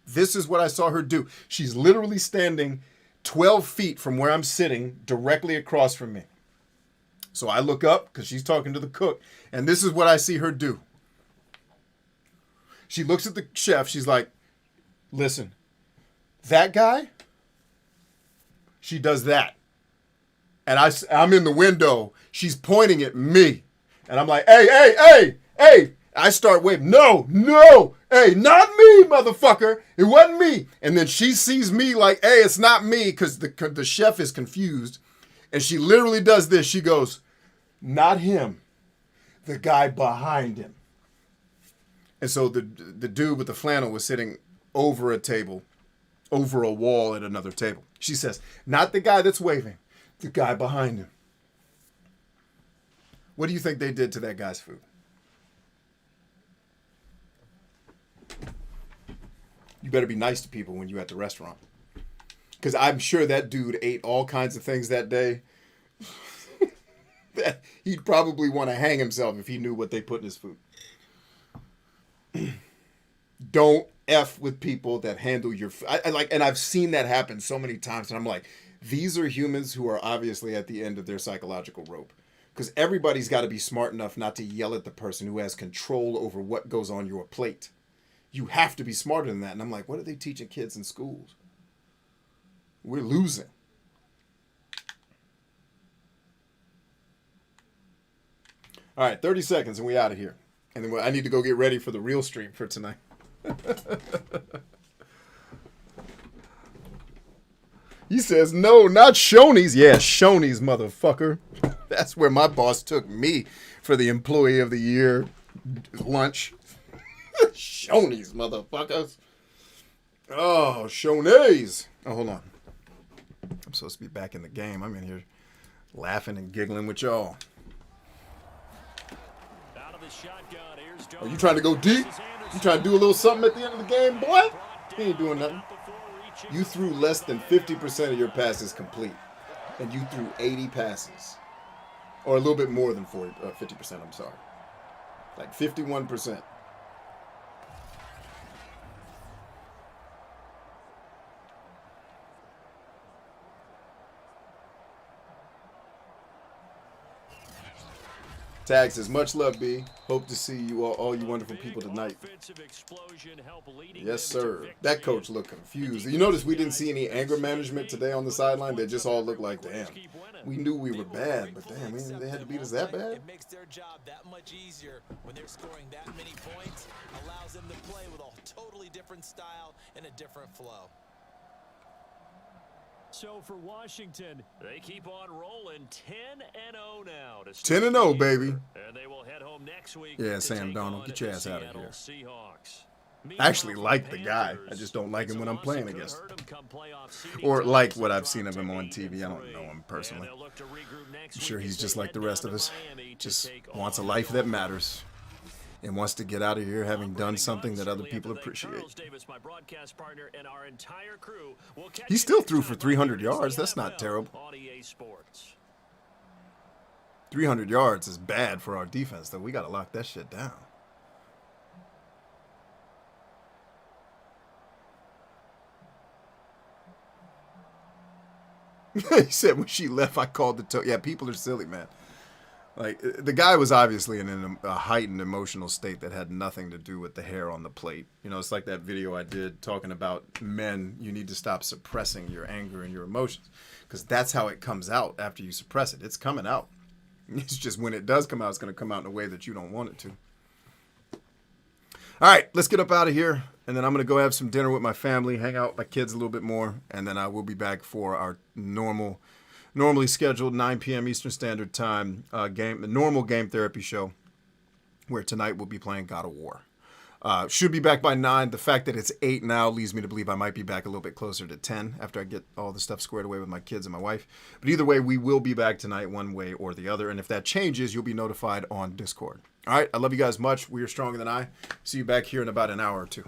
This is what I saw her do. She's literally standing 12 feet from where I'm sitting, directly across from me. So I look up because she's talking to the cook, and this is what I see her do. She looks at the chef. She's like, listen, that guy, she does that. And I'm in the window. She's pointing at me. And I'm like, hey. I start waving. No, hey, not me, motherfucker. It wasn't me. And then she sees me like, hey, it's not me, because the chef is confused. And she literally does this. She goes, not him, the guy behind him. And so the dude with the flannel was sitting over a table, over a wall at another table. She says, not the guy that's waving, the guy behind him. What do you think they did to that guy's food? You better be nice to people when you're at the restaurant. Because I'm sure that dude ate all kinds of things that day. He'd probably want to hang himself if he knew what they put in his food. Don't F with people that handle your food. And I've seen that happen so many times. And I'm like, these are humans who are obviously at the end of their psychological rope. Because everybody's got to be smart enough not to yell at the person who has control over what goes on your plate. You have to be smarter than that. And I'm like, what are they teaching kids in schools? We're losing. All right, 30 seconds and we out of here. And then I need to go get ready for the real stream for tonight. He says, no, not Shoney's. Yeah, Shoney's, motherfucker. That's where my boss took me for the Employee of the Year lunch. Shoney's, motherfuckers. Oh, Shoney's. Oh, hold on. I'm supposed to be back in the game. I'm in here laughing and giggling with y'all. Are you trying to go deep? You trying to do a little something at the end of the game, boy? You ain't doing nothing. You threw less than 50% of your passes complete. And you threw 80 passes. Or a little bit more than 50%, I'm sorry. Like 51%. Tag says, much love, B. Hope to see you all you wonderful people tonight. Yes, sir. That coach looked confused. You notice we didn't see any anger management today on the sideline? They just all looked like, damn, we knew we were bad, but damn, they had to beat us that bad? It makes their job that much easier when they're scoring that many points. Allows them to play with a totally different style and a different flow. So for Washington, they keep on rolling 10-0 now. 10-0, baby. And they will head home next week. Yeah, Sam Darnold, get your ass out of here. I actually like the guy. I just don't like him when I'm playing against him. Or like what I've seen of him on TV. I don't know him personally. I'm sure he's just like the rest of us. Just wants a life that matters. and wants to get out of here having done Operating something on, that other certainly have people to thank appreciate. Charles Davis, my broadcast partner, and our entire crew. We'll catch He you still next threw time for right 300 here. It's the yards. That's not NFL terrible. on EA Sports. 300 yards is bad for our defense, though. We got to lock that shit down. He said when she left, I called the toe. Yeah, people are silly, man. Like, the guy was obviously in a heightened emotional state that had nothing to do with the hair on the plate. You know, it's like that video I did talking about men. You need to stop suppressing your anger and your emotions, because that's how it comes out after you suppress it. It's coming out. It's just when it does come out, it's going to come out in a way that you don't want it to. All right, let's get up out of here, and then I'm going to go have some dinner with my family, hang out with my kids a little bit more, and then I will be back for our normally scheduled 9 p.m. Eastern Standard Time normal game therapy show, where tonight we'll be playing God of War. Should be back by 9. The fact that it's 8 now leads me to believe I might be back a little bit closer to 10 after I get all the stuff squared away with my kids and my wife. But either way, we will be back tonight one way or the other. And if that changes, you'll be notified on Discord. All right, I love you guys much. We are stronger than I. See you back here in about an hour or two.